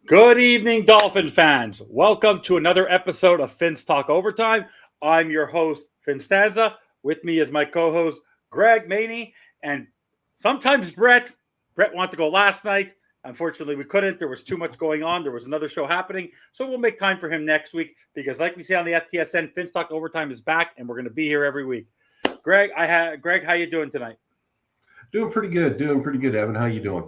Good evening, Dolphin fans. Welcome to another episode of Fins Talk Overtime. I'm your host, Finn Stanza. With me is my co-host, Greg Maney, and sometimes Brett. Brett wanted to go last night. Unfortunately, we couldn't. There was too much going on. There was another show happening. So we'll make time for him next week because, like we say on the FTSN, Fins Talk Overtime is back, and we're going to be here every week. Greg, how you doing tonight? Doing pretty good, Evan. How you doing?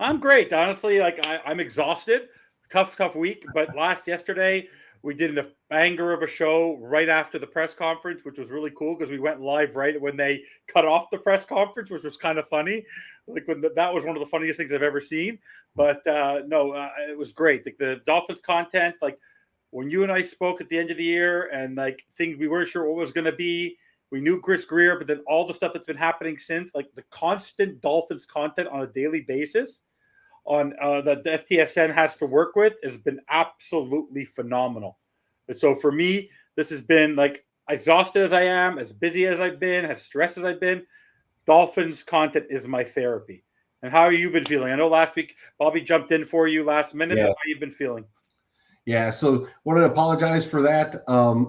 I'm great. Honestly, I'm exhausted. Tough week. But yesterday, we did a banger of a show right after the press conference, which was really cool because we went live right when they cut off the press conference, which was kind of funny. Like that was one of the funniest things I've ever seen. But it was great. Like the Dolphins content, like when you and I spoke at the end of the year, and like things we weren't sure what was going to be. We knew Chris Greer, but then all the stuff that's been happening since, like the constant Dolphins content on a daily basis on that the FTSN has to work with, has been absolutely phenomenal. And so for me, this has been like exhausted as I am, as busy as I've been, as stressed as I've been. Dolphins content is my therapy. And how have you been feeling? I know last week Bobby jumped in for you last minute. Yeah. How you been feeling? Yeah, so wanted to apologize for that.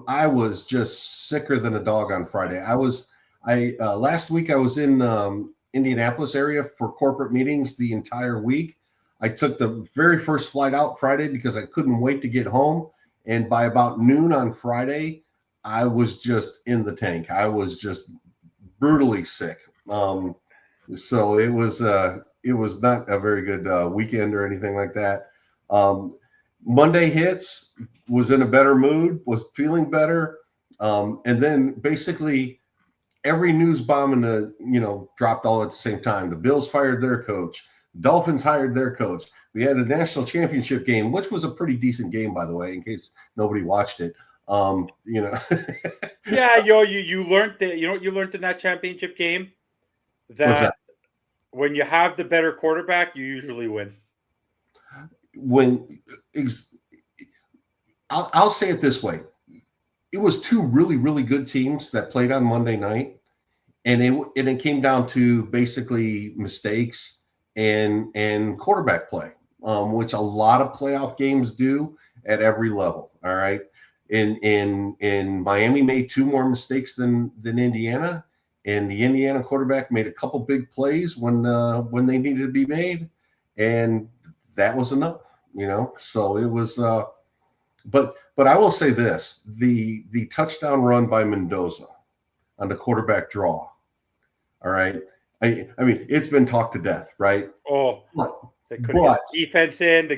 I was just sicker than a dog on Friday. Last week I was in Indianapolis area for corporate meetings the entire week. I took the very first flight out Friday because I couldn't wait to get home. And by about noon on Friday, I was just in the tank. I was just brutally sick. So it was not a very good weekend or anything like that. Monday hits, was in a better mood, was feeling better. And then basically every news bomb dropped all at the same time. The Bills fired their coach. Dolphins hired their coach. We had a national championship game, which was a pretty decent game, by the way, in case nobody watched it. Yeah, you learned that. You know what you learned in that championship game? That when you have the better quarterback, you usually win. I'll say it this way. It was two really, really good teams that played on Monday night, and it came down to basically mistakes and quarterback play, which a lot of playoff games do at every level. All right. In Miami made two more mistakes than Indiana, and the Indiana quarterback made a couple big plays when they needed to be made, and that was enough, So it was, but I will say this: the touchdown run by Mendoza on the quarterback draw. All right, I mean it's been talked to death, right? Oh, they couldn't get the defense in.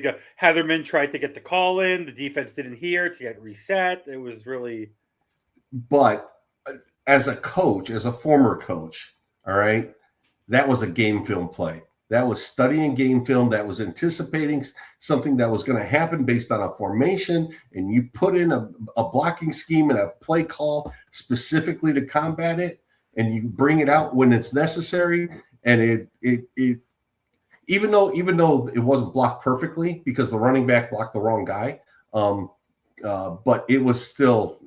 Heatherman tried to get the call in. The defense didn't hear to get reset. It was really. But as a coach, as a former coach, all right, that was a game film play. That was studying game film. That was anticipating something that was going to happen based on a formation, and you put in a blocking scheme and a play call specifically to combat it, and you bring it out when it's necessary. And it even though it wasn't blocked perfectly because the running back blocked the wrong guy, but it was still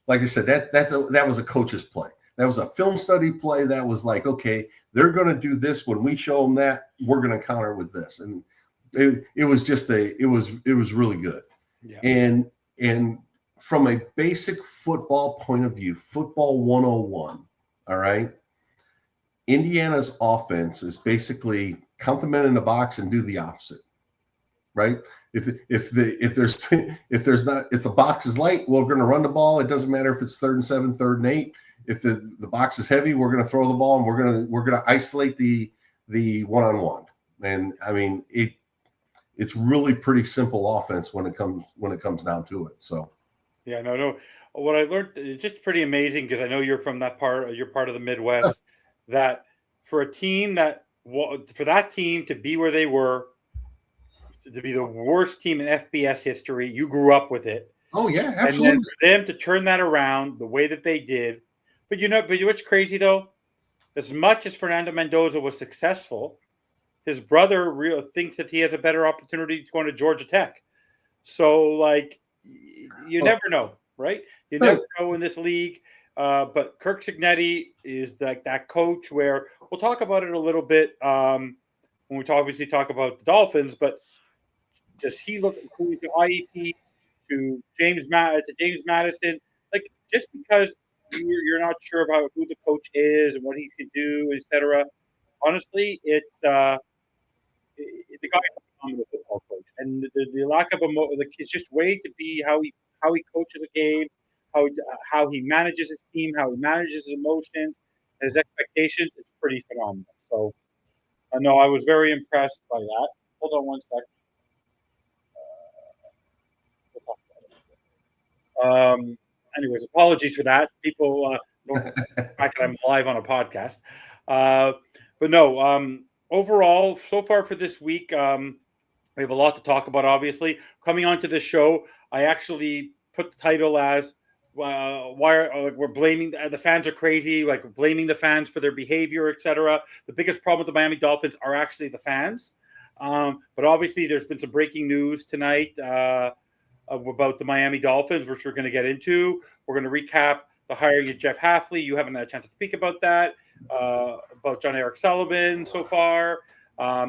like I said, that was a coach's play. That was a film study play. That was like, okay, they're going to do this when we show them that. We're going to counter with this, and it was just it was really good. Yeah. And from a basic football point of view, football 101, all right, Indiana's offense is basically count the men in the box and do the opposite, right? If the box is light, we're going to run the ball. It doesn't matter if it's 3rd and 7, 3rd and 8. If the box is heavy, we're going to throw the ball, and we're going to isolate the one-on-one. And I mean, it's really pretty simple offense when it comes down to it. So, yeah, no. What I learned is just pretty amazing because I know you're from that part. You're part of the Midwest. That for that team to be where they were, to be the worst team in FBS history, you grew up with it. Oh yeah, absolutely. And then for them to turn that around the way that they did. But you know what's crazy though? As much as Fernando Mendoza was successful, his brother thinks that he has a better opportunity going to Georgia Tech. So, like, you never know, right? You never know in this league. But Kirk Cignetti is like that coach where we'll talk about it a little bit when we obviously talk about the Dolphins. But Does he look included to IEP, to James Madison? Like, just because you're not sure about who the coach is and what he can do, etc. Honestly, the guy's a phenomenal football coach, and the lack of it's just way to be how he coaches a game, how he manages his team, how he manages his emotions, his expectations. It's pretty phenomenal. So, no, I was very impressed by that. Hold on one sec. Anyways, apologies for that. People don't the fact that I'm live on a podcast. But no, overall, so far for this week, we have a lot to talk about, obviously. Coming onto this show, I actually put the title as we're blaming the fans are crazy, like we're blaming the fans for their behavior, etc. The biggest problem with the Miami Dolphins are actually the fans. But obviously, there's been some breaking news tonight about the Miami Dolphins, which we're going to get into. We're going to recap the hiring of Jeff Hafley. You haven't had a chance to speak about that, about John Eric Sullivan so far.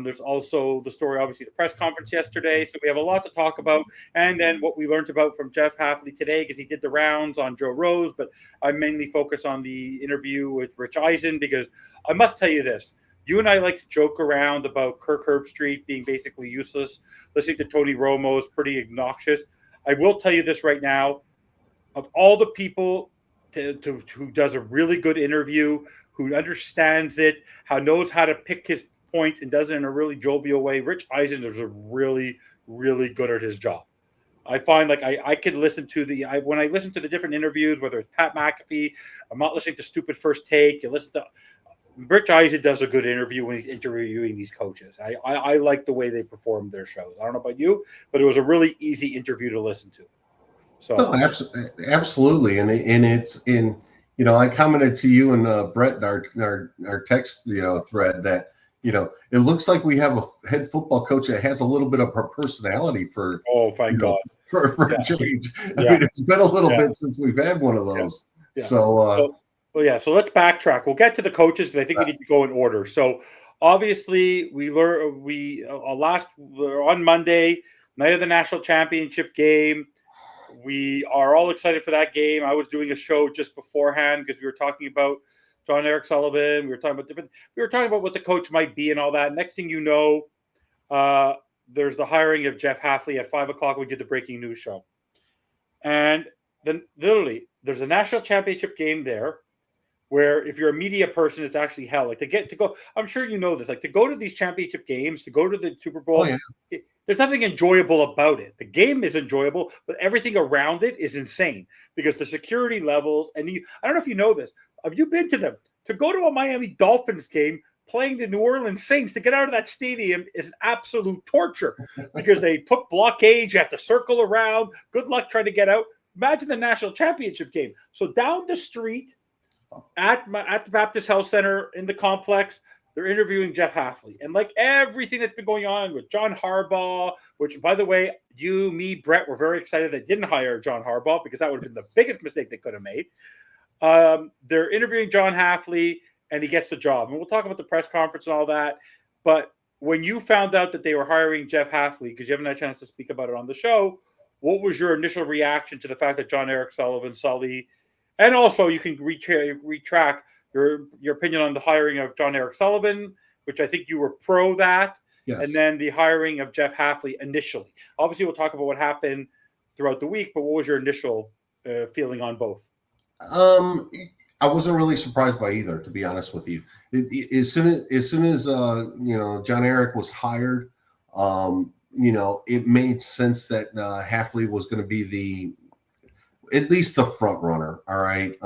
There's also the story, obviously, the press conference yesterday. So we have a lot to talk about. And then what we learned about from Jeff Hafley today, because he did the rounds on Joe Rose, but I mainly focus on the interview with Rich Eisen, because I must tell you this. You and I like to joke around about Kirk Herbstreit being basically useless. Listening to Tony Romo is pretty obnoxious. I will tell you this right now. Of all the people who does a really good interview, who understands it, knows how to pick his points and does it in a really jovial way, Rich Eisen is really, really good at his job. I find like I could listen to when I listen to the different interviews, whether it's Pat McAfee, I'm not listening to Stupid First Take. You listen to Rich Eisen does a good interview when he's interviewing these coaches. I like the way they perform their shows. I don't know about you, but it was a really easy interview to listen to. So no, absolutely, and it's in I commented to you and Brett in our text thread that it looks like we have a head football coach that has a little bit of her personality for thank God for a change. I mean, it's been a little bit since we've had one of those. Yeah. So let's backtrack. We'll get to the coaches because I think we need to go in order. So obviously on Monday night of the national championship game. We are all excited for that game. I was doing a show just beforehand because we were talking about John Eric Sullivan. We were talking about what the coach might be and all that. Next thing you know, there's the hiring of Jeff Hafley at 5:00. We did the breaking news show, and then literally there's a national championship game there, where if you're a media person, it's actually hell. Like to go, I'm sure you know this. Like to go to these championship games, to go to the Super Bowl. Oh, yeah. There's nothing enjoyable about it. The game is enjoyable, but everything around it is insane because the security levels. And I don't know if you know this. Have you been to them? To go to a Miami Dolphins game playing the New Orleans Saints, to get out of that stadium is absolute torture because they put blockades. You have to circle around. Good luck trying to get out. Imagine the national championship game. So down the street at the Baptist Health Center in the complex, they're interviewing Jeff Hafley. And like everything that's been going on with John Harbaugh, which, by the way, you, me, Brett, were very excited they didn't hire John Harbaugh because that would have been the biggest mistake they could have made. They're interviewing John Hafley, and he gets the job. And we'll talk about the press conference and all that. But when you found out that they were hiring Jeff Hafley, because you haven't had a chance to speak about it on the show, what was your initial reaction to the fact that John Eric Sullivan, Sully, and also you can retract your opinion on the hiring of John Eric Sullivan, which I think you were pro that, yes. And then the hiring of Jeff Hafley initially. Obviously, we'll talk about what happened throughout the week, but what was your initial feeling on both? I wasn't really surprised by either, to be honest with you. As soon as John Eric was hired, it made sense that Hafley was going to be at least the front runner, all right,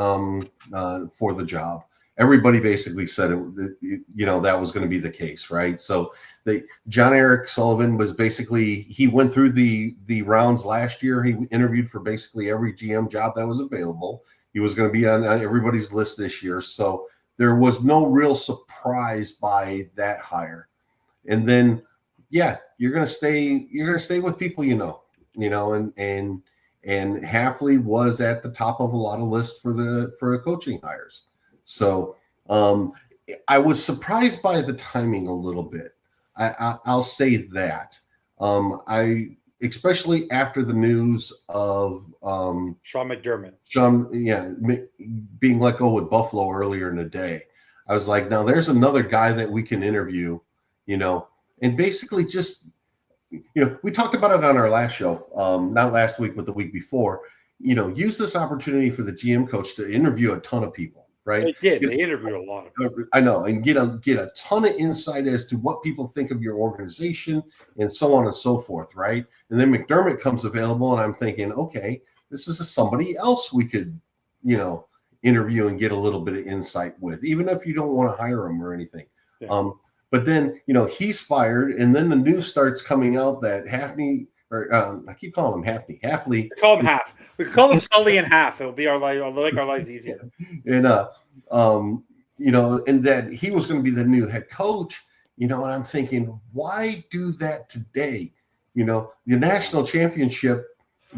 for the job. Everybody basically said that was going to be the case, right? So John Eric Sullivan was he went through the rounds last year. He interviewed for basically every GM job that was available. He was going to be on everybody's list this year. So there was no real surprise by that hire. And then, yeah, you're going to stay with people, and Hafley was at the top of a lot of lists for the coaching hires. So I was surprised by the timing a little bit. I'll say that. I especially after the news of Sean McDermott. Being let go with Buffalo earlier in the day. I was like, now there's another guy that we can interview, and basically just, we talked about it on our last show, not last week, but the week before, use this opportunity for the GM coach to interview a ton of people, right? They did. They interviewed a lot of people. I know, and get a ton of insight as to what people think of your organization and so on and so forth, right? And then McDermott comes available, and I'm thinking, okay, this is somebody else we could, interview and get a little bit of insight with, even if you don't want to hire him or anything. Yeah. But then, he's fired, and then the news starts coming out that Hafney, or I keep calling him Hafley. We call him Half. We call him Sully and Half. It'll be our life. It'll make our lives easier. And and that he was going to be the new head coach. And I'm thinking, why do that today? The national championship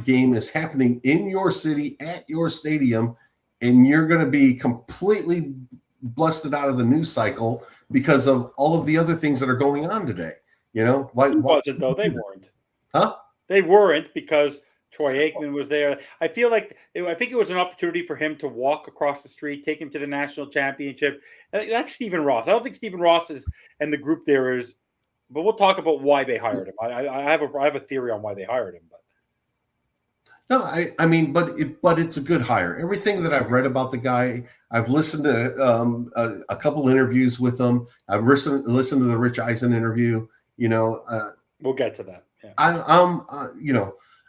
game is happening in your city at your stadium, and you're going to be completely busted out of the news cycle because of all of the other things that are going on today. Why wasn't though? They weren't. Huh? They weren't, because Troy Aikman was there. I think it was an opportunity for him to walk across the street, take him to the national championship. That's Stephen Ross. I don't think Stephen Ross and the group there is, but we'll talk about why they hired him. I have a theory on why they hired him. But no, I mean, but it's a good hire. Everything that I've read about the guy, I've listened to a couple interviews with him. I've listened to the Rich Eisen interview. We'll get to that. Yeah.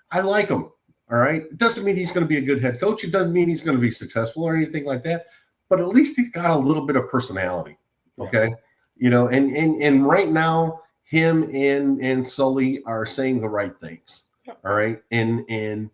I like him. All right. It doesn't mean he's going to be a good head coach. It doesn't mean he's going to be successful or anything like that. But at least he's got a little bit of personality. Okay. Yeah. And right now, him and Sully are saying the right things. Yeah. All right. And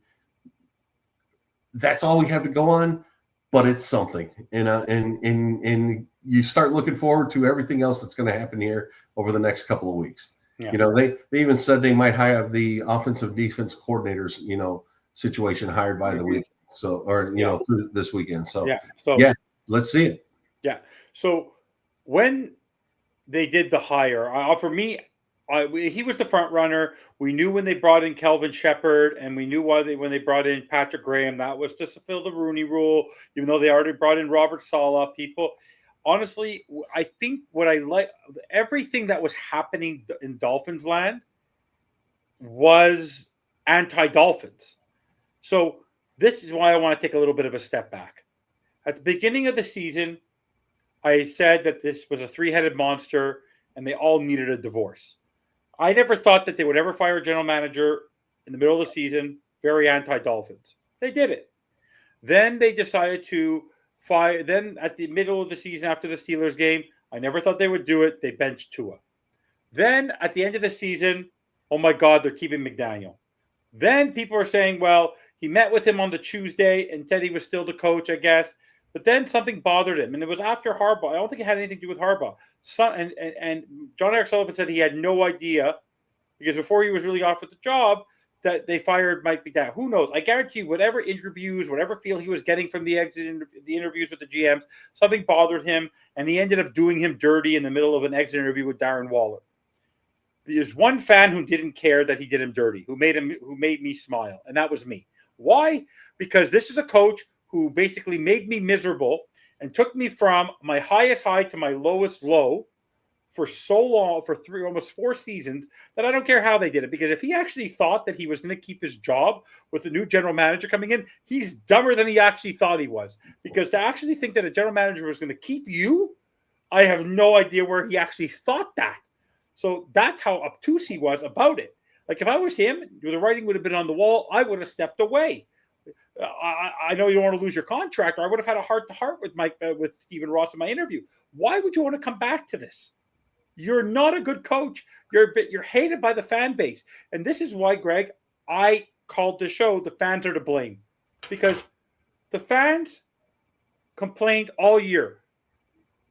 that's all we have to go on, but it's something. And you start looking forward to everything else that's going to happen here over the next couple of weeks. Yeah. They even said they might have the offensive defense coordinators, situation hired by the week. So, or, through this weekend. So, let's see it. Yeah. So when they did the hire, for me, he was the front runner. We knew when they brought in Kelvin Shepard, and we knew when they brought in Patrick Graham, that was to fulfill the Rooney Rule, even though they already brought in Robert Saleh. Honestly, I think what I like, everything that was happening in Dolphins land was anti-Dolphins. So this is why I want to take a little bit of a step back. At the beginning of the season, I said that this was a three-headed monster and they all needed a divorce. I never thought that they would ever fire a general manager in the middle of the season, very anti-Dolphins. They did it. Then they decided to fire. Then at the middle of the season after the Steelers game, I never thought they would do it. They benched Tua. Then at the end of the season, oh my God, they're keeping McDaniel. Then people are saying, well, he met with him on the Tuesday and said he was still the coach, I guess. But then something bothered him, and it was after Harbaugh. I don't think it had anything to do with Harbaugh. And John Eric Sullivan said he had no idea, because before he was really offered the job, that they fired Mike McDaniel. Who knows? I guarantee you, whatever interviews, whatever feel he was getting from the interviews with the GMs, something bothered him, and he ended up doing him dirty in the middle of an exit interview with Darren Waller. There's one fan who didn't care that he did him dirty, who made me smile, and that was me. Why? Because this is a coach who basically made me miserable and took me from my highest high to my lowest low for so long, for almost 4 seasons, that I don't care how they did it. Because if he actually thought that he was going to keep his job with the new general manager coming in, he's dumber than he actually thought he was. Because to actually think that a general manager was going to keep you, I have no idea where he actually thought that. So that's how obtuse he was about it. Like, if I was him, the writing would have been on the wall, I would have stepped away. I know you don't want to lose your contract, or I would have had a heart-to-heart with Stephen Ross in my interview. Why would you want to come back to this? You're not a good coach. You're hated by the fan base. And this is why, Greg, I called the show The Fans Are to Blame. Because the fans complained all year.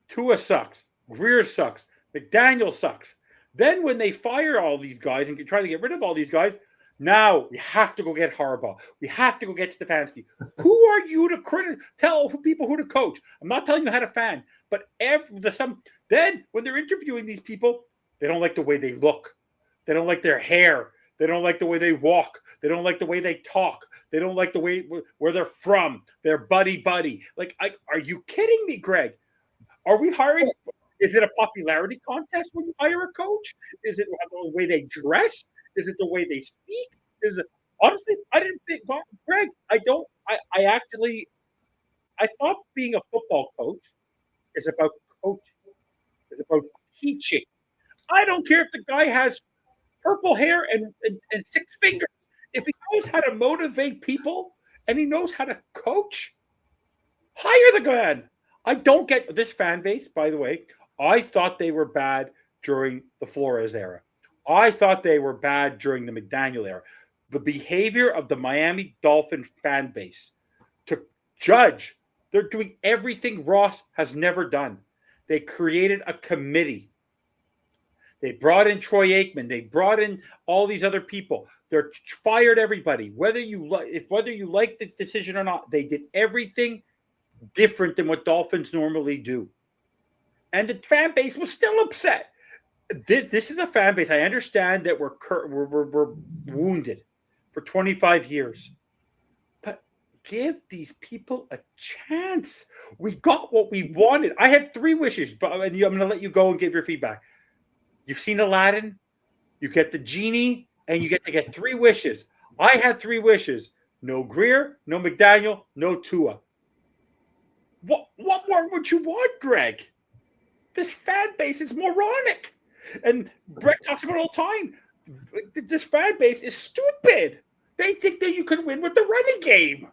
Tua sucks. Greer sucks. McDaniel sucks. Then when they fire all these guys and try to get rid of all these guys, now we have to go get Harbaugh. We have to go get Stefanski. Who are you to tell people who to coach? I'm not telling you how to fan, but then when they're interviewing these people, they don't like the way they look. They don't like their hair. They don't like the way they walk. They don't like the way they talk. They don't like the way where they're from. They're buddy. Like, are you kidding me, Greg? Are we hiring? Is it a popularity contest when you hire a coach? Is it the way they dress? Is it the way they speak? Is it honestly? I didn't think, Greg. I thought being a football coach is about coaching. It's about teaching. I don't care if the guy has purple hair and 6 fingers. If he knows how to motivate people and he knows how to coach, hire the guy. I don't get this fan base, by the way. I thought they were bad during the Flores era. I thought they were bad during the McDaniel era. The behavior of the Miami Dolphins fan base to judge, they're doing everything Ross has never done. They created a committee. They brought in Troy Aikman. They brought in all these other people. They're fired everybody. Whether you like the decision or not, they did everything different than what Dolphins normally do. And the fan base was still upset. This is a fan base. I understand that we're wounded for 25 years. But give these people a chance. We got what we wanted. I had 3 wishes, but I'm going to let you go and give your feedback. You've seen Aladdin. You get the genie, and you get to get 3 wishes. I had 3 wishes. No Greer, no McDaniel, no Tua. What more would you want, Greg? This fan base is moronic. And Brett talks about it all the time. This fan base is stupid. They think that you can win with the running game.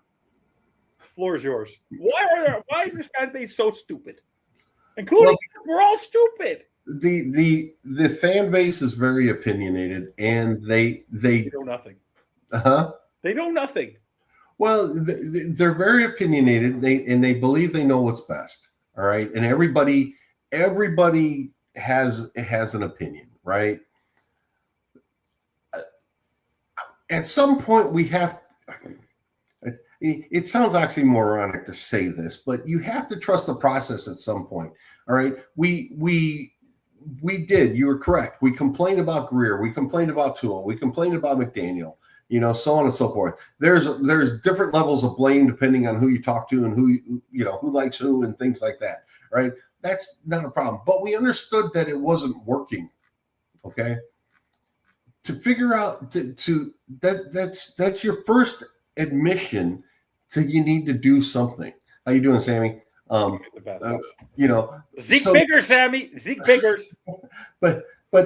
Floor is yours. Why is this fan base so stupid? Including we're all stupid. The fan base is very opinionated, and they know nothing. They know nothing. Well, they're very opinionated. They believe they know what's best. All right, and everybody has an opinion, right? At some point, we have. It sounds oxymoronic to say this, but you have to trust the process at some point. All right, we did. You were correct. We complained about Greer. We complained about Tua. We complained about McDaniel. So on and so forth. There's different levels of blame depending on who you talk to and who likes who and things like that. Right? That's not a problem. But we understood that it wasn't working. Okay. To figure out that's your first admission to you need to do something. How you doing, Sammy? Zeke Biggers, Sammy. Zeke Biggers. But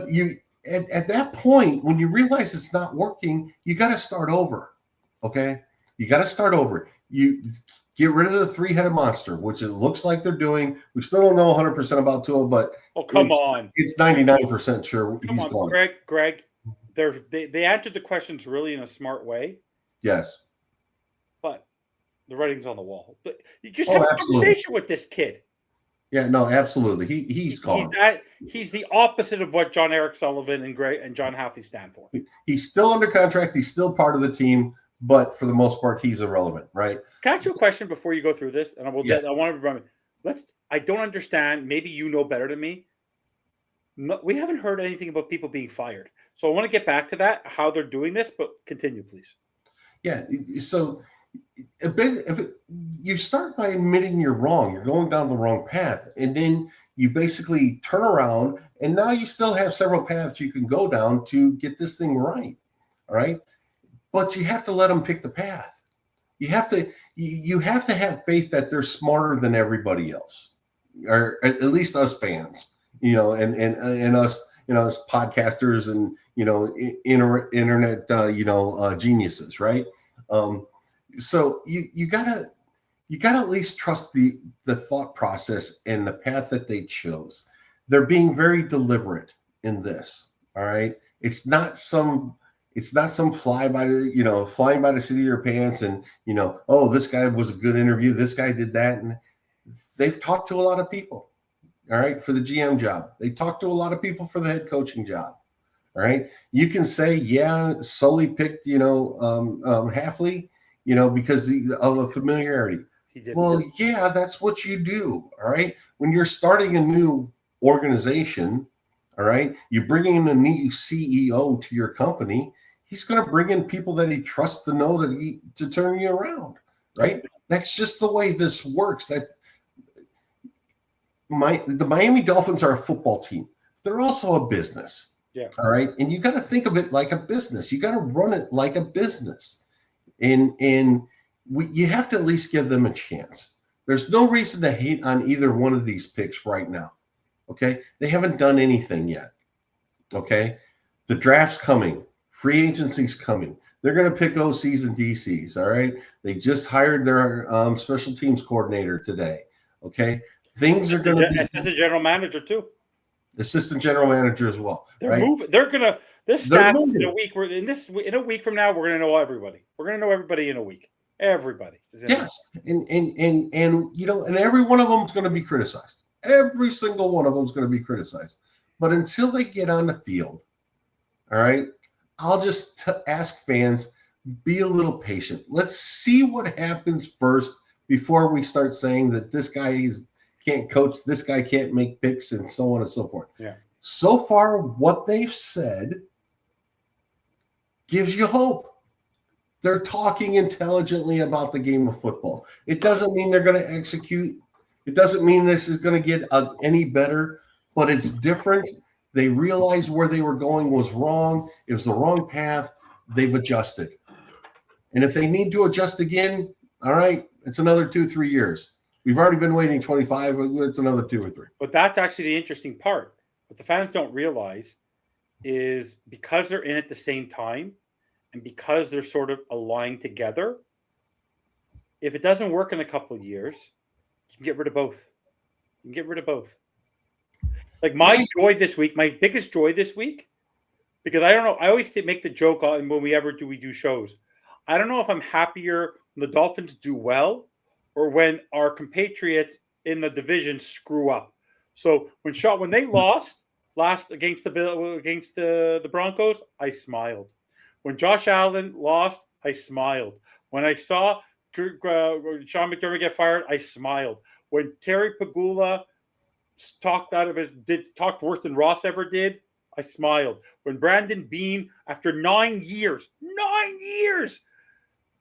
you at that point, when you realize it's not working, you got to start over. Okay, you got to start over. You get rid of the 3-headed monster, which it looks like they're doing. We still don't know 100% about Tua, but come on, it's 99% sure he's gone. Greg, they answered the questions really in a smart way. Yes, but the writing's on the wall. You just have a conversation with this kid. Yeah, no, absolutely. He's gone. He's the opposite of what John Eric Sullivan and John Halfley stand for. He's still under contract. He's still part of the team, but for the most part, he's irrelevant, right? Can I ask you a question before you go through this? And I want to remember. I don't understand. Maybe you know better than me. No, we haven't heard anything about people being fired. So I want to get back to that, how they're doing this, but continue, please. Yeah. So you start by admitting you're wrong. You're going down the wrong path. And then you basically turn around, and now you still have several paths you can go down to get this thing right. All right. But you have to let them pick the path. You have to have faith that they're smarter than everybody else, or at least us fans, and us, as podcasters and, internet, geniuses. Right. So you gotta at least trust the thought process and the path that they chose. They're being very deliberate in this. All right. It's not some flying by the seat of your pants and, oh, this guy was a good interview. This guy did that. And they've talked to a lot of people. All right. For the GM job, they talked to a lot of people for the head coaching job. All right. You can say, yeah, Sully picked, Halfley, because of a familiarity. Yeah, that's what you do. All right. When you're starting a new organization, All right. You bring in a new CEO to your company, he's going to bring in people that he trusts to know to turn you around. Right. That's just the way this works. The Miami Dolphins are a football team. They're also a business. Yeah. All right. And you got to think of it like a business. You got to run it like a business. And you have to at least give them a chance. There's no reason to hate on either one of these picks right now. Okay. They haven't done anything yet. Okay. The draft's coming. Free agency's coming. They're going to pick OCs and DCs. All right. They just hired their special teams coordinator today. Okay. Things are going to be assistant general manager too. Assistant general manager as well. They're right? moving. They're gonna. This staff in a week. In a week from now, we're gonna know everybody. We're gonna know everybody in a week. Everybody. Yes, and you know, and every one of them is going to be criticized. Every single one of them is going to be criticized. But until they get on the field, all right, I'll just ask fans, be a little patient. Let's see what happens first before we start saying that this guy can't coach, this guy can't make picks, and so on and so forth. Yeah. So far, what they've said gives you hope. They're talking intelligently about the game of football. It doesn't mean they're going to execute. It doesn't mean this is going to get any better, but it's different. They realized where they were going was wrong. It was the wrong path. They've adjusted. And if they need to adjust again, all right, it's another 2-3 years. We've already been waiting 25. It's another 2 or 3. But that's actually the interesting part. What the fans don't realize is because they're in at the same time and because they're sort of aligned together, if it doesn't work in a couple of years, you can get rid of both. You can get rid of both. Like my biggest joy this week, because I don't know, I always make the joke when we do shows. I don't know if I'm happier when the Dolphins do well or when our compatriots in the division screw up. So when they lost against the Broncos, I smiled. When Josh Allen lost, I smiled. When I saw Sean McDermott get fired, I smiled. When Terry Pagula talked worse than Ross ever did, I smiled. When Brandon Beane, after 9 years,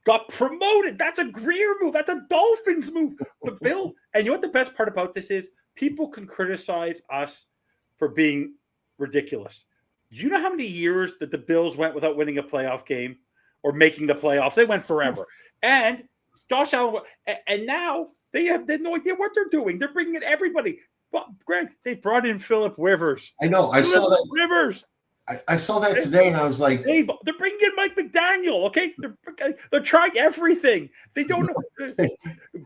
got promoted, that's a Greer move. That's a Dolphins move. The Bill, and you know what the best part about this is? People can criticize us for being ridiculous. Do you know how many years that the Bills went without winning a playoff game or making the playoffs? They went forever. And Josh Allen, and now they have no idea what they're doing. They're bringing in everybody. But Greg, they brought in Phillip Rivers. I know. I saw that. Rivers. I saw that today, and I was like, "Hey, they're bringing in Mike McDaniel." Okay, they're trying everything. They don't know.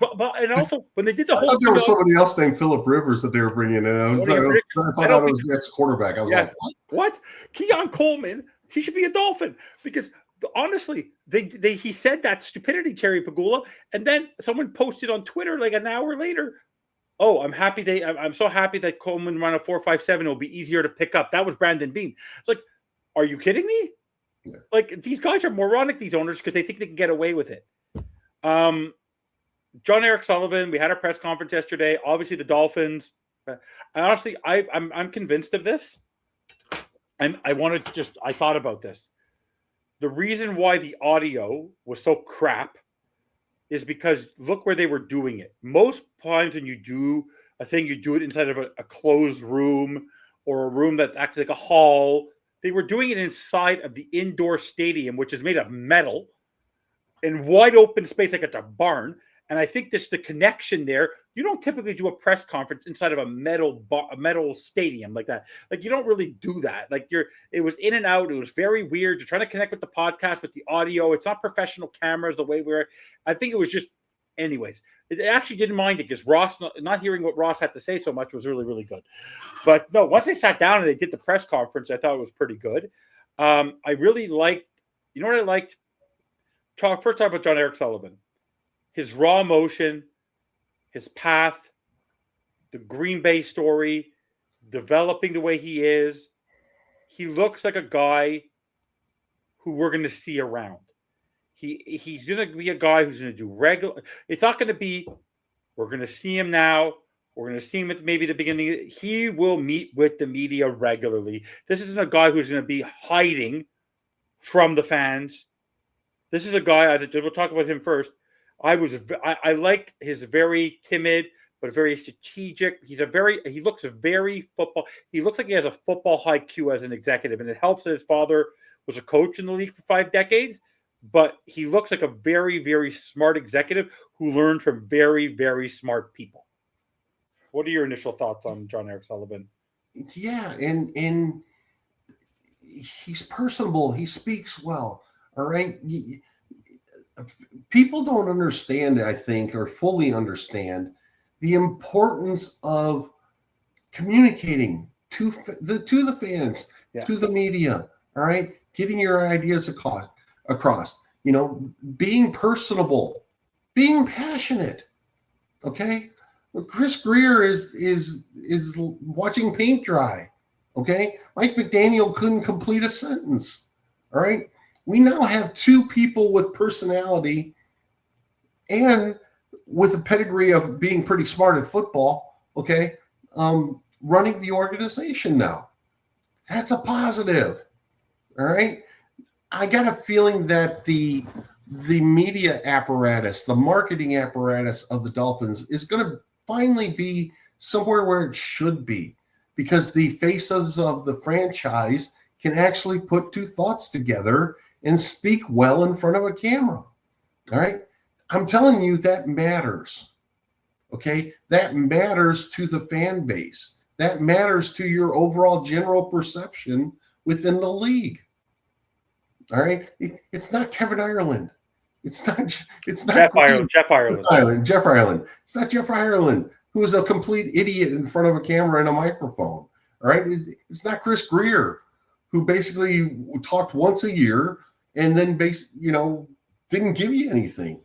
But and also when they did the whole, I thought there was somebody else named Phillip Rivers that they were bringing in. I thought it was the ex-quarterback. I was like, what? Keon Coleman? He should be a Dolphin because honestly, he said that stupidity, Terry Pagula, and then someone posted on Twitter like an hour later. Oh, I'm so happy that Coleman ran a 4.57. It'll be easier to pick up. That was Brandon Beane. It's like, are you kidding me? Yeah. Like these guys are moronic, these owners, because they think they can get away with it. John Eric Sullivan, we had our press conference yesterday. Obviously, the Dolphins. Honestly, I'm convinced of this. I thought about this. The reason why the audio was so crap is because look where they were doing it. Most times when you do a thing, you do it inside of a closed room or a room that acts like a hall. They were doing it inside of the indoor stadium, which is made of metal in wide open space like it's a barn. And I think the connection there, you don't typically do a press conference inside of a metal stadium like that. Like you don't really do that. Like it was in and out. It was very weird. You're trying to connect with the podcast, with the audio. It's not professional cameras the way I think it was just, anyways, it actually didn't mind it because Ross, not hearing what Ross had to say so much was really, really good. But no, once they sat down and they did the press conference, I thought it was pretty good. I really liked, you know what I liked? First talk about John Eric Sullivan. His raw emotion, his path, the Green Bay story, developing the way he is. He looks like a guy who we're going to see around. He's going to be a guy who's going to do regular. It's not going to be, we're going to see him now. We're going to see him at maybe the beginning. He will meet with the media regularly. This isn't a guy who's going to be hiding from the fans. This is a guy, we'll talk about him first. I like his very timid, but very strategic. He looks very football. He looks like he has a football IQ as an executive, and it helps that his father was a coach in the league for 5 decades. But he looks like a very, very smart executive who learned from very, very smart people. What are your initial thoughts on John Eric Sullivan? Yeah, and he's personable. He speaks well. All right. People don't understand, I think, or fully understand the importance of communicating to the fans, to the media. All right, getting your ideas across. Being personable, being passionate. Okay. Chris Greer is watching paint dry. Okay. Mike McDaniel couldn't complete a sentence. All right. We now have 2 people with personality and with a pedigree of being pretty smart at football. Okay. Running the organization now. That's a positive. All right. I got a feeling that the media apparatus, the marketing apparatus of the Dolphins is going to finally be somewhere where it should be, because the faces of the franchise can actually put 2 thoughts together and speak well in front of a camera. All right. I'm telling you, that matters. Okay. That matters to the fan base. That matters to your overall general perception within the league. All right. It's not Kevin Ireland. It's not Jeff Ireland. Jeff Ireland. It's not Jeff Ireland, who is a complete idiot in front of a camera and a microphone. All right. It's not Chris Greer, who basically talked once a year and then didn't give you anything.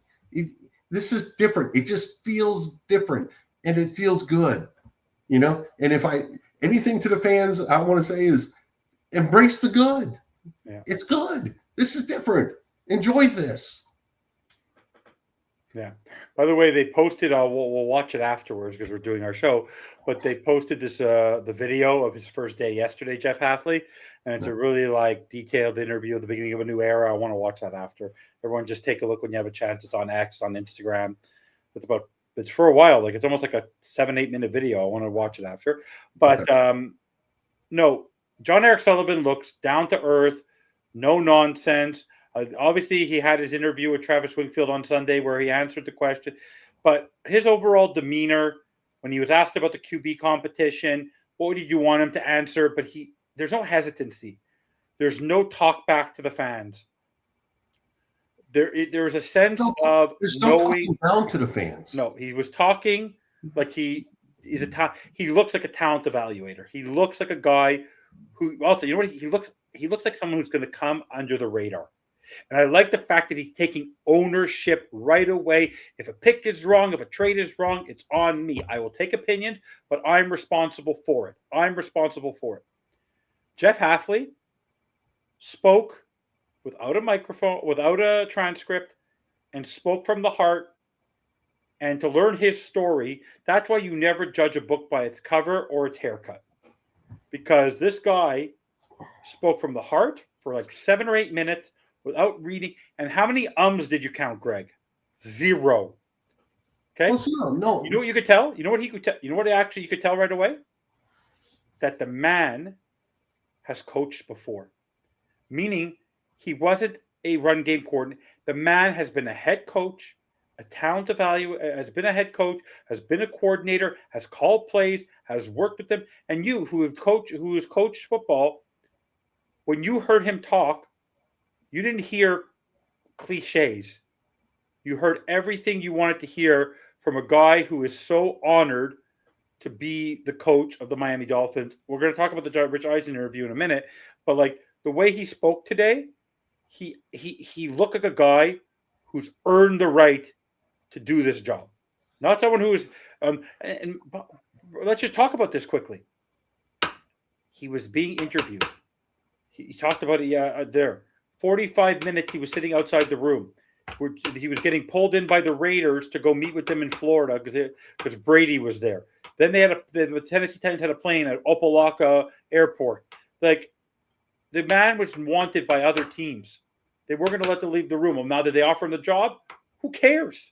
This is different. It just feels different, and it feels good. And if anything to the fans, I want to say is embrace the good. Yeah. It's good. This is different. Enjoy this. Yeah. By the way, they posted. We'll watch it afterwards because we're doing our show. But they posted this the video of his first day yesterday, Jeff Halfley, and it's a really detailed interview at the beginning of a new era. I want to watch that after. Everyone, just take a look when you have a chance. It's on X, on Instagram. It's for a while. It's almost like a 7-8 minute video. I want to watch it after. But no, John Eric Sullivan looks down to earth, no nonsense. Obviously, he had his interview with Travis Wingfield on Sunday where he answered the question. But his overall demeanor, when he was asked about the QB competition, what did you want him to answer? But there's no hesitancy. There's no talk back to the fans. There's a sense of there's no talking down to the fans. No, he was talking like he looks like a talent evaluator. He looks like a guy who also, you know what, he looks like someone who's going to come under the radar. And I like the fact that he's taking ownership right away. If a pick is wrong, if a trade is wrong, it's on me. I will take opinions, but I'm responsible for it. Jeff Halfley spoke without a microphone, without a transcript, and spoke from the heart. And to learn his story, that's why you never judge a book by its cover or its haircut. Because this guy spoke from the heart for 7 or 8 minutes without reading. And how many ums did you count, Greg? 0. Okay. Well, 0, no. You know what you could tell? You know what he could tell? You know what actually you could tell right away? That the man has coached before. Meaning he wasn't a run game coordinator. The man has been a head coach, a talent evaluator, has been a head coach, has been a coordinator, has called plays, has worked with them. And you who has coached football, when you heard him talk, you didn't hear cliches. You heard everything you wanted to hear from a guy who is so honored to be the coach of the Miami Dolphins. We're going to talk about the Rich Eisen interview in a minute, but the way he spoke today, he looked like a guy who's earned the right to do this job. Not someone who is and let's just talk about this quickly. He was being interviewed. He talked about it there. 45 minutes he was sitting outside the room. He was getting pulled in by the Raiders to go meet with them in Florida because Brady was there. Then the Tennessee Titans had a plane at Opelika Airport. Like, the man was wanted by other teams. They weren't going to let them leave the room. Well, now that they offer him the job, who cares?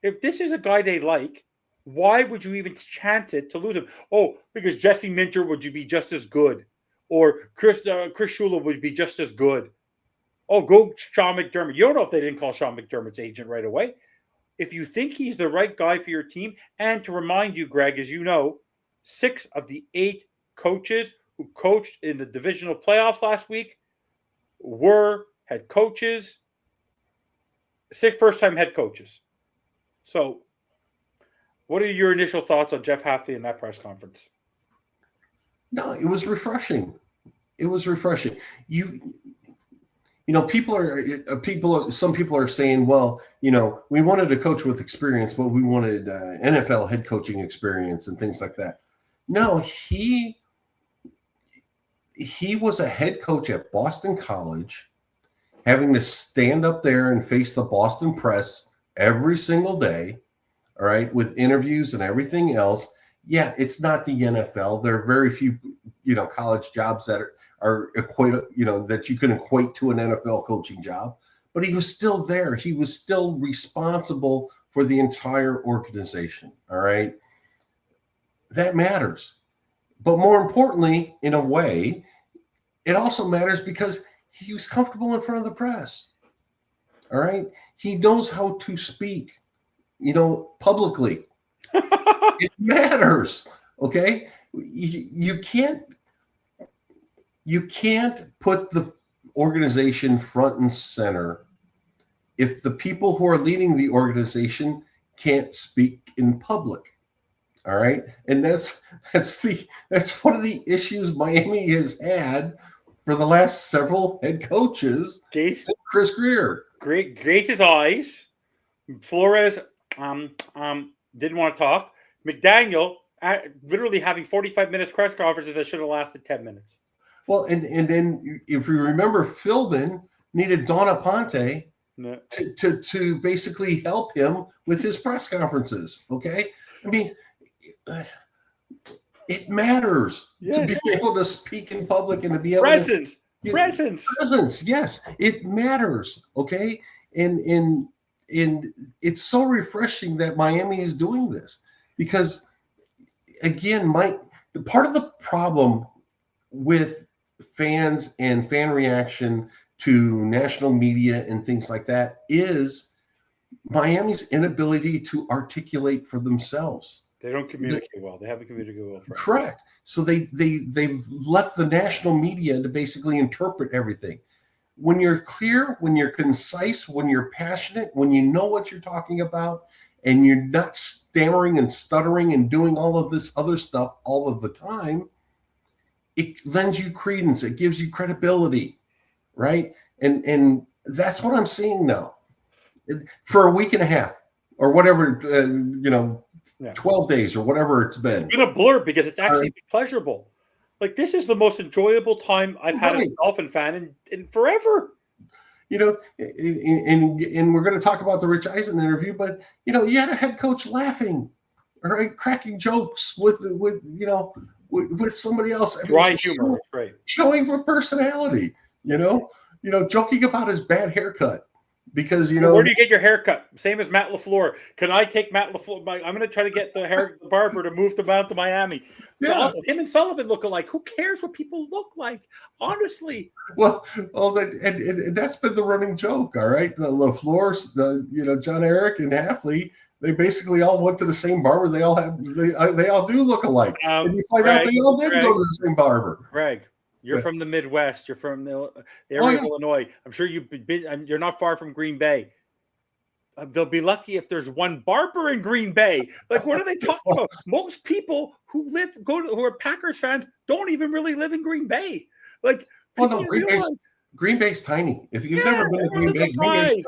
If this is a guy they like, why would you even chance it to lose him? Oh, because Jesse Minter would be just as good, or Chris Shula would be just as good. Oh, go Sean McDermott. You don't know if they didn't call Sean McDermott's agent right away. If you think he's the right guy for your team, and to remind you, Greg, as you know, 6 of the 8 coaches who coached in the divisional playoffs last week were head coaches, 6 first-time head coaches. So, what are your initial thoughts on Jeff Hafley in that press conference? No, it was refreshing. It was refreshing. Some people are saying, well, we wanted a coach with experience, but we wanted NFL head coaching experience and things like that. No, he was a head coach at Boston College, having to stand up there and face the Boston press every single day, all right, with interviews and everything else. Yeah, it's not the NFL. There are very few, college jobs that are equated, that you can equate to an NFL coaching job. But he was still there. He was still responsible for the entire organization. All right. That matters. But more importantly, in a way, it also matters because he was comfortable in front of the press. All right. He knows how to speak, publicly. It matters. Okay. You can't put the organization front and center if the people who are leading the organization can't speak in public. All right. And that's one of the issues Miami has had for the last several head coaches. Chris Grier. Gase's eyes. Flores didn't want to talk. McDaniel literally having 45 minutes press conferences that should have lasted 10 minutes. Well, and then if you remember, Philbin needed Donna Ponte to basically help him with his press conferences. Okay. I mean, it matters to be able to speak in public and to be able presence. Yes, it matters. Okay. And it's so refreshing that Miami is doing this because, again, part of the problem with fans and fan reaction to national media and things like that is Miami's inability to articulate for themselves. They don't communicate well. They haven't communicated well. Correct. So they've left the national media to basically interpret everything. When you're clear, when you're concise, when you're passionate, when you know what you're talking about, and you're not stammering and stuttering and doing all of this other stuff all of the time, it lends you credence. It gives you credibility, right? And that's what I'm seeing now. For a week and a half or whatever, 12 days or whatever it's been. It's been a blur because it's actually been pleasurable. Like, this is the most enjoyable time I've had as a Dolphin fan in forever. And we're going to talk about the Rich Eisen interview, but, you had a head coach laughing, all right, cracking jokes with somebody else. Dry humor, right? Showing a personality, joking about his bad haircut. Because where do you get your haircut? Same as Matt LaFleur. Can I take Matt LaFleur? I'm going to try to get the barber to move them out to Miami. Yeah. Also, him and Sullivan look alike. Who cares what people look like? Honestly. Well, and that's been the running joke. All right, the LaFleur's, John Eric and Hafley, they basically all went to the same barber. They all do look alike. And you find out they all did go to the same barber. Greg. You're from the Midwest. You're from the area of Illinois. I'm sure you've been. You're not far from Green Bay. They'll be lucky if there's one barber in Green Bay. Like, what are they talking about? Most people who are Packers fans don't even really live in Green Bay. Like, Green Bay's tiny. If you've never been to Green Bay,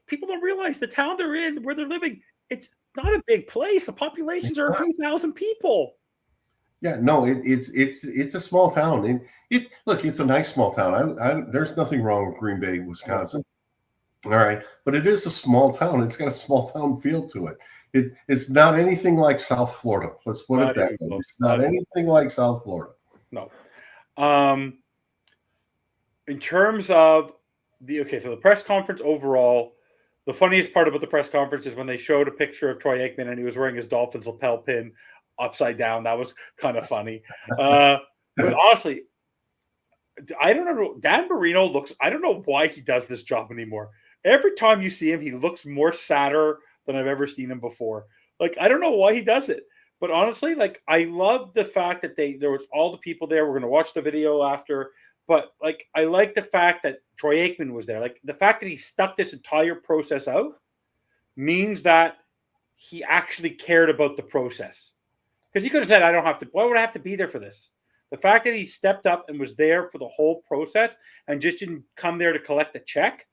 people don't realize the town they're in, where they're living. It's not a big place. The populations are a few thousand people. Yeah, no, it's a small town, and it's a nice small town. There's nothing wrong with Green Bay, Wisconsin. All right, but it is a small town. It's got a small town feel to it, It's not anything like South Florida. Let's put it Not that even way. close. It's not Not even anything like South Florida. No. In terms of so the press conference overall, the funniest part about the press conference is when they showed a picture of Troy Aikman and he was wearing his Dolphins lapel pin upside down. That was kind of funny. But honestly, I don't know. Dan Marino I don't know why he does this job anymore. Every time you see him, he looks more sadder than I've ever seen him before. Like, I don't know why he does it. But honestly, like, I love the fact that there was all the people there. We're going to watch the video after. But, like, I like the fact that Troy Aikman was there. Like, the fact that he stuck this entire process out means that he actually cared about the process. Because he could have said, I don't have to. Why would I have to be there for this? The fact that he stepped up and was there for the whole process and just didn't come there to collect a check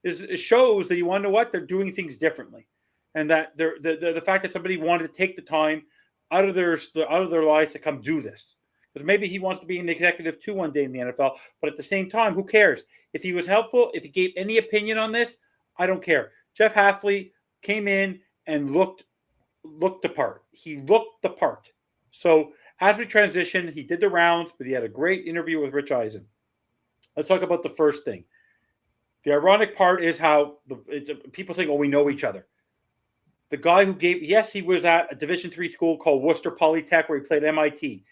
it shows that you want to know what? They're doing things differently. And that the fact that somebody wanted to take the time out of their lives to come do this. Because maybe he wants to be an executive too one day in the NFL, but at the same time, who cares? If he was helpful, if he gave any opinion on this, I don't care. Jeff Hafley came in and looked the part. He looked the part. So as we transition, he did the rounds, but he had a great interview with Rich Eisen. Let's talk about the first thing. The ironic part is how people think, oh, we know each other. The guy who he was at a Division III school called Worcester Polytech where he played MIT.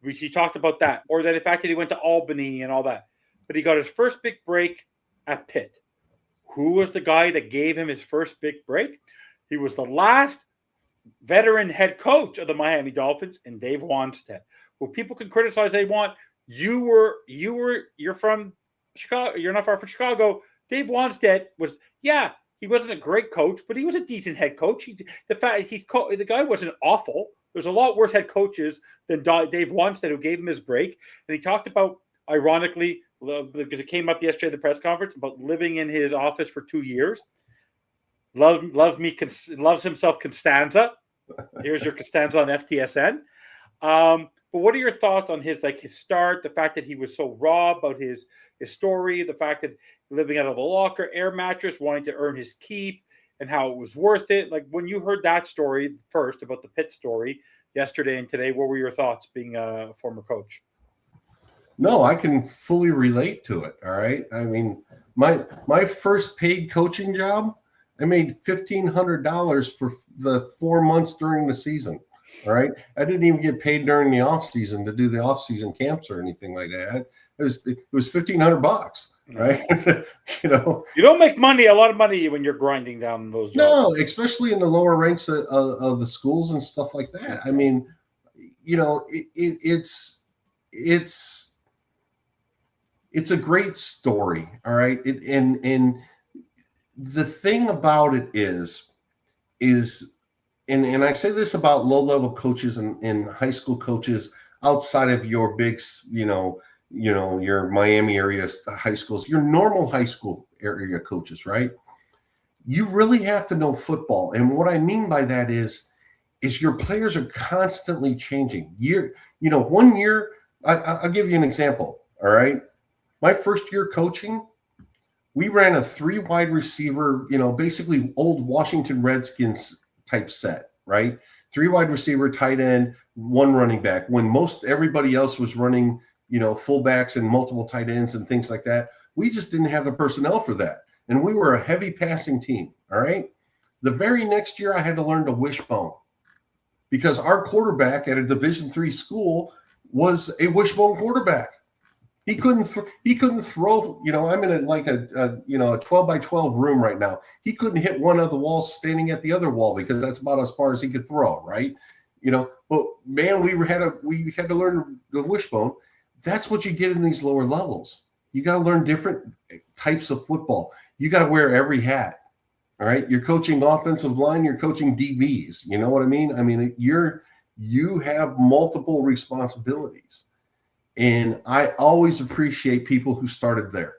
He talked about that. Or that the fact that he went to Albany and all that. But he got his first big break at Pitt. Who was the guy that gave him his first big break? He was the last veteran head coach of the Miami Dolphins, and Dave Wanstead. Who people can criticize they want. You're from Chicago. You're not far from Chicago. Dave Wanstead he wasn't a great coach, but he was a decent head coach. The guy wasn't awful. There's a lot worse head coaches than Dave Wanstead, who gave him his break. And he talked about, ironically, because it came up yesterday at the press conference, about living in his office for 2 years. Loves himself Costanza. Here's your Costanza on FTSN. But what are your thoughts on his start, the fact that he was so raw about his story, the fact that living out of a locker, air mattress, wanting to earn his keep, and how it was worth it? Like, when you heard that story first about the Pitt story yesterday and today, what were your thoughts being a former coach? No, I can fully relate to it. All right. I mean, my first paid coaching job, I made $1,500 for the 4 months during the season. All right. I didn't even get paid during the off season to do the off season camps or anything like that. It was $1,500, right? You don't make a lot of money when you're grinding down those jobs. No, especially in the lower ranks of the schools and stuff like that. I mean, it's a great story. All right. And the thing about it is, and I say this about low-level coaches and high school coaches outside of your big, your Miami area high schools, your normal high school area coaches, right? You really have to know football. And what I mean by that is your players are constantly changing. 1 year, I'll give you an example, all right? My first year coaching, we ran a 3 wide receiver, basically old Washington Redskins type set, right? 3 wide receiver, tight end, 1 running back. When most everybody else was running, fullbacks and multiple tight ends and things like that, we just didn't have the personnel for that. And we were a heavy passing team, all right? The very next year, I had to learn to wishbone because our quarterback at a Division III school was a wishbone quarterback. He couldn't throw. I'm in a 12 by 12 room right now. He couldn't hit one of the walls standing at the other wall because that's about as far as he could throw, right? But man, we had to learn the wishbone. That's what you get in these lower levels. You got to learn different types of football. You got to wear every hat. All right, you're coaching offensive line. You're coaching DBs. You know what I mean? I mean, you have multiple responsibilities. And I always appreciate people who started there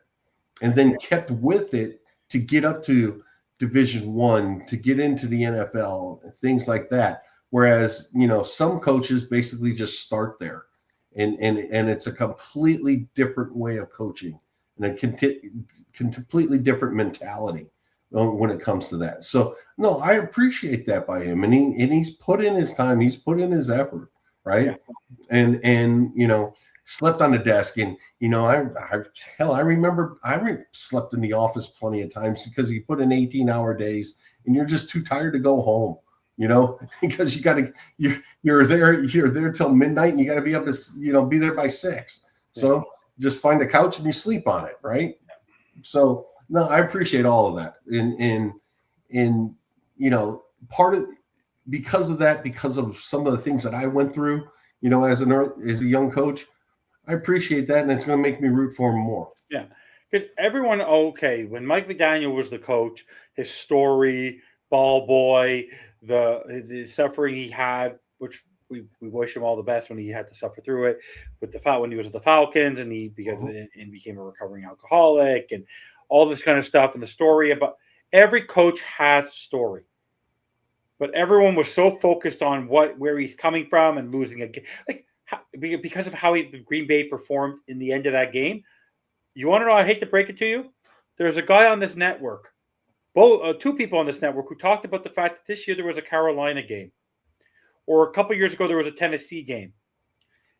and then kept with it to get up to Division I, to get into the NFL, things like that. Whereas, some coaches basically just start there and it's a completely different way of coaching and a completely different mentality when it comes to that. So no, I appreciate that by him, and he's put in his time, he's put in his effort, right? Yeah. And slept on the desk, and I remember slept in the office plenty of times because you put in 18-hour days and you're just too tired to go home, because you're there till midnight and you got to be up to be there by 6. So just find a couch and you sleep on it, right? So no, I appreciate all of that, and part of because of that, because of some of the things that I went through, as a young coach, I appreciate that, and it's going to make me root for him more. Yeah, because everyone, when Mike McDaniel was the coach, his story, ball boy, the suffering he had, which we wish him all the best when he had to suffer through it with when he was at the Falcons, and he became a recovering alcoholic, and all this kind of stuff, and the story about every coach has a story. But everyone was so focused on where he's coming from and losing a game, because of how Green Bay performed in the end of that game. You want to know? I hate to break it to you. There's a guy on this network, two people on this network, who talked about the fact that this year there was a Carolina game, or a couple years ago there was a Tennessee game,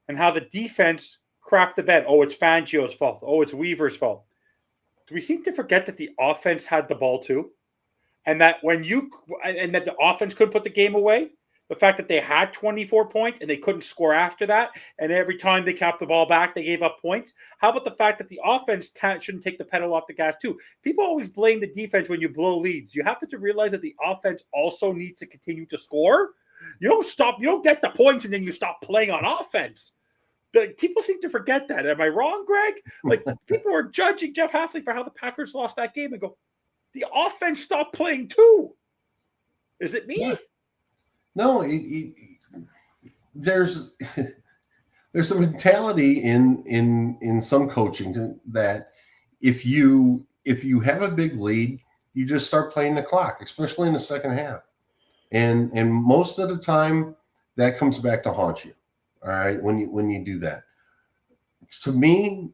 and how the defense crapped the bed. Oh, it's Fangio's fault. Oh, it's Weaver's fault. Do we seem to forget that the offense had the ball too? And that that the offense couldn't put the game away, the fact that they had 24 points and they couldn't score after that, and every time they kept the ball back, they gave up points. How about the fact that the offense shouldn't take the pedal off the gas too? People always blame the defense when you blow leads. You happen to realize that the offense also needs to continue to score. You don't get the points and then you stop playing on offense. People seem to forget that. Am I wrong, Greg? People are judging Jeff Hafley for how the Packers lost that game and go, the offense stopped playing too. Is it me? Yeah. No, there's a mentality in some coaching that if you have a big lead, you just start playing the clock, especially in the second half, and most of the time that comes back to haunt you. All right, when you do that, to me,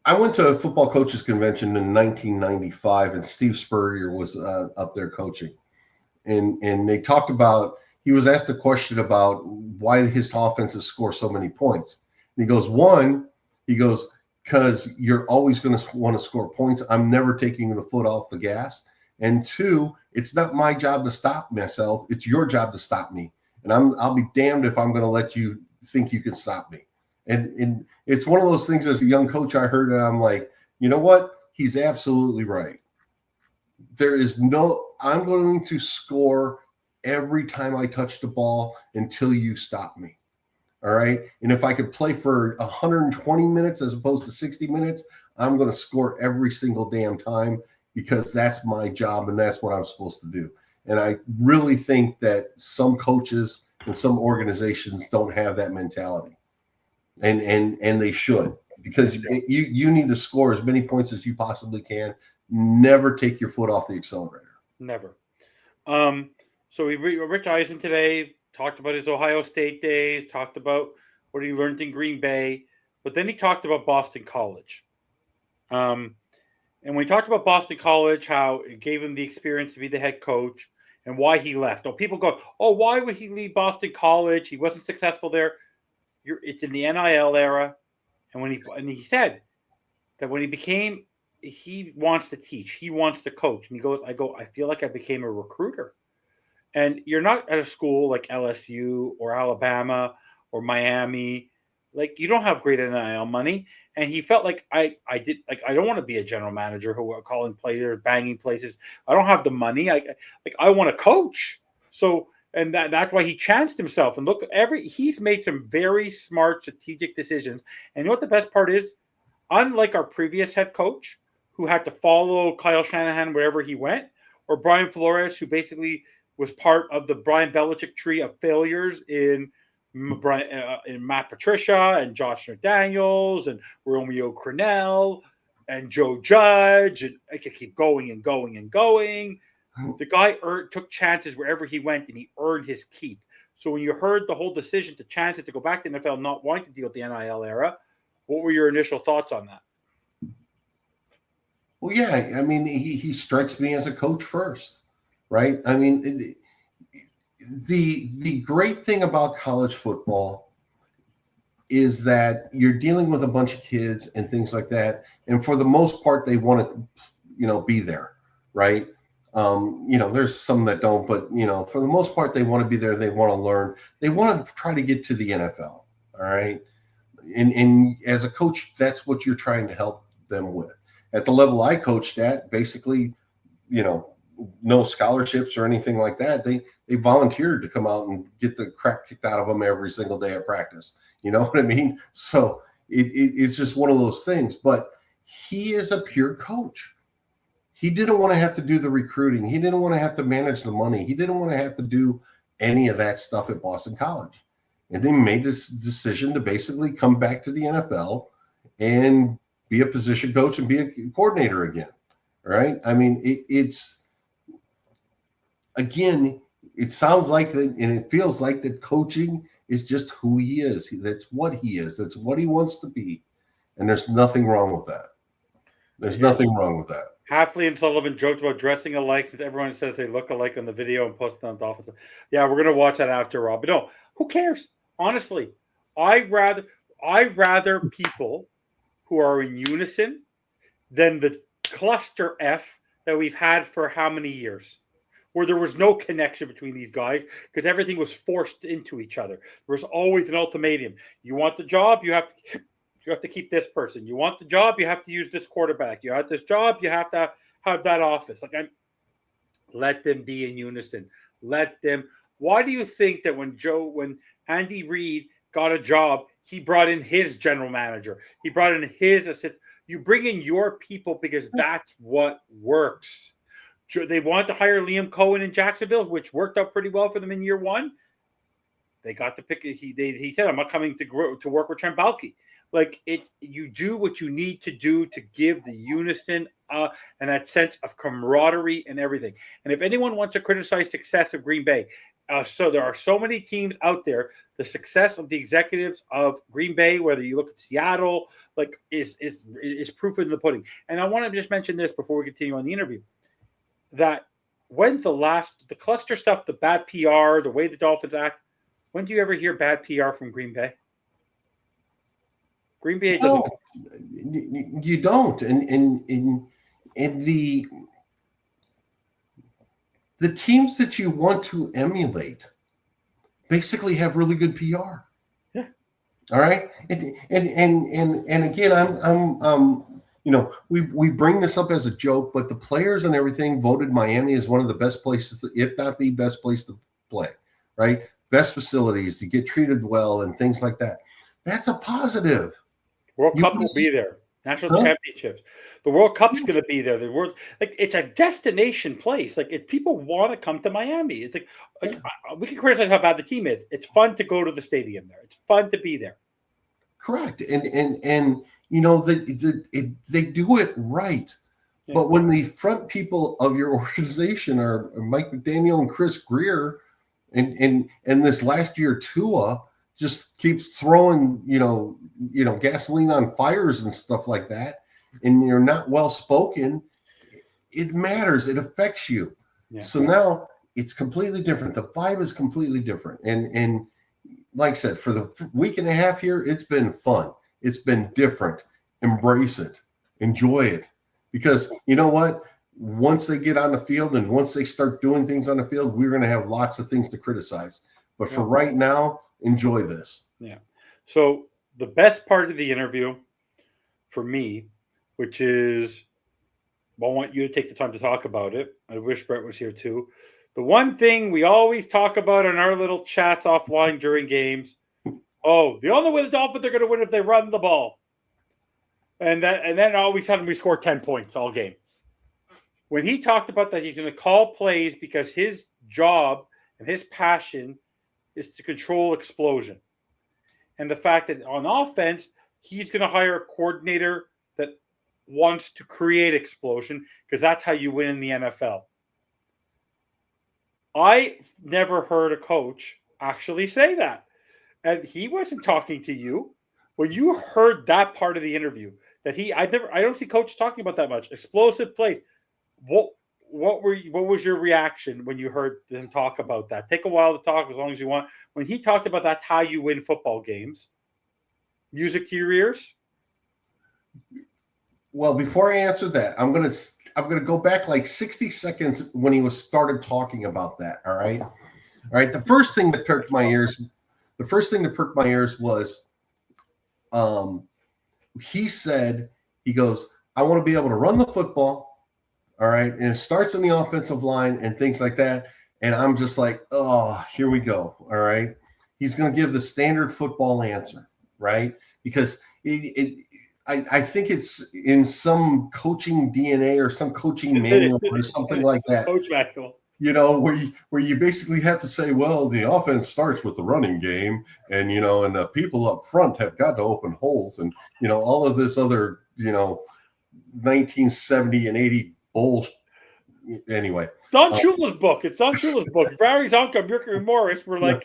I went to a football coaches convention in 1995, and Steve Spurrier was up there coaching, and they talked about. He was asked a question about why his offenses score so many points. And he goes, because you're always going to want to score points. I'm never taking the foot off the gas. And 2, it's not my job to stop myself. It's your job to stop me. And I'll be damned if I'm going to let you think you can stop me. And it's one of those things as a young coach I heard, and I'm like, you know what? He's absolutely right. I'm going to score every time I touch the ball until you stop me. All right. And if I could play for 120 minutes as opposed to 60 minutes, I'm going to score every single damn time, because that's my job and that's what I'm supposed to do. And I really think that some coaches and some organizations don't have that mentality. And they should, because you need to score as many points as you possibly can. Never take your foot off the accelerator. Never. So Rich Eisen today talked about his Ohio State days, talked about what he learned in Green Bay, but then he talked about Boston College. And when he talked about Boston College, how it gave him the experience to be the head coach and why he left. Oh, people go, oh, why would he leave Boston College? He wasn't successful there. It's in the NIL era. And he said that when he wants to teach, he wants to coach. And he goes, I feel like I became a recruiter. And you're not at a school like LSU or Alabama or Miami. Like, you don't have great NIL money. And he felt like I don't want to be a general manager who are calling players, banging places. I don't have the money. I want to coach. So, and that's why he chanced himself. And look, he's made some very smart strategic decisions. And you know what the best part is? Unlike our previous head coach, who had to follow Kyle Shanahan wherever he went, or Brian Flores, who basically was part of the Brian Belichick tree of failures in Matt Patricia and Josh McDaniels and Romeo Crennel and Joe Judge, and I could keep going and going and going. The guy took chances wherever he went, and he earned his keep. So when you heard the whole decision to chance it to go back to the NFL, not wanting to deal with the NIL era, what were your initial thoughts on that? Well, yeah. I mean, he strikes me as a coach first, right? I mean, the great thing about college football is that you're dealing with a bunch of kids and things like that, and for the most part, they want to, be there, right? There's some that don't, but for the most part, they want to be there. They want to learn. They want to try to get to the NFL. All right, and as a coach, that's what you're trying to help them with. At the level I coached at, basically, you know, no scholarships or anything like that. They volunteered to come out and get the crap kicked out of them every single day at practice. You know what I mean? So it's just one of those things. But he is a pure coach. He didn't want to have to do the recruiting. He didn't want to have to manage the money. He didn't want to have to do any of that stuff at Boston College. And they made this decision to basically come back to the NFL and be a position coach and be a coordinator again. Right? I mean, it's again, it sounds like that, and it feels like that coaching is just who he is. That's what he is. That's what he wants to be. And there's nothing wrong with that. There's nothing wrong with that. Hafley and Sullivan joked about dressing alike since everyone says they look alike on the video and posted on Dolphins. Yeah, we're gonna watch that after, Rob. But no, who cares? Honestly, I rather people who are in unison than the cluster F that we've had for how many years, where there was no connection between these guys because everything was forced into each other. There was always an ultimatum. You want the job, you have to keep this person. You want the job, you have to use this quarterback. You have this job, you have to have that office. Let them be in unison. Let them. Why do you think that when Andy Reid got a job, he brought in his general manager, he brought in his assistant? You bring in your people because that's what works. They wanted to hire Liam Cohen in Jacksonville, which worked out pretty well for them in year one. They got to pick. He said, "I'm not coming to work with Trent Baalke." You do what you need to do to give the unison and that sense of camaraderie and everything. And if anyone wants to criticize success of Green Bay, so there are so many teams out there. The success of the executives of Green Bay, whether you look at Seattle, is proof in the pudding. And I want to just mention this before we continue on the interview, that when the cluster stuff, the bad PR, the way the Dolphins act, when do you ever hear bad PR from Green Bay? Green Bay doesn't. No, you don't. And the teams that you want to emulate basically have really good PR. Yeah. All right. And again, I'm we bring this up as a joke, but the players and everything voted Miami as one of the best places, if not the best place to play, right? Best facilities, to get treated well and things like that. That's a positive. World Cup will be there. National championships. The World Cup's going to be there. The world, it's a destination place. If people want to come to Miami, it's we can criticize how bad the team is. It's fun to go to the stadium there. It's fun to be there. Correct. And they do it right. Yeah. But when the front people of your organization are Mike McDaniel and Chris Greer, and this last year Tua just keeps throwing gasoline on fires and stuff like that, and you're not well spoken, it matters. It affects you. Yeah. So now it's completely different. The vibe is completely different. And like I said, for the week and a half here, it's been fun. It's been different. Embrace it. Enjoy it. Because you know what? Once they get on the field and once they start doing things on the field, we're going to have lots of things to criticize. But for right now, enjoy this. Yeah. So the best part of the interview for me, which is, I want you to take the time to talk about it. I wish Brett was here too. The one thing we always talk about in our little chats offline during games, the only way the Dolphins are going to win if they run the ball. And then all of a sudden we score 10 points all game. When he talked about that, he's going to call plays because his job and his passion is to control explosion. And the fact that on offense, he's going to hire a coordinator that wants to create explosion because that's how you win in the NFL. I never heard a coach actually say that. And he wasn't talking to you. When you heard that part of the interview, that I don't see coaches talking about that much. Explosive plays. What was your reaction when you heard them talk about that? Take a while to talk, as long as you want. When he talked about that's how you win football games. Music to your ears? Well, before I answer that, I'm gonna go back like 60 seconds when he started talking about that. All right. The first thing that perked my ears was he goes, I want to be able to run the football. All right. And it starts in the offensive line and things like that. And I'm just like, oh, here we go. All right. He's going to give the standard football answer, right? Because I think it's in some coaching DNA or some coaching manual or something like that. Coach manual. Where you basically have to say, well, the offense starts with the running game, and and the people up front have got to open holes, and all of this other 1970 and 80 bullshit. Anyway, Don Shula's book. It's Don Shula's book. Barry's uncle, Mercury Morris. We're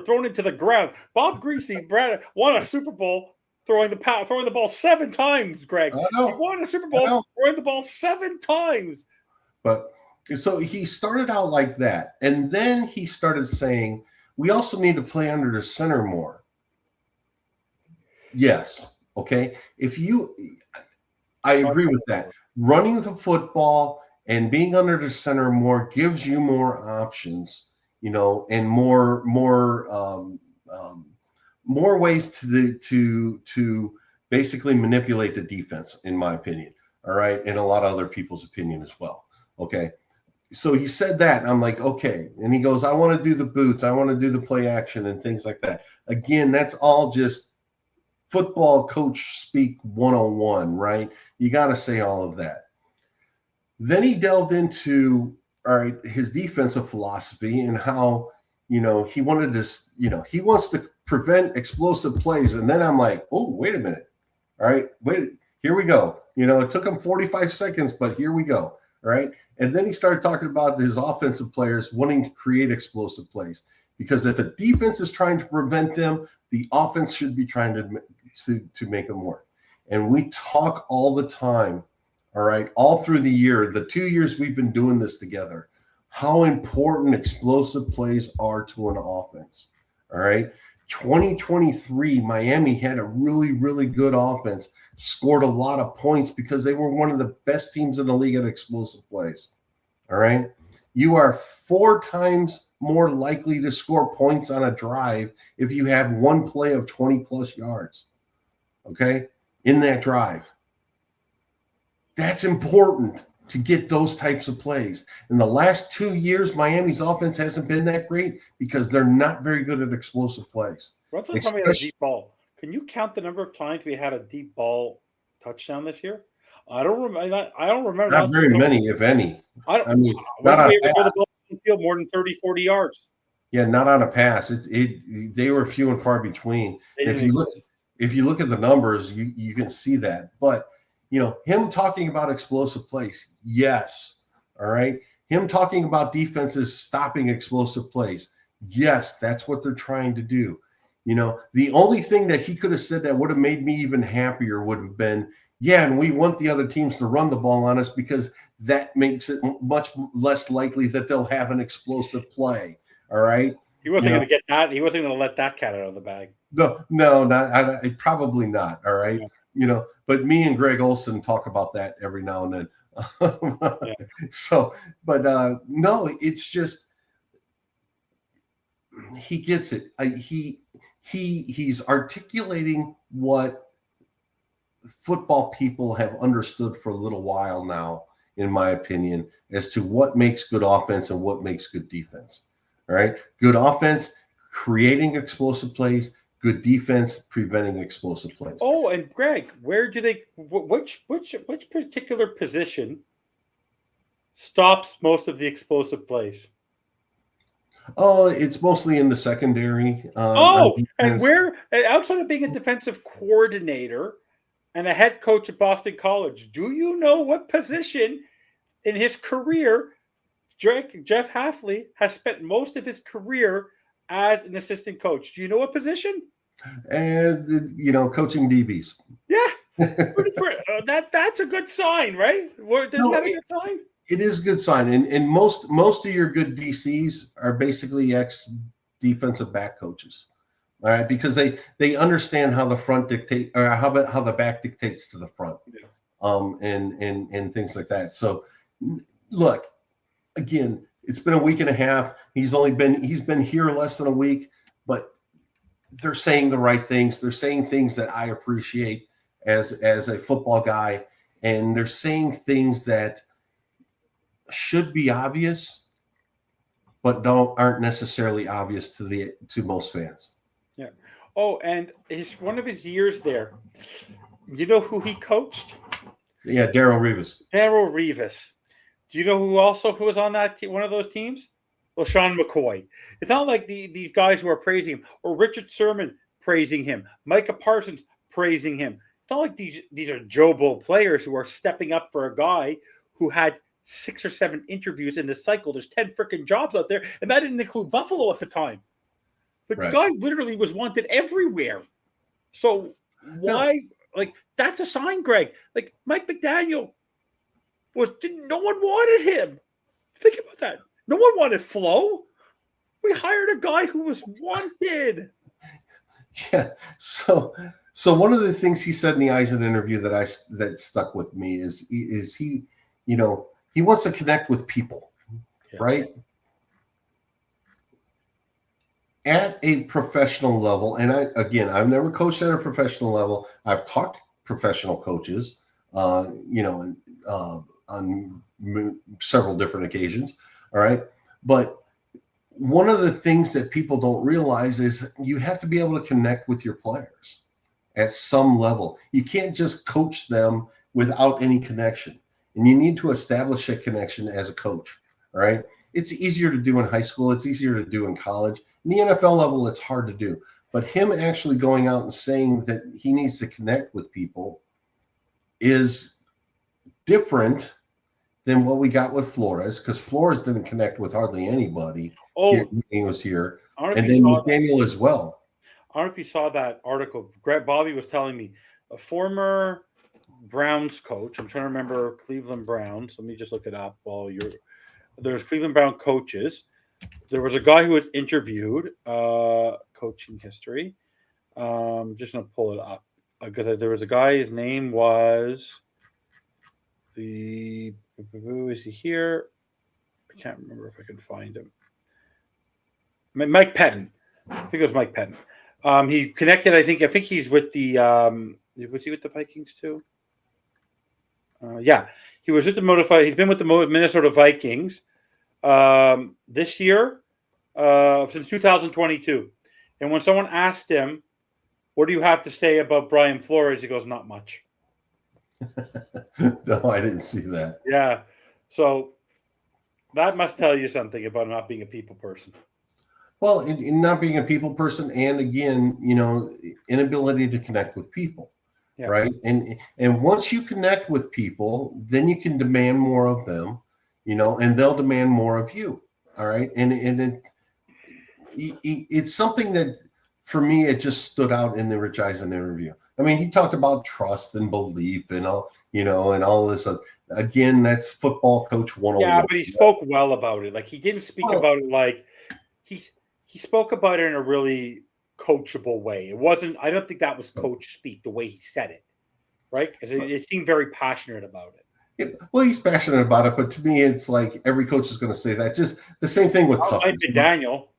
thrown into the ground. Bob Greasy, won a Super Bowl throwing the ball 7 times. Greg, he won a Super Bowl throwing the ball 7 times. But so he started out like that, and then he started saying, "We also need to play under the center more." Yes, okay. I agree with that. Running the football and being under the center more gives you more options, and more ways to basically manipulate the defense, in my opinion. All right, and a lot of other people's opinion as well. Okay, so he said that, and I'm like, okay, and he goes, I want to do the boots, I want to do the play action and things like that. Again, that's all just football coach speak 101, right? You got to say all of that. Then he delved into his defensive philosophy and how he wanted to he wants to prevent explosive plays. And then I'm like, oh, wait a minute. All right, here we go. It took him 45 seconds, but here we go. All right. And then he started talking about his offensive players wanting to create explosive plays, because if a defense is trying to prevent them, the offense should be trying to make them work. And we talk all the time, all right, all through the year, the 2 years we've been doing this together, how important explosive plays are to an offense. All right. 2023, Miami had a really, really good offense, scored a lot of points because they were one of the best teams in the league at explosive plays. All right. You are 4 times more likely to score points on a drive if you have one play of 20 plus yards. Okay. In that drive. That's important to get those types of plays. In the last 2 years, Miami's offense hasn't been that great because they're not very good at explosive plays. What's the time we had a deep ball? Can you count the number of times we had a deep ball touchdown this year? I don't remember. Not very many, if any. I mean, not on the ball in the field more than 30, 40 yards. Yeah, not on a pass. They were few and far between. If you look at the numbers, you can see that. But him talking about explosive plays, yes. All right. Him talking about defenses stopping explosive plays, yes, that's what they're trying to do. The only thing that he could have said that would have made me even happier would have been, yeah, and we want the other teams to run the ball on us because that makes it much less likely that they'll have an explosive play. All right. He wasn't going to get that. He wasn't going to let that cat out of the bag. No, probably not. All right. Yeah. But me and Greg Olson talk about that every now and then. Yeah. So, but no, it's just, he gets it. He's articulating what football people have understood for a little while now, in my opinion, as to what makes good offense and what makes good defense. All right. Good offense, creating explosive plays. Good defense, preventing explosive plays. Oh, and Greg, where do they? Which particular position stops most of the explosive plays? Oh, it's mostly in the secondary. And where, outside of being a defensive coordinator and a head coach at Boston College, do you know what position in his career Jeff Hafley has spent most of his career as an assistant coach? Do you know what position? As coaching DBs. Yeah, That's a good sign, right? Isn't that a good sign? It is a good sign, and most of your good DCs are basically ex defensive back coaches. All right, because they understand how the front dictate or how the back dictates to the front, and things like that. So, look, again, it's been a week and a half. He's been here less than a week, but they're saying the right things. They're saying things that I appreciate as a football guy, and they're saying things that should be obvious, but aren't necessarily obvious to most fans. Yeah. Oh, and one of his years there, you know who he coached? Yeah, Darrelle Revis. Darrelle Revis. Do you know who was on that one of those teams? Well, Sean McCoy. It's not like these guys who are praising him, or Richard Sherman praising him, Micah Parsons praising him. It's not like these are Joe Bull players who are stepping up for a guy who had 6 or 7 interviews in the cycle. There's 10 freaking jobs out there, and that didn't include Buffalo at the time. But the guy literally was wanted everywhere. So why? Like, that's a sign, Greg. Like, Mike McDaniel no one wanted him. Think about that. No one wanted Flo. We hired a guy who was wanted. Yeah. So one of the things he said in the Eisen interview that stuck with me is he, he wants to connect with people, right? At a professional level, and I've never coached at a professional level. I've talked to professional coaches, on several different occasions. All right. But one of the things that people don't realize is you have to be able to connect with your players at some level. You can't just coach them without any connection, and you need to establish a connection as a coach. All right. It's easier to do in high school. It's easier to do in college. In the NFL level, it's hard to do. But him actually going out and saying that he needs to connect with people is different than what we got with Flores, because Flores didn't connect with hardly anybody. When he was here, and then McDaniel as well. I don't know if you saw that article. Bobby was telling me a former Browns coach. I'm trying to remember Cleveland Browns. Let me just look it up while there's Cleveland Brown coaches. There was a guy who was interviewed, coaching history. Just going to pull it up because there was a guy. His name was who is he here? I can't remember if I can find him. Mike Pettin. I think it was Mike Pettin. He connected. I think he's with the. Was he with the Vikings too? Yeah, he was with the He's been with the Minnesota Vikings this year since 2022. And when someone asked him, "What do you have to say about Brian Flores?" he goes, "Not much." No, I didn't see that. Yeah, so that must tell you something about not being a people person. Well, in not being a people person, and again, inability to connect with people, right? And once you connect with people, then you can demand more of them, and they'll demand more of you. All right, and it's something that for me it just stood out in the Rich Eisen interview. I mean, he talked about trust and belief and all, and all this. Again, that's football coach 101. Yeah, but he spoke well about it. Like, he didn't speak about it like he spoke about it in a really coachable way. It wasn't. I don't think that was coach speak the way he said it, right? Because it seemed very passionate about it. Yeah, well, he's passionate about it, but to me, it's like every coach is going to say that. Just the same thing with toughness.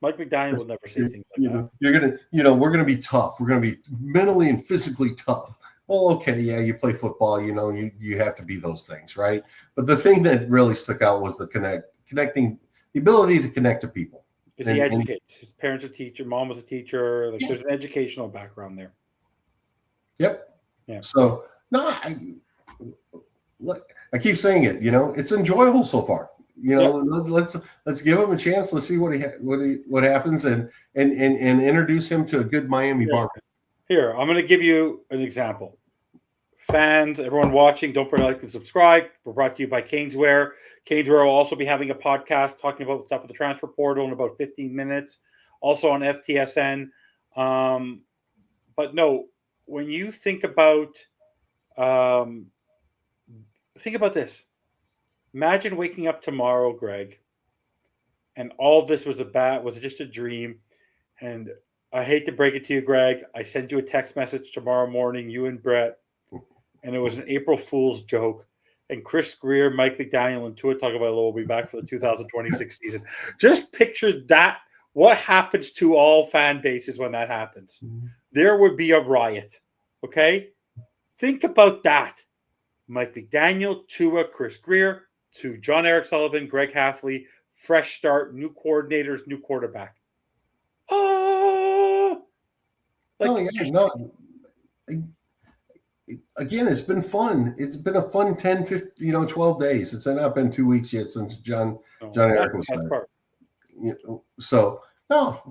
Mike McDaniel will never say things like that. You're gonna, we're gonna be tough. We're gonna be mentally and physically tough. Well, okay, yeah, you play football. You have to be those things, right? But the thing that really stuck out was the connecting, the ability to connect to people. Because he educates. His parents are teachers. Mom was a teacher. Like, there's an educational background there. Yep. Yeah. So I keep saying it. It's enjoyable so far. Let's give him a chance. Let's see what happens, and introduce him to a good Miami bar. Here, I'm going to give you an example. Fans, everyone watching, don't forget to like and subscribe. We're brought to you by Caneswear. Caneswear will also be having a podcast talking about stuff with the transfer portal in about 15 minutes. Also on FTSN. But no, when you think about Think about this. Imagine waking up tomorrow, Greg, and all this was just a dream. And I hate to break it to you, Greg. I sent you a text message tomorrow morning, you and Brett, and it was an April Fool's joke. And Chris Greer, Mike McDaniel, and Tua Tagovailoa will be back for the 2026 season. Just picture that. What happens to all fan bases when that happens? There would be a riot. Okay? Think about that. Mike McDaniel, Tua, Chris Greer, to John Eric Sullivan, Greg Halfley, fresh start, new coordinators, new quarterback. Again, it's been fun. It's been a fun 10, 15, 12 days. It's not been 2 weeks yet since John Eric was there. So, no,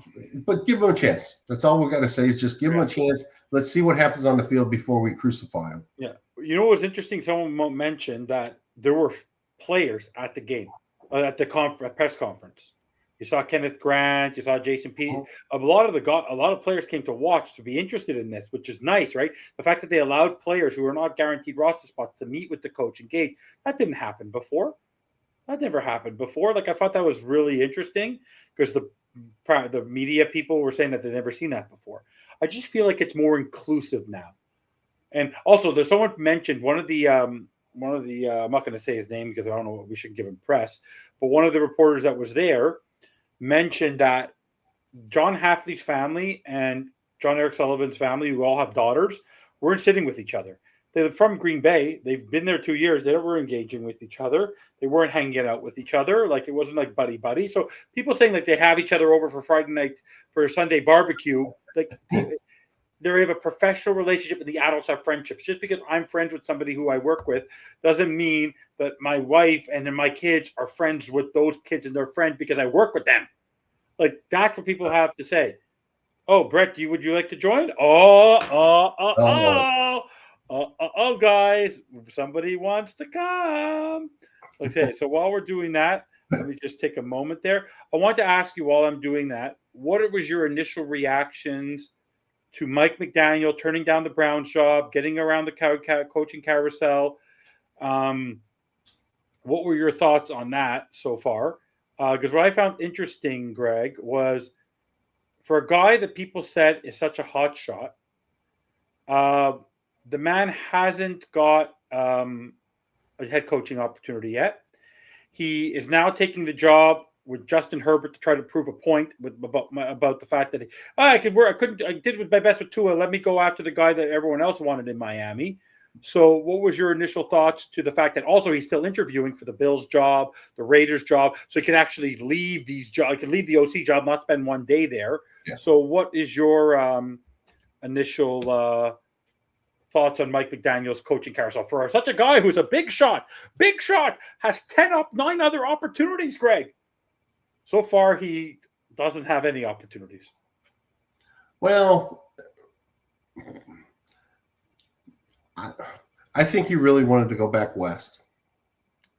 but give him a chance. That's all we've got to say is just give him a chance. Let's see what happens on the field before we crucify him. Yeah. You know what was interesting? Someone mentioned that there were players at the game, at the press conference. You saw Kenneth Grant, you saw Jason Pete. A lot of players came to watch, to be interested in this, which is nice, right? The fact that they allowed players who are not guaranteed roster spots to meet with the coach and engage, that didn't happen before. That never happened before. Like, I thought that was really interesting because the media people were saying that they've never seen that before. I just feel like it's more inclusive now. And also, there's someone mentioned one of the I'm not going to say his name because I don't know what we should give him press, but one of the reporters that was there mentioned that John Halfley's family and John Eric Sullivan's family, who all have daughters, weren't sitting with each other. They're from Green Bay. They've been there 2 years. They were engaging with each other. They weren't hanging out with each other. Like, it wasn't like buddy. So people saying like they have each other over for Friday night for a Sunday barbecue, like they have a professional relationship and the adults have friendships. Just because I'm friends with somebody who I work with doesn't mean that my wife and then my kids are friends with those kids and their friends because I work with them. Like, that's what people have to say. Oh, Brett, would you like to join? Guys, somebody wants to come. Okay, so while we're doing that, let me just take a moment there. I want to ask you while I'm doing that, what was your initial reactions to Mike McDaniel turning down the Browns job, getting around the coaching carousel? What were your thoughts on that so far? Because what I found interesting, Greg, was for a guy that people said is such a hot shot, the man hasn't got a head coaching opportunity yet. He is now taking the job with Justin Herbert to try to prove a point about the fact that I did my best with Tua. Let me go after the guy that everyone else wanted in Miami. So what was your initial thoughts to the fact that also he's still interviewing for the Bills job, the Raiders job, so he can actually leave these jobs, he can leave the OC job, not spend one day there. Yeah. So what is your initial thoughts on Mike McDaniel's coaching carousel for such a guy who's a big shot, has 9 other opportunities, Greg? So far, he doesn't have any opportunities. Well, I think he really wanted to go back west.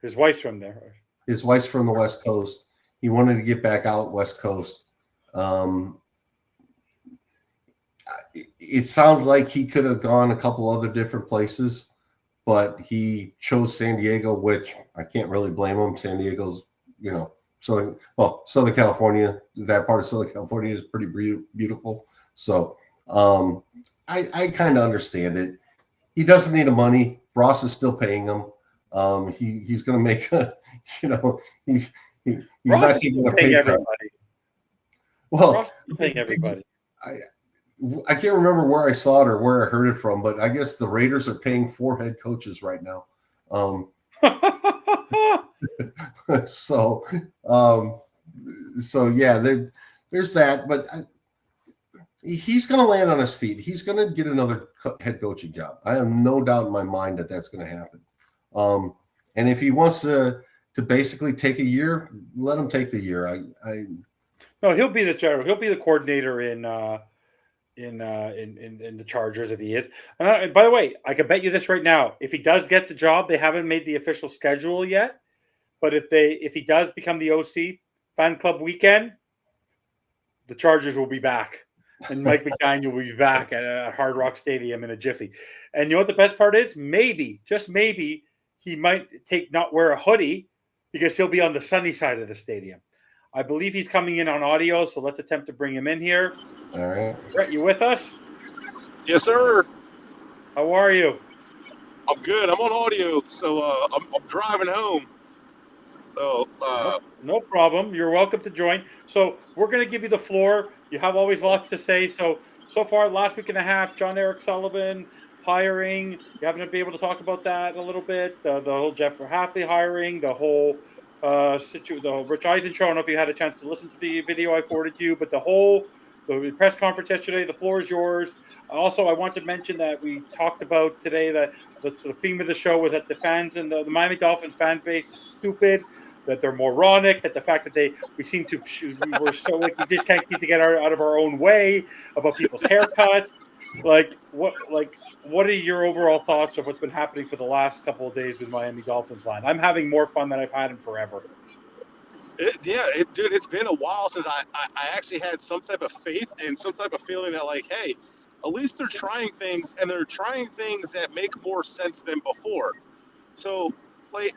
His wife's from there. His wife's from the West Coast. He wanted to get back out West Coast. It sounds like he could have gone a couple other different places, but he chose San Diego, which I can't really blame him. San Diego's, Southern California, that part of Southern California is pretty beautiful. So I kind of understand it. He doesn't need the money. Ross is still paying him. He's going to make he's Ross not taking a pay pay everybody. cut. Well, Ross is paying everybody. I can't remember where I saw it or where I heard it from, but I guess the Raiders are paying 4 head coaches right now. So yeah, there's that, but he's going to land on his feet. He's going to get another head coaching job. I have no doubt in my mind that that's going to happen. And if he wants to basically take a year, let him take the year. No, he'll be the general. He'll be the coordinator in the Chargers if he is. And by the way, I can bet you this right now: if he does get the job, they haven't made the official schedule yet. But if he does become the OC, fan club weekend, the Chargers will be back. and Mike McDaniel will be back at Hard Rock Stadium in a jiffy. And you know what the best part is? Maybe, just maybe, he might not wear a hoodie because he'll be on the sunny side of the stadium. I believe he's coming in on audio, so let's attempt to bring him in here. All right. Brett, you with us? Yes, sir. How are you? I'm good. I'm on audio, so I'm driving home. So no problem. You're welcome to join. So we're going to give you the floor. You have always lots to say. So far, last week and a half, John Eric Sullivan hiring. You haven't been able to talk about that a little bit. The whole Jeff Hafley hiring. The whole the Rich Eisen show. I don't know if you had a chance to listen to the video I forwarded to you, but the press conference yesterday. The floor is yours. Also, I want to mention that we talked about today that the theme of the show was that the fans and the Miami Dolphins fan base is stupid, that they're moronic, that the fact that we were so like we just can't keep to get out of our own way about people's haircuts. What are your overall thoughts of what's been happening for the last couple of days with Miami Dolphins line? I'm having more fun than I've had in forever. Dude, it's been a while since I actually had some type of faith and some type of feeling that, like, hey, at least they're trying things, and they're trying things that make more sense than before. So, like,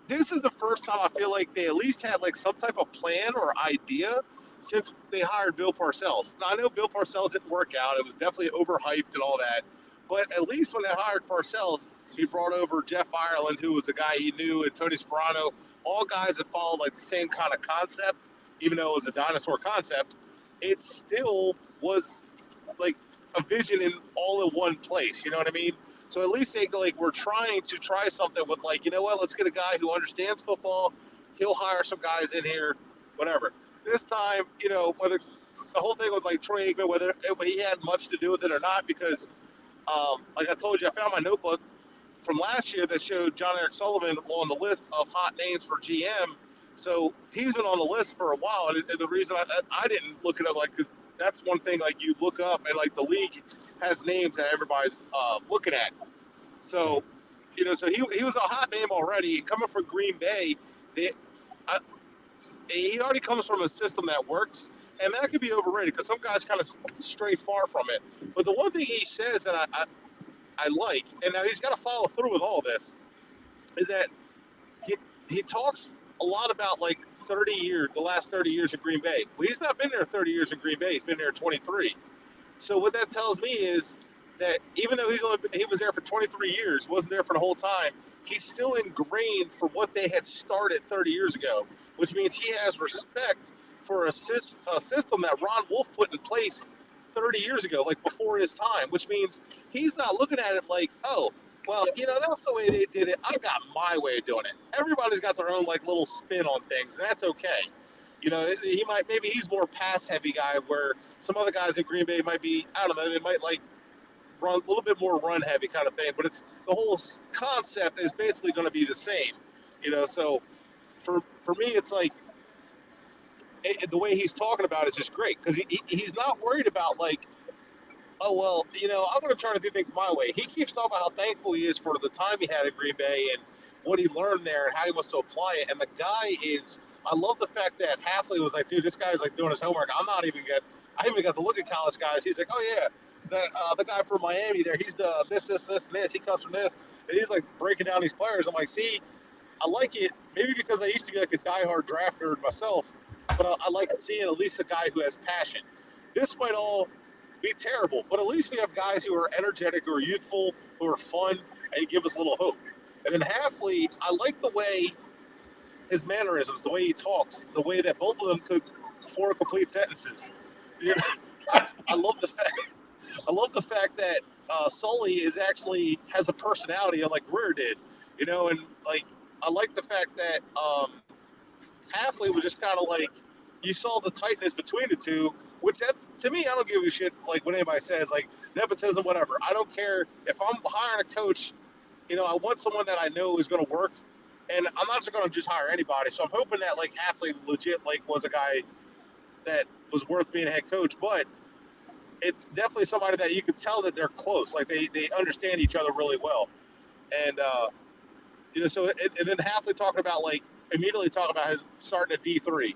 this is the first time I feel like they at least had, like, some type of plan or idea since they hired Bill Parcells. Now, I know Bill Parcells didn't work out. It was definitely overhyped and all that. But at least when they hired Parcells, he brought over Jeff Ireland, who was a guy he knew, and Tony Sperano, all guys that followed like the same kind of concept, even though it was a dinosaur concept. It still was like a vision in all in one place. You know what I mean? So at least they we're trying to try something with like, you know what? Let's get a guy who understands football. He'll hire some guys in here, whatever. This time, you know, whether the whole thing with like Troy Aikman, whether he had much to do with it or not, because like I told you, I found my notebook from last year that showed John Eric Sullivan on the list of hot names for GM. So he's been on the list for a while. And the reason I didn't look it up, like, because that's one thing, like, you look up and, like, the league has names that everybody's looking at. So, you know, so he was a hot name already. Coming from Green Bay, he already comes from a system that works. And that could be overrated because some guys kind of stray far from it. But the one thing he says that I like, and now he's got to follow through with all this, is that he talks a lot about like 30 years, the last 30 years in Green Bay. Well, he's not been there 30 years in Green Bay. He's been there 23. So what that tells me is that even though he was there for 23 years, wasn't there for the whole time, he's still ingrained for what they had started 30 years ago, which means he has respect for a system that Ron Wolf put in place 30 years ago, like before his time, which means he's not looking at it like, oh, well, you know, that's the way they did it. I got my way of doing it. Everybody's got their own like little spin on things, and that's okay. You know, maybe he's more pass heavy guy, where some other guys in Green Bay might be, I don't know, they might like run a little bit more run heavy kind of thing, but it's the whole concept is basically going to be the same. You know, so for me, it's like, the way he's talking about it is just great because he's not worried about like, oh, well, you know, I'm going to try to do things my way. He keeps talking about how thankful he is for the time he had at Green Bay and what he learned there and how he wants to apply it. And the guy is, I love the fact that Hafley was like, dude, this guy's like doing his homework. I haven't even got to look at college guys. He's like, oh yeah, the guy from Miami there, he's the this, and this. He comes from this. And he's like breaking down these players. I'm like, see, I like it. Maybe because I used to be like a diehard draft nerd myself, but I like seeing at least a guy who has passion. This might all be terrible, but at least we have guys who are energetic, who are youthful, who are fun, and give us a little hope. And then Hafley, I like the way his mannerisms, the way he talks, the way that both of them could form complete sentences. You know, I love the fact that Sully is actually has a personality like Greer did. You know, and like I like the fact that Hafley was just kind of like, you saw the tightness between the two, which that's, to me, I don't give a shit, like, what anybody says, like, nepotism, whatever. I don't care. If I'm hiring a coach, you know, I want someone that I know is going to work, and I'm not just going to just hire anybody. So I'm hoping that, like, Hafley legit, like, was a guy that was worth being a head coach, but it's definitely somebody that you could tell that they're close. Like, they understand each other really well. And, you know, so, and then Hafley talking about, like, immediately talking about his starting at D3.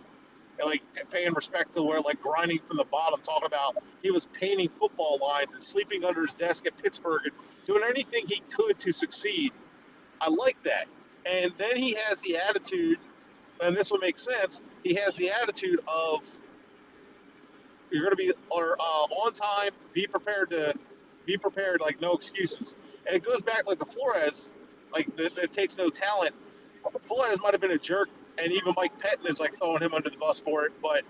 and like paying respect to where like grinding from the bottom, talking about he was painting football lines and sleeping under his desk at Pittsburgh and doing anything he could to succeed. I like that. And then he has the attitude, and this would make sense. He has the attitude of you're going to be on time, be prepared, like no excuses. And it goes back like the Flores, like that takes no talent. Flores might have been a jerk, and even Mike Pettin is like throwing him under the bus for it, but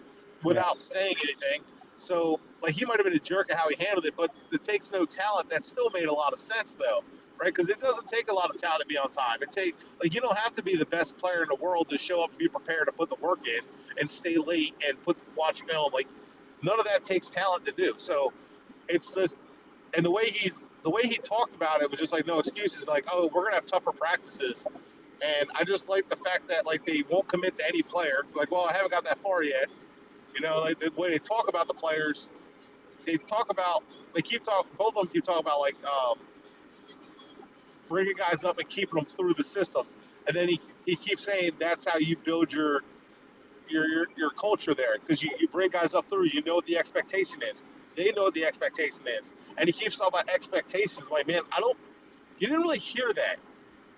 without saying anything. So like he might have been a jerk at how he handled it, but it takes no talent. That still made a lot of sense though, right? Because it doesn't take a lot of talent to be on time. You don't have to be the best player in the world to show up and be prepared to put the work in and stay late and watch film. Like none of that takes talent to do. So it's just, and the way he talked about it was just like no excuses. Like, oh, we're gonna have tougher practices. And I just like the fact that like they won't commit to any player. Like, well, I haven't got that far yet. Like the way they talk about the players, both of them keep talking about like bringing guys up and keeping them through the system. And then he keeps saying that's how you build your culture there, because you bring guys up through. You know what the expectation is. They know what the expectation is. And he keeps talking about expectations. Like, man, you didn't really hear that.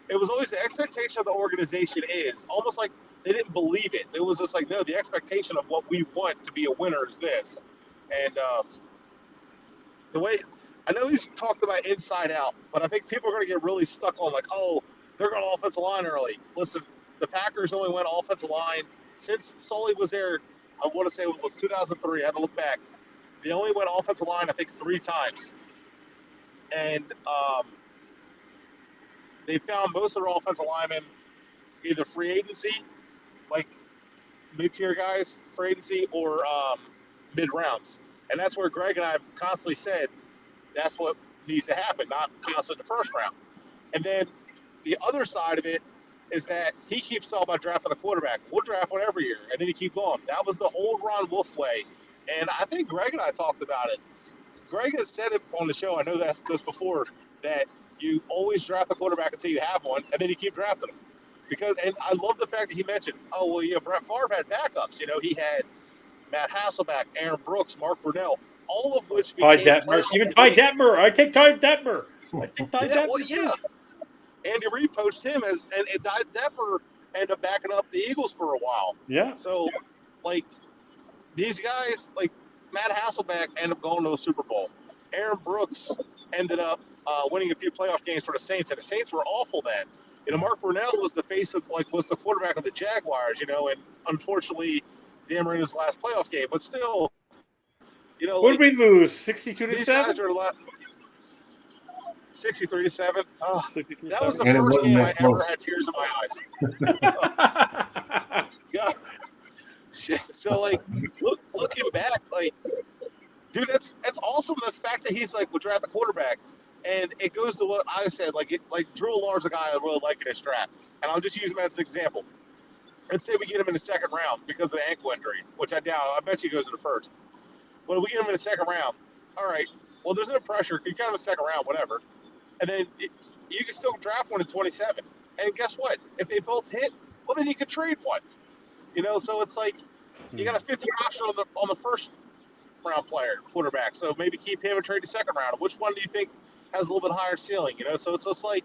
It was always the expectation of the organization is almost like they didn't believe it. It was just like, no, the expectation of what we want to be a winner is this. And the way I know he's talked about inside out, but I think people are going to get really stuck on like, oh, they're going offensive line early. Listen, the Packers only went offensive line since Sully was there. I want to say it was 2003. I had to look back. They only went offensive line, I think, 3 times. And they found most of their offensive linemen either free agency, like mid-tier guys, free agency, or mid-rounds. And that's where Greg and I have constantly said that's what needs to happen, not constantly the first round. And then the other side of it is that he keeps talking about drafting a quarterback. We'll draft one every year, and then he keep going. That was the old Ron Wolf way. And I think Greg and I talked about it. Greg has said it on the show, I know this before, that you always draft a quarterback until you have one, and then you keep drafting them. And I love the fact that he mentioned, Brett Favre had backups. He had Matt Hasselbeck, Aaron Brooks, Mark Brunell, all of which Ty Detmer. Even Ty Detmer. I take Ty Detmer. Andy Reid poached him and Ty Detmer ended up backing up the Eagles for a while. Yeah. So, like, these guys, like Matt Hasselbeck ended up going to a Super Bowl. Aaron Brooks ended up winning a few playoff games for the Saints, and the Saints were awful then. Mark Brunell was was the quarterback of the Jaguars, and unfortunately, damn in his last playoff game. But still, what did we lose? 62-7? 63-7. Oh, that was the And first game I close. ever had tears in my eyes. God. Shit. So, like, looking back, like, dude, that's awesome. The fact that he's like, we'll draft the quarterback. And it goes to what I said, like Drew Allar's a guy I really like in his draft. And I'll just use him as an example. Let's say we get him in the second round because of the ankle injury, which I doubt. I bet he goes in the first. But if we get him in the second round, all right, well, there's no pressure. You got him in the second round, whatever. And then you can still draft one in 27. And guess what? If they both hit, well, then you can trade one. So it's like you got a 50 option on the first round player, quarterback. So maybe keep him and trade the second round. Which one do you think has a little bit higher ceiling? So it's just like,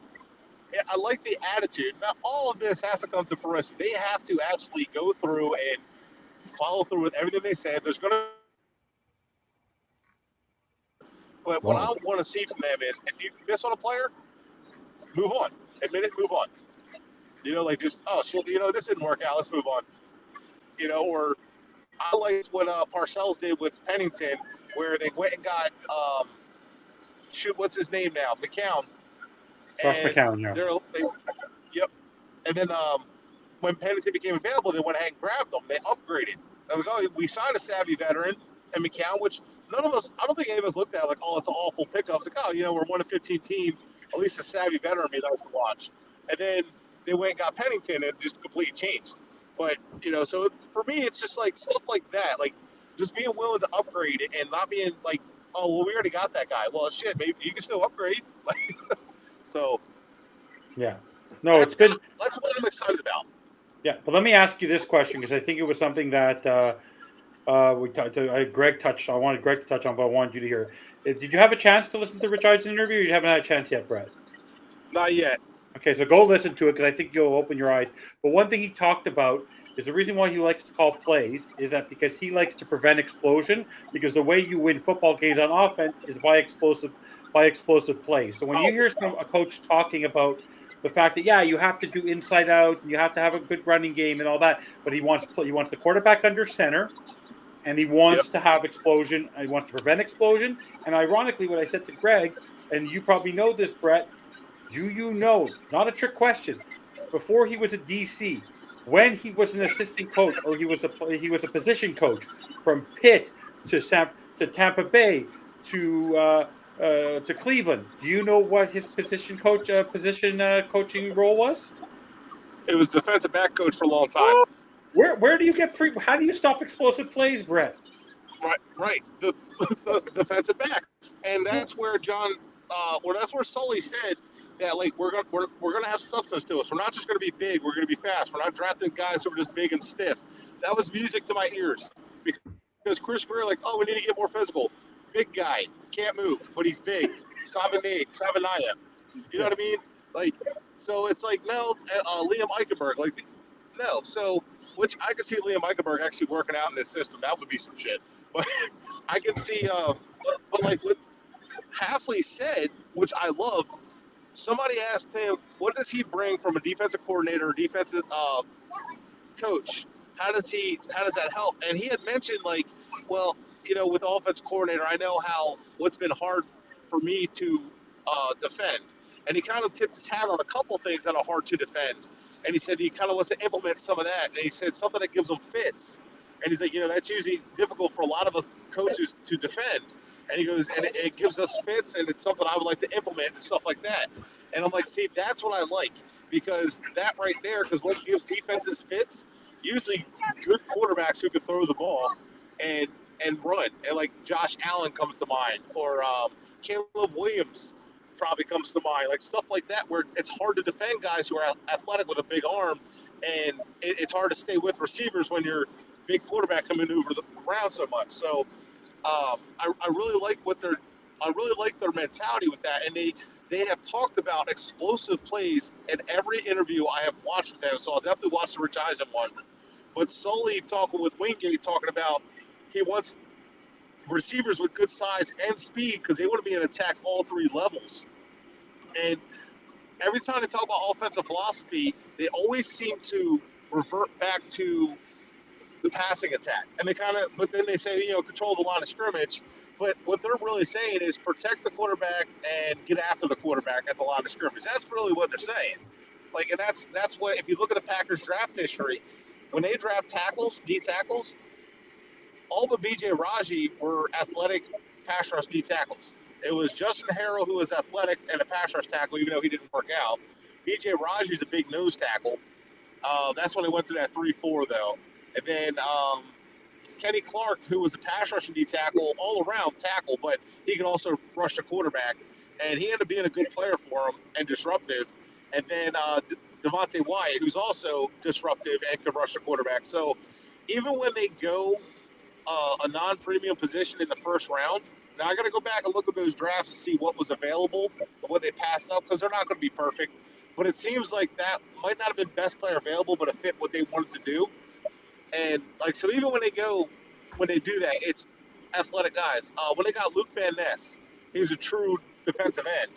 I like the attitude. Now, all of this has to come to fruition. They have to actually go through and follow through with everything they said. There's going to, but what I want to see from them is if you miss on a player, move on. Admit it, move on. Like just, oh, shit, this didn't work out. Let's move on. Or I liked what Parcells did with Pennington, where they went and got, what's his name now? McCown. Josh McCown, yeah. Yep. And then when Pennington became available, they went ahead and grabbed them. They upgraded. Like, oh, we signed a savvy veteran and McCown, which none of us, I don't think any of us looked at it like, oh, it's an awful pickup. It's like, oh, we're 1-15 team. At least a savvy veteran would be nice to watch. And then they went and got Pennington and it just completely changed. But, so for me, it's just like stuff like that. Like just being willing to upgrade it and not being like, oh, well, we already got that guy. Well, shit, maybe you can still upgrade. So, yeah. No, that's what I'm excited about. Yeah, but let me ask you this question because I think it was something that Greg touched. I wanted Greg to touch on, but I wanted you to hear. Did you have a chance to listen to Rich Eisner's interview? Or you haven't had a chance yet, Brett? Not yet. Okay, so go listen to it because I think you'll open your eyes. But one thing he talked about is the reason why he likes to call plays is that because he likes to prevent explosion. Because the way you win football games on offense is by explosive plays. So when you hear a coach talking about the fact that you have to do inside out and you have to have a good running game and all that, but he wants the quarterback under center. And he wants to have explosion. And he wants to prevent explosion. And ironically, what I said to Greg, and you probably know this, Brett, do you know, not a trick question, before he was a DC, when he was an assistant coach or he was a position coach from Pitt to Tampa Bay to Cleveland, do you know what his position coaching role was? It was defensive back coach for a long time. Where do you get how do you stop explosive plays, Brett? Right. The defensive backs, and that's where that's where Sully said that like we're gonna have substance to us. We're not just gonna be big. We're gonna be fast. We're not drafting guys who are just big and stiff. That was music to my ears because Chris Greer we need to get more physical. Big guy can't move, but he's big. Savanaya. You know what I mean? Like, so it's like no, Liam Eichenberg. No. So which I could see Liam Eichenberg actually working out in this system. That would be some shit. But I can see, but like what Halfley said, which I loved. Somebody asked him, what does he bring from a defensive coordinator or defensive coach? How does that help? And he had mentioned with the offense coordinator, I know what's been hard for me to defend. And he kind of tipped his hat on a couple things that are hard to defend. And he said he kind of wants to implement some of that. And he said something that gives them fits. And he's like, that's usually difficult for a lot of us coaches to defend. And he goes, and it gives us fits, and it's something I would like to implement and stuff like that. And I'm like, see, that's what I like, because that right there, because what gives defenses fits, usually good quarterbacks who can throw the ball and run. And like Josh Allen comes to mind, or Caleb Williams probably comes to mind, like stuff like that, where it's hard to defend guys who are athletic with a big arm, and it's hard to stay with receivers when you're big quarterback can maneuver around so much. So I really like their mentality with that, and they have talked about explosive plays in every interview I have watched with them. So I'll definitely watch the Rich Eisen one. But Sully talking with Wingate talking about he wants receivers with good size and speed because they want to be in attack all three levels. And every time they talk about offensive philosophy, they always seem to revert back to the passing attack. And but then they say, control the line of scrimmage. But what they're really saying is protect the quarterback and get after the quarterback at the line of scrimmage. That's really what they're saying. Like, and that's what, if you look at the Packers draft history, when they draft tackles, D tackles, all but BJ Raji were athletic pass rush D tackles. It was Justin Harrell who was athletic and a pass rush tackle, even though he didn't work out. BJ Raji's a big nose tackle. That's when they went to that 3-4, though. And then Kenny Clark, who was a pass rushing D tackle, all around tackle, but he could also rush the quarterback. And he ended up being a good player for him and disruptive. And then Devontae Wyatt, who's also disruptive and could rush the quarterback. So even when they go a non-premium position in the first round, now I got to go back and look at those drafts to see what was available and what they passed up, because they're not going to be perfect. But it seems like that might not have been best player available, but it fit what they wanted to do. And so even when they do that, it's athletic guys. When they got Luke Van Ness, he was a true defensive end,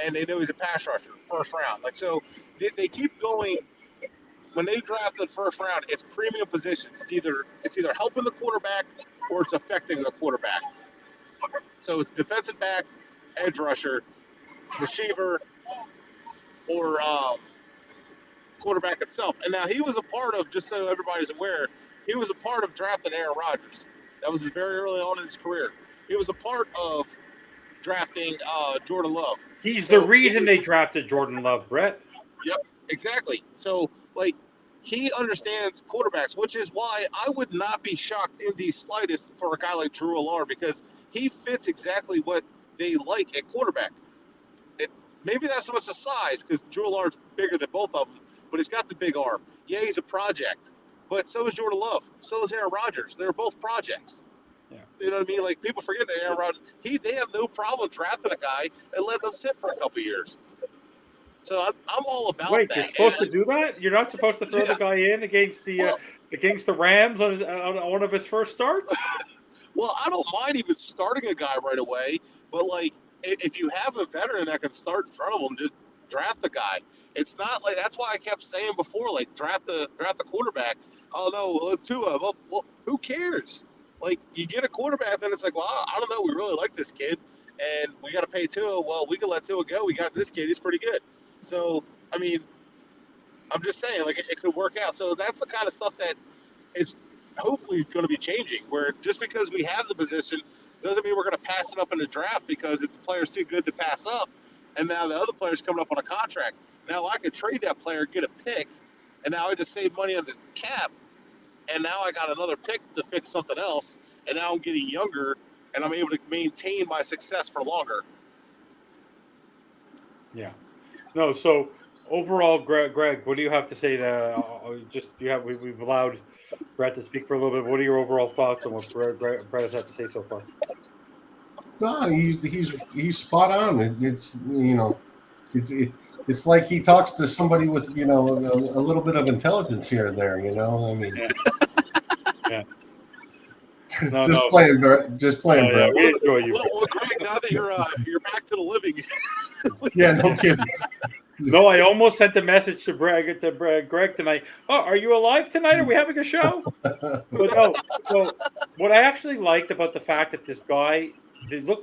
and they know he's a pass rusher first round. So they keep going. When they draft the first round, it's premium positions. It's either helping the quarterback or it's affecting the quarterback. So it's defensive back, edge rusher, receiver, or quarterback itself. And now he was a part of, just so everybody's aware, he was a part of drafting Aaron Rodgers. That was very early on in his career. He was a part of drafting Jordan Love. He's the reason they drafted Jordan Love, Brett. Yep, exactly. So, he understands quarterbacks, which is why I would not be shocked in the slightest for a guy like Drew Allard, because he fits exactly what they like at quarterback. Maybe not so much the size, because Drew Allard's bigger than both of them, but he's got the big arm. Yeah, he's a project. But so is Jordan Love. So is Aaron Rodgers. They're both projects. Yeah. You know what I mean? Like, people forget that Aaron Rodgers, they have no problem drafting a guy and letting them sit for a couple years. So I'm all about Wait, that. you're supposed to do that? You're not supposed to throw the guy in against the Rams on one of his first starts? Well, I don't mind even starting a guy right away, but like if you have a veteran that can start in front of him, just draft the guy. It's not like that's why I kept saying before, like draft the quarterback. Oh no, Tua. Well, who cares? Like you get a quarterback, then it's like, well, I don't know. We really like this kid, and we got to pay Tua. Well, we can let Tua go. We got this kid. He's pretty good. So I mean, I'm just saying, like it could work out. So that's the kind of stuff that is hopefully going to be changing. Where just because we have the position doesn't mean we're going to pass it up in the draft because if the player's too good to pass up, and now the other player's coming up on a contract. Now I could trade that player, get a pick, and now I just save money on the cap, and now I got another pick to fix something else, and now I'm getting younger, and I'm able to maintain my success for longer. Yeah. No. So overall, Greg, what do you have to say to we've allowed Brett to speak for a little bit. What are your overall thoughts on what Brett has had to say so far? No, he's spot on. It's like he talks to somebody with a little bit of intelligence here and there. I mean, yeah. Playing, Brett. Just playing, yeah, Brett. we enjoy you. Well, Greg, now that you're back to the living. Yeah, no kidding. No, I almost sent a message to Greg tonight. Oh, are you alive tonight? Are we having a show? But no. So what I actually liked about the fact that this guy,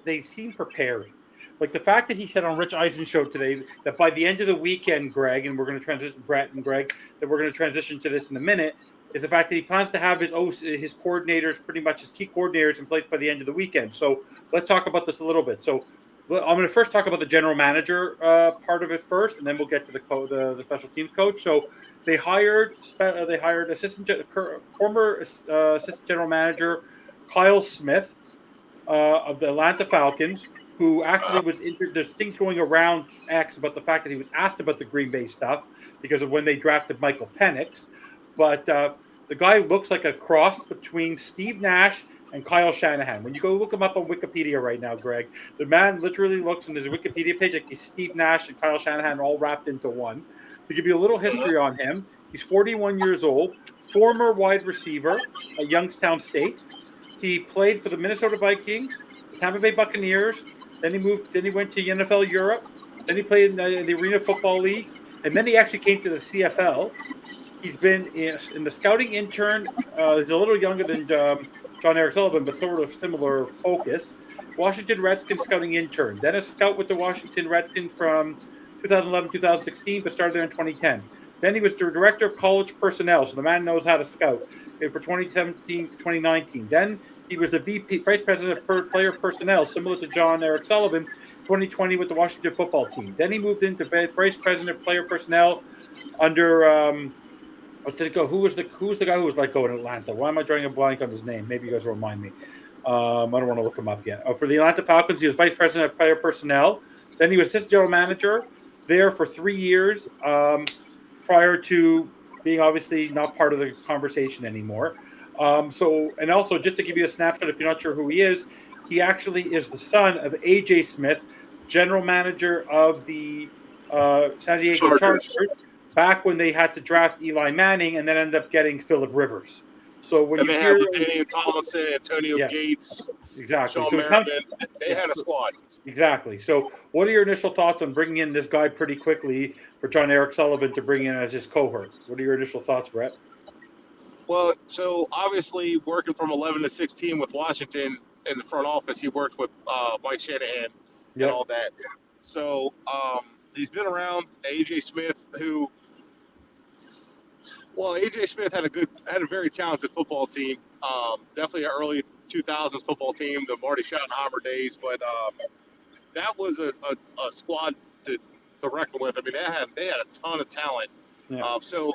they seem prepared. Like the fact that he said on Rich Eisen's show today that by the end of the weekend, Greg, and we're going to transition, Brett and Greg, that we're going to transition to this in a minute, is the fact that he plans to have his coordinators, pretty much his key coordinators in place by the end of the weekend. So let's talk about this a little bit. So I'm going to first talk about the general manager part of it first, and then we'll get to the special teams coach. So they hired former assistant general manager Kyle Smith of the Atlanta Falcons, who actually was injured. There's things going around X about the fact that he was asked about the Green Bay stuff because of when they drafted Michael Penix. But the guy looks like a cross between Steve Nash and Kyle Shanahan. When you go look him up on Wikipedia right now, Greg, the man literally looks in his Wikipedia page like he's Steve Nash and Kyle Shanahan all wrapped into one. To give you a little history on him, he's 41 years old, former wide receiver at Youngstown State. He played for the Minnesota Vikings, the Tampa Bay Buccaneers. Then he went to NFL Europe. Then he played in the Arena Football League, and then he actually came to the CFL. He's been in the scouting intern. He's a little younger than John Eric Sullivan, but sort of similar focus. Washington Redskins scouting intern. Then a scout with the Washington Redskins from 2011-2016, but started there in 2010. Then he was the director of college personnel, so the man knows how to scout for 2017 to 2019. Then he was the vice president of player personnel, similar to John Eric Sullivan, 2020 with the Washington football team. Then he moved into vice president of player personnel under who was the guy who was let go in Atlanta? Why am I drawing a blank on his name? Maybe you guys will remind me. I don't want to look him up yet. For the Atlanta Falcons, he was vice president of player personnel. Then he was assistant general manager there for 3 years prior to being obviously not part of the conversation anymore. And also just to give you a snapshot, if you're not sure who he actually is the son of AJ Smith, general manager of the San Diego Chargers, back when they had to draft Eli Manning and then ended up getting Phillip Rivers. So when you hear Daniel Tomlinson, Antonio Gates, exactly, Sean Merriman, they had a squad. Exactly. So what are your initial thoughts on bringing in this guy pretty quickly for John Eric Sullivan to bring in as his cohort? What are your initial thoughts, Brett? Well, so obviously working from 11 to 16 with Washington in the front office, he worked with Mike Shanahan and all that. So he's been around AJ Smith, AJ Smith had a very talented football team. Definitely an early 2000s football team, the Marty Schottenheimer days, but that was a squad to reckon with. I mean, they had a ton of talent. Yeah. So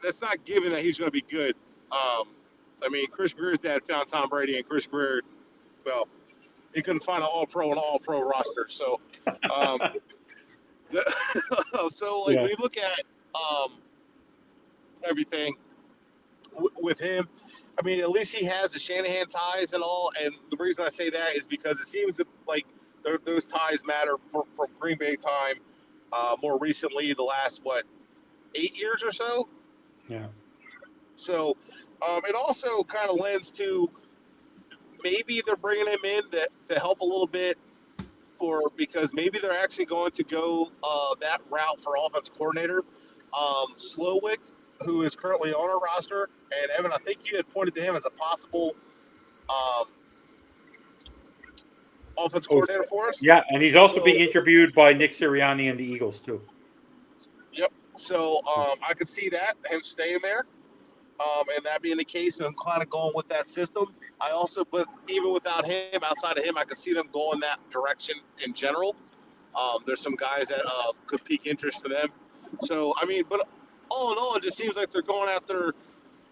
that's not given that he's going to be good. I mean, Chris Greer's dad found Tom Brady, and Chris Greer, well, he couldn't find an all-pro and all-pro roster. So, when you look at everything with him. I mean, at least he has the Shanahan ties and all. And the reason I say that is because it seems like those ties matter from Green Bay time more recently, the last, 8 years or so? Yeah. So it also kind of lends to maybe they're bringing him in to help a little bit because maybe they're actually going to go that route for offense coordinator. Slowick, who is currently on our roster, and Evan, I think you had pointed to him as a possible offense coordinator for us. Yeah, and he's also being interviewed by Nick Sirianni and the Eagles too. Yep. So I could see that, him staying there. And that being the case, and kind of going with that system. But even without him, outside of him, I could see them going that direction in general. There's some guys that could pique interest for them. So, I mean, but all in all, it just seems like they're going after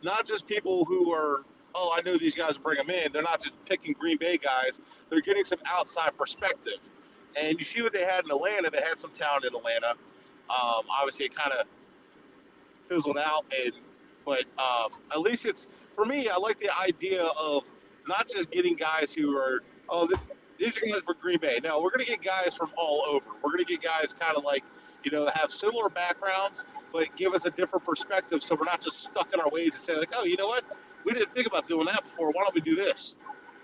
not just people who are, I know these guys will bring them in. They're not just picking Green Bay guys. They're getting some outside perspective. And you see what they had in Atlanta. They had some talent in Atlanta. Obviously, it kind of fizzled out, but at least it's, for me, I like the idea of not just getting guys who are, these are guys for Green Bay. No, we're going to get guys from all over. We're going to get guys kind of like, that have similar backgrounds, but give us a different perspective so we're not just stuck in our ways and say, like, oh, you know what? We didn't think about doing that before. Why don't we do this?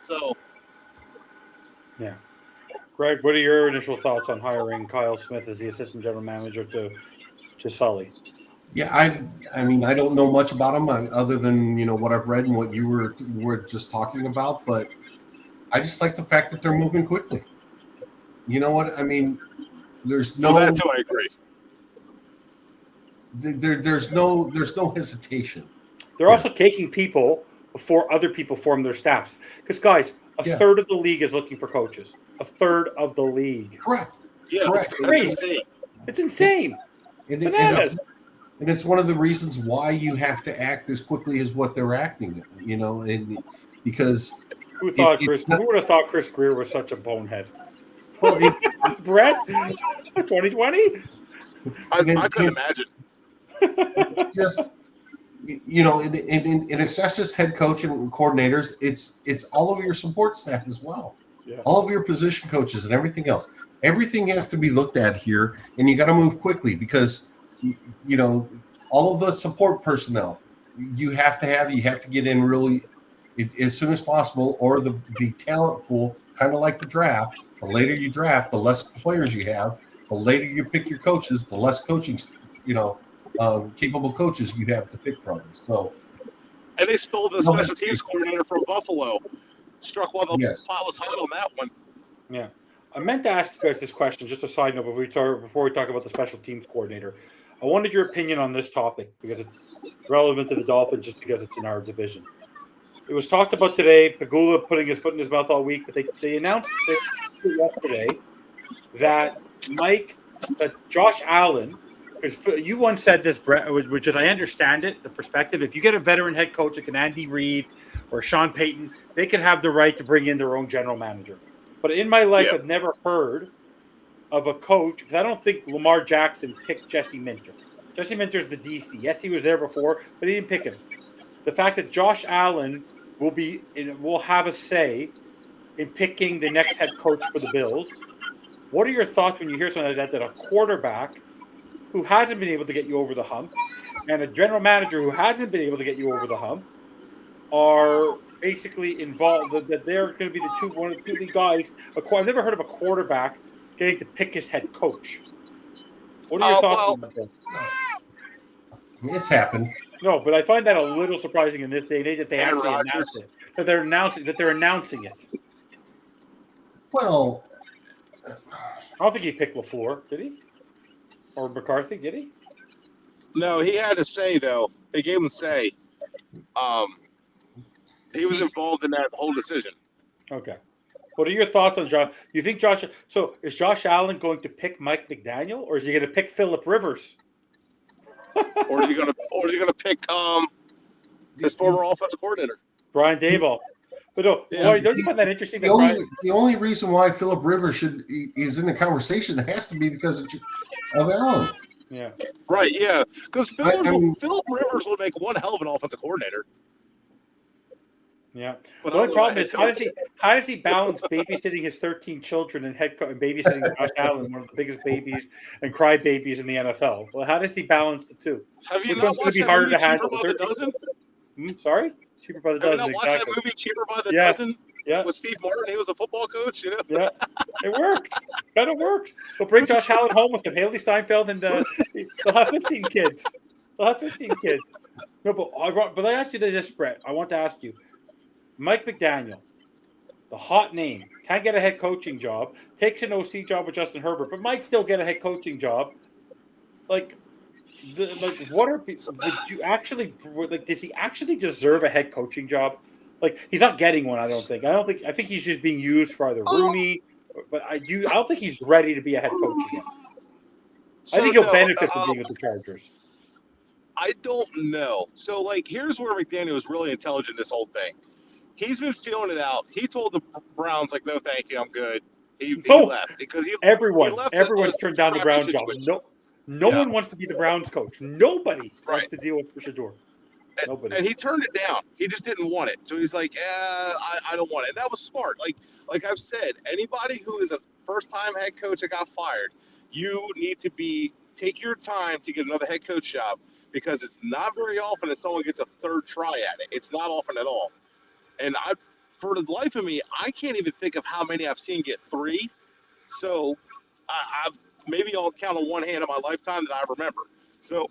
So. Yeah. Greg, what are your initial thoughts on hiring Kyle Smith as the assistant general manager to Sully? Yeah, I mean, I don't know much about him other than, what I've read and what you were just talking about, but I just like the fact that they're moving quickly. You know what? I mean, there's no. Well, that's how I agree. There's no hesitation. They're also taking people before other people form their staffs. Because, guys, a third of the league is looking for coaches. A third of the league. Correct. Yeah, correct. That's insane. It's insane. And it's one of the reasons why you have to act as quickly as what they're acting, and because who would have thought Chris Greer was such a bonehead? Brett, 2020. I couldn't imagine. It's just, and it's not just head coach and coordinators. It's all of your support staff as well. Yeah. All of your position coaches and everything else. Everything has to be looked at here, and you got to move quickly because. All of the support personnel you have to get in really as soon as possible, or the talent pool, kind of like the draft. The later you draft, the less players you have. The later you pick your coaches, the less coaching, capable coaches you have to pick from. So, and they stole the special teams coordinator from Buffalo. Struck while the pot was hot on that one. Yeah, I meant to ask you guys this question. Just a side note, before we talk about the special teams coordinator. I wanted your opinion on this topic because it's relevant to the Dolphins just because it's in our division. It was talked about today, Pagula putting his foot in his mouth all week, but they announced yesterday that Josh Allen, because you once said this, Brett, which is I understand it, the perspective. If you get a veteran head coach like an Andy Reid or Sean Payton, they can have the right to bring in their own general manager. But in my life, I've never heard of a coach, because I don't think Lamar Jackson picked Jesse Minter. Jesse Minter's the DC. Yes, he was there before, but he didn't pick him. The fact that Josh Allen will have a say in picking the next head coach for the Bills. What are your thoughts when you hear something like that a quarterback who hasn't been able to get you over the hump and a general manager who hasn't been able to get you over the hump are basically involved, that they're going to be one of the two lead guys. I've never heard of a quarterback getting to pick his head coach. What are your thoughts on that? It's happened. No, but I find that a little surprising in this day and age that they actually announce it. That they're announcing it. Well, I don't think he picked LaFleur, did he? Or McCarthy, did he? No, he had a say though. They gave him a say. He was involved in that whole decision. Okay. What are your thoughts on Josh? You think so is Josh Allen going to pick Mike McDaniel, or is he going to pick Phillip Rivers? or is he going to pick his former offensive coordinator, Brian Daboll? But no, don't you find that interesting? The only reason why Phillip Rivers is in the conversation has to be because of Allen. Yeah. Right, yeah. Because I mean, Philip Rivers would make one hell of an offensive coordinator. Yeah. But The I only don't know about problem head is coach. how does he balance babysitting his 13 children and and babysitting Josh Allen, one of the biggest babies and cry babies in the NFL? Well, how does he balance the two? Have you Which not one's going to watched be that harder movie to Cheaper handle? The by the 13? Dozen? Sorry, cheaper by the Have you dozen. not watched that Exactly. movie Cheaper by the Yeah. Dozen Yeah. with Steve Martin? He was a football coach, you know? Yeah. It worked. Kind of worked. They'll bring Josh Allen home with him. Haley Steinfeld, and they'll have 15 kids. They'll have 15 kids. No, but I asked you this, Brett. I want to ask you, Mike McDaniel, the hot name, can't get a head coaching job, takes an OC job with Justin Herbert, but might still get a head coaching job. Like, would you actually like? Does he actually deserve a head coaching job? Like, he's not getting one. I don't think. I think he's just being used for either Rooney, but I don't think he's ready to be a head coach again. I think he'll benefit from being with the Chargers. I don't know. So, like, here's where McDaniel was really intelligent in this whole thing. He's been feeling it out. He told the Browns, like, no, thank you, I'm good. He left because everyone's turned down the Browns job. No Yeah. one wants to be the Browns coach. Nobody wants Right. to deal with Shador. Nobody. And he turned it down. He just didn't want it. So he's like, I don't want it. And that was smart. Like I've said, anybody who is a first-time head coach that got fired, you need to take your time to get another head coach job because it's not very often that someone gets a third try at it. It's not often at all. And for the life of me, I can't even think of how many I've seen get 3. So maybe I'll count on one hand in my lifetime that I remember. So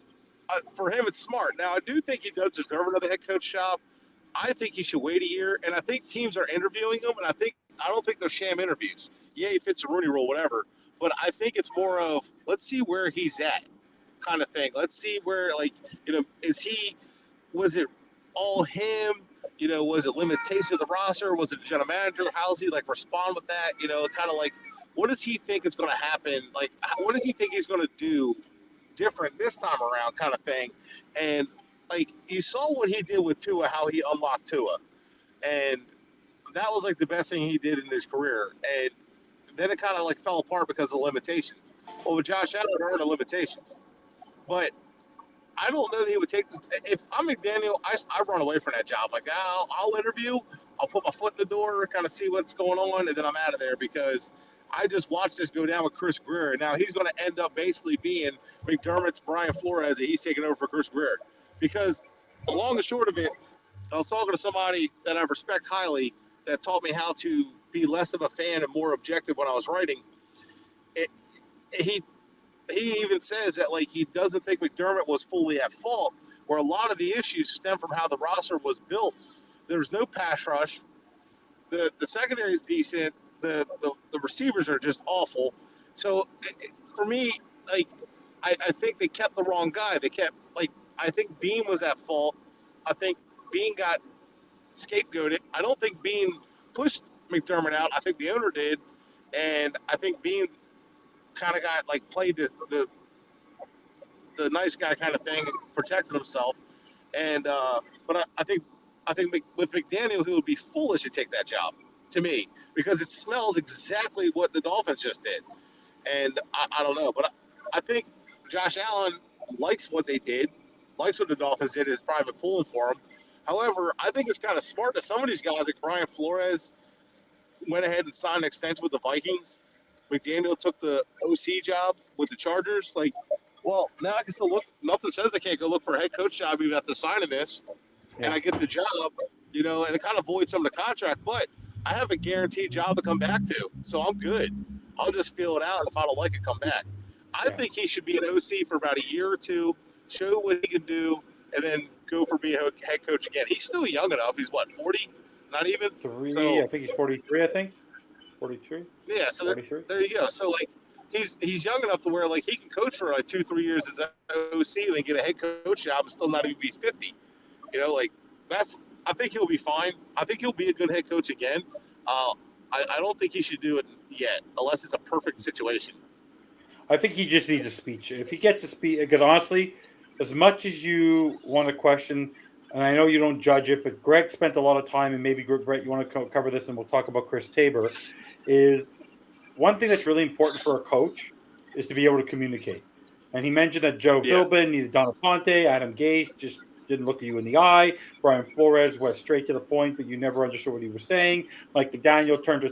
for him, it's smart. Now, I do think he does deserve another head coach job. I think he should wait a year, and I think teams are interviewing him, and I don't think they're sham interviews. Yeah, he fits the Rooney Rule, whatever, but I think it's more of let's see where he's at, kind of thing. Let's see where, was it all him? Was it limitation of the roster? Was it the general manager? How's he respond with that? Kind of like, what does he think is going to happen? Like, what does he think he's going to do different this time around, kind of thing? And you saw what he did with Tua, how he unlocked Tua, and that was the best thing he did in his career. And then it kind of fell apart because of the limitations. Well, with Josh Allen, there are no limitations, but I don't know that he would take this. If I'm McDaniel, I run away from that job. I'll interview, I'll put my foot in the door, kind of see what's going on, and then I'm out of there because I just watched this go down with Chris Greer. Now he's going to end up basically being McDermott's Brian Flores, and he's taking over for Chris Greer. Because the long and short of it, I was talking to somebody that I respect highly that taught me how to be less of a fan and more objective when I was writing. He even says that he doesn't think McDermott was fully at fault, where a lot of the issues stem from how the roster was built. There's no pass rush. The secondary is decent. The receivers are just awful. So for me, I think they kept the wrong guy. They kept I think Bean was at fault. I think Bean got scapegoated. I don't think Bean pushed McDermott out. I think the owner did, and I think Bean kind of got played the nice guy kind of thing, protected himself. And but I think with McDaniel, he would be foolish to take that job, to me, because it smells exactly what the Dolphins just did. And I don't know, but I think Josh Allen likes what they did, likes what the Dolphins did, is probably been pulling for him. However, I think it's kind of smart that some of these guys, like Brian Flores, went ahead and signed an extension with the Vikings. McDaniel took the OC job with the Chargers. Well, now I can still look. Nothing says I can't go look for a head coach job even after signing this, and I get the job, and it kind of voids some of the contract. But I have a guaranteed job to come back to, so I'm good. I'll just feel it out. If I don't like it, come back. I think he should be an OC for about a year or two, show what he can do, and then go for being a head coach again. He's still young enough. He's 40? Not even? 3. So, I think he's 43, I think. 43? Yeah, so there you go. So, he's young enough to where, he can coach for, 2-3 years as OC and get a head coach job and still not even be 50. I think he'll be fine. I think he'll be a good head coach again. I don't think he should do it yet, unless it's a perfect situation. I think he just needs a speech. If he gets a speech, because honestly, as much as you want to question, and I know you don't judge it, but Greg spent a lot of time, and maybe Brett, you want to cover this, and we'll talk about Chris Tabor, is one thing that's really important for a coach is to be able to communicate. And he mentioned that Joe Yeah. Philbin, neither Donald Conte, Adam Gase just didn't look at you in the eye. Brian Flores went straight to the point, but you never understood what he was saying. Mike McDaniel turned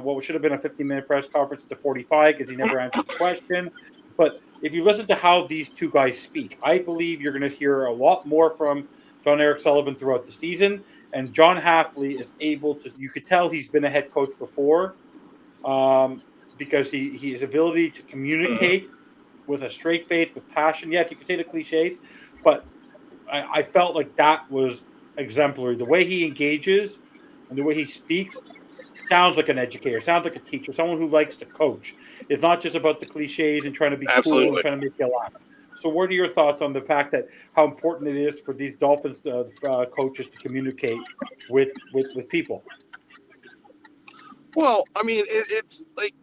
what should have been a 15-minute press conference into 45 because he never answered the question. But if you listen to how these two guys speak, I believe you're going to hear a lot more from John Eric Sullivan throughout the season. And John Hafley is able to, you could tell he's been a head coach before because his ability to communicate with a straight face, with passion. Yes, you can say the cliches, but I felt like that was exemplary. The way he engages and the way he speaks sounds like an educator, sounds like a teacher, someone who likes to coach. It's not just about the cliches and trying to be cool Absolutely. and trying to make you laugh. So what are your thoughts on the fact that how important it is for these Dolphins coaches to communicate with people? Well, I mean, it's like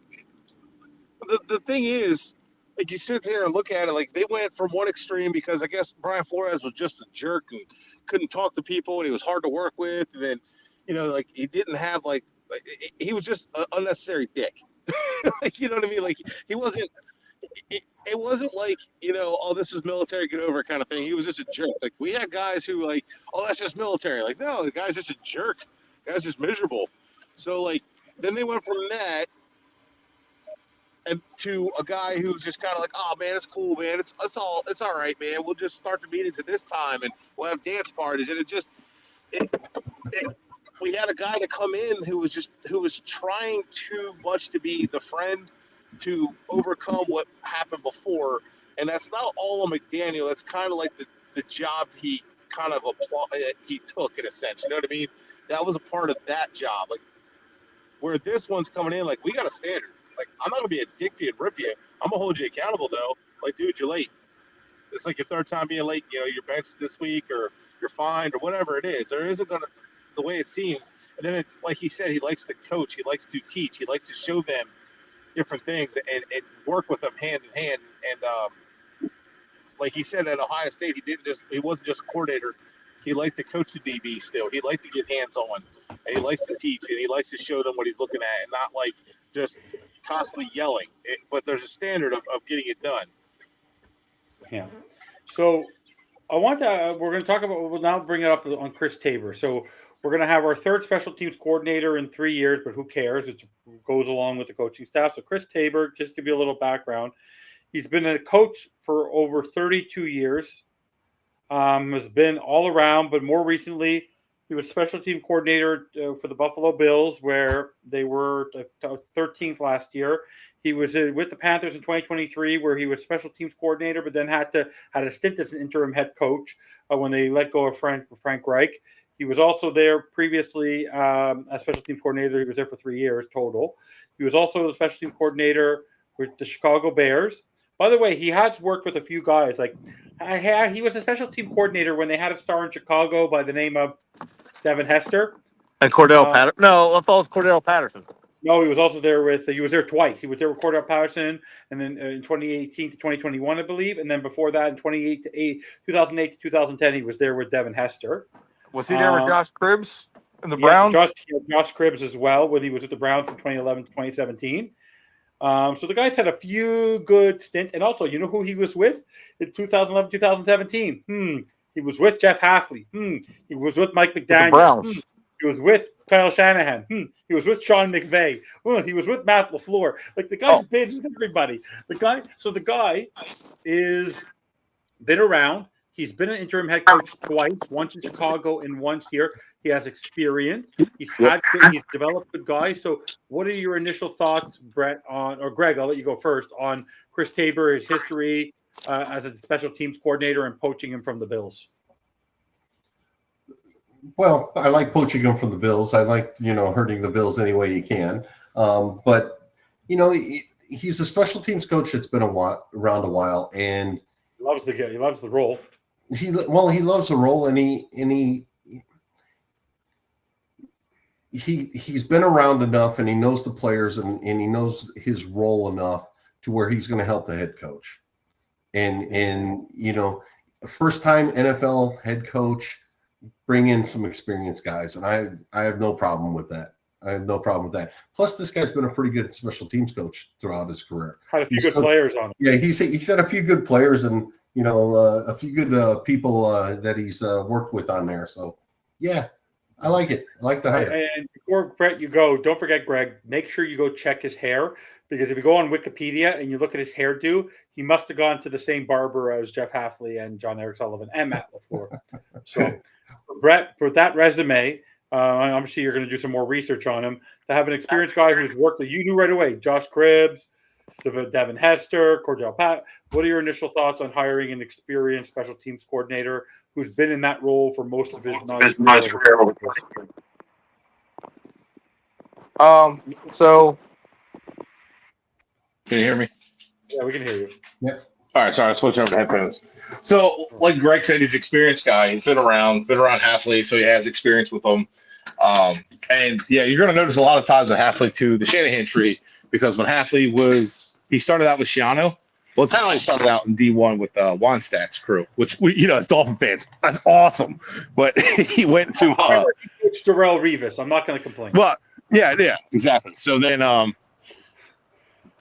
the thing is, like you sit there and look at it, like they went from one extreme because I guess Brian Flores was just a jerk and couldn't talk to people and he was hard to work with, and then like he didn't have like he was just an unnecessary dick. Like, you know what I mean? Like he wasn't. It wasn't like oh, this is military, get over it kind of thing. He was just a jerk. Like we had guys who like, oh, that's just military. Like no, the guy's just a jerk. The guy's just miserable. So like then they went from that and to a guy who's just kind of like, oh man, it's cool, man. It's all right, man. We'll just start the meetings at this time and we'll have dance parties. And we had a guy to come in who was trying too much to be the friend to overcome what happened before. And that's not all on McDaniel. That's kind of like the job he kind of he took in a sense. You know what I mean? That was a part of that job. Like where this one's coming in, like we got a standard. Like, I'm not going to be a dick to you and rip you. I'm going to hold you accountable, though. Like, dude, you're late. It's like your third time being late. You're benched this week or you're fined or whatever it is. There isn't going to, the way it seems. And then it's like he said, he likes to coach. He likes to teach. He likes to show them different things and work with them hand in hand. And like he said at Ohio State, he wasn't just a coordinator. He liked to coach the DB still. He liked to get hands-on. And he likes to teach. And he likes to show them what he's looking at and not like just – constantly yelling, but there's a standard of getting it done. Yeah. So we're going to talk about, we'll now bring it up on Chris Tabor. So we're going to have our third special teams coordinator in 3 years, but who cares? It goes along with the coaching staff. So Chris Tabor, just to give you a little background, he's been a coach for over 32 years, has been all around, but more recently, he was special team coordinator for the Buffalo Bills, where they were 13th last year. He was with the Panthers in 2023, where he was special teams coordinator, but then had a stint as an interim head coach when they let go of Frank Reich. He was also there previously as special teams coordinator. He was there for 3 years total. He was also the special team coordinator with the Chicago Bears. By the way, he has worked with a few guys. Like he was a special team coordinator when they had a star in Chicago by the name of Devin Hester. And Cordell Patterson. No, I thought it was Cordell Patterson. No, he was also there he was there twice. He was there with Cordell Patterson, and then in 2018 to 2021, I believe. And then before that, in 2008 to 2010, he was there with Devin Hester. Was he there with Josh Cribbs and the Browns? Josh Cribbs as well, when he was with the Browns from 2011 to 2017. So the guys had a few good stints. And also, you know who he was with in 2011, 2017? He was with Jeff Hafley. He was with Mike McDaniel. He was with Kyle Shanahan. He was with Sean McVay. He was with Matt LaFleur. Like the guy's been with everybody. The guy is been around. He's been an interim head coach twice, once in Chicago and once here. He has experience. He's developed good guys. So what are your initial thoughts, Brett, or Greg, I'll let you go first, on Chris Tabor, his history as a special teams coordinator and poaching him from the Bills? Well, I like poaching him from the Bills. I like, hurting the Bills any way you can. But, he's a special teams coach that's been around a while, and he loves the role. He loves the role, and he's been around enough, and he knows the players, and he knows his role enough to where he's going to help the head coach. And first time NFL head coach, bring in some experienced guys, and I have no problem with that. I have no problem with that. Plus, this guy's been a pretty good special teams coach throughout his career. Had a few good players on him. Yeah, he's had a few good players and a few good people that he's worked with on there. So, yeah, I like it. I like the hire. And before Brett, you go, don't forget, Greg, make sure you go check his hair, because if you go on Wikipedia and you look at his hairdo, he must have gone to the same barber as Jeff Halfley and John Eric Sullivan and Matt LaFleur. So, Brett, for that resume, I'm sure you're going to do some more research on him. To have an experienced guy who's worked that you knew right away, Josh Cribbs, Devin Hester, Cordell Pat. What are your initial thoughts on hiring an experienced special teams coordinator who's been in that role for most of his career? So can you hear me? Yeah, we can hear you. Yeah. All right, sorry, I switched over to headphones. So, like Greg said, he's an experienced guy. He's been around Halfley, so he has experience with them. And yeah, you're going to notice a lot of ties with Halfley to the Shanahan tree, because when Halfley he started out with Shiano. Well, Tyler started out in D1 with Wannstadt's crew, which as Dolphin fans, that's awesome. But he went to It's Darrell Revis. I'm not going to complain. Well, yeah, exactly. So then,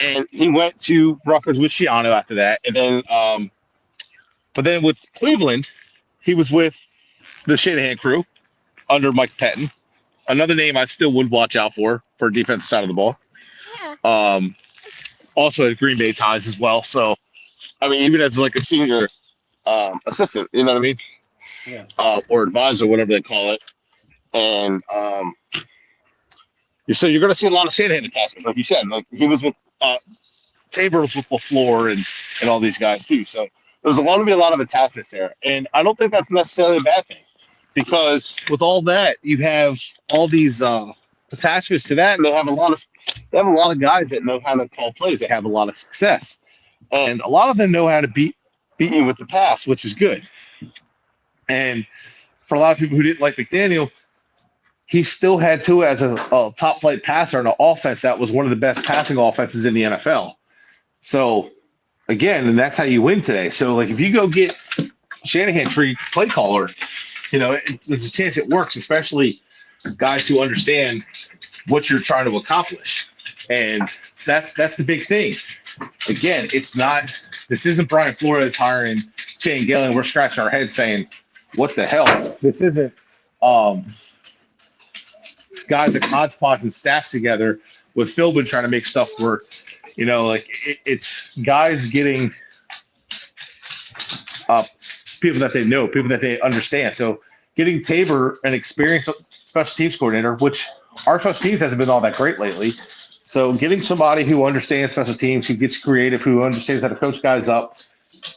and he went to Rutgers with Shiano after that, and then, but then with Cleveland, he was with the Shanahan crew under Mike Pettin. Another name I still would watch out for defensive side of the ball. Yeah. Also had Green Bay ties as well. So, I mean, even as like a senior assistant, you know what I mean? Yeah. Or advisor, whatever they call it. And so you're going to see a lot of Shanahan attachments, like you said. Like he was with Tabor was with LaFleur and all these guys too. So there's going to be a lot of attachments there. And I don't think that's necessarily a bad thing, because with all that, you have all these attachments to that, and they have a lot of guys that know how to call plays. They have a lot of success, and a lot of them know how to beat you with the pass, which is good. And for a lot of people who didn't like McDaniel, he still had to, as a top flight passer in an offense that was one of the best passing offenses in the NFL. So again, and that's how you win today. So like if you go get Shanahan tree play caller, there's a chance it works, especially guys who understand what you're trying to accomplish. And that's the big thing. Again, this isn't Brian Flores hiring Shane Gillen. We're scratching our heads saying, what the hell? This isn't guys that hodgepodge and staffs together with Philbin trying to make stuff work. It's guys getting people that they know, people that they understand. So getting Tabor an experienced special teams coordinator, which our special teams hasn't been all that great lately. So getting somebody who understands special teams, who gets creative, who understands how to coach guys up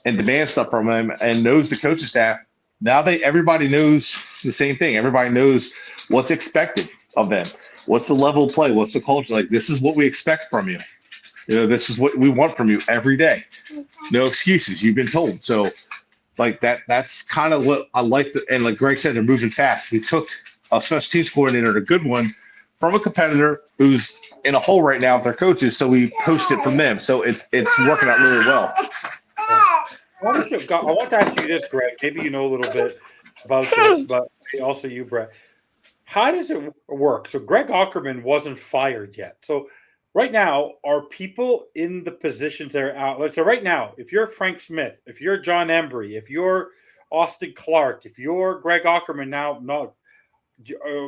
and demand stuff from them and knows the coaching staff. Now everybody knows the same thing. Everybody knows what's expected of them. What's the level of play? What's the culture? Like, this is what we expect from you. This is what we want from you every day. No excuses. You've been told. So like that's kind of what I like. And like Greg said, they're moving fast. We took a special teams coordinator, a good one, from a competitor who's in a hole right now with their coaches. So we poached it from them. So it's working out really well. I want to ask you this, Greg. Maybe you know a little bit about this, but also you, Brett. How does it work? So Greg Ackerman wasn't fired yet. So right now, are people in the positions that are out? So right now, if you're Frank Smith, if you're John Embry, if you're Austin Clark, if you're Greg Ackerman now,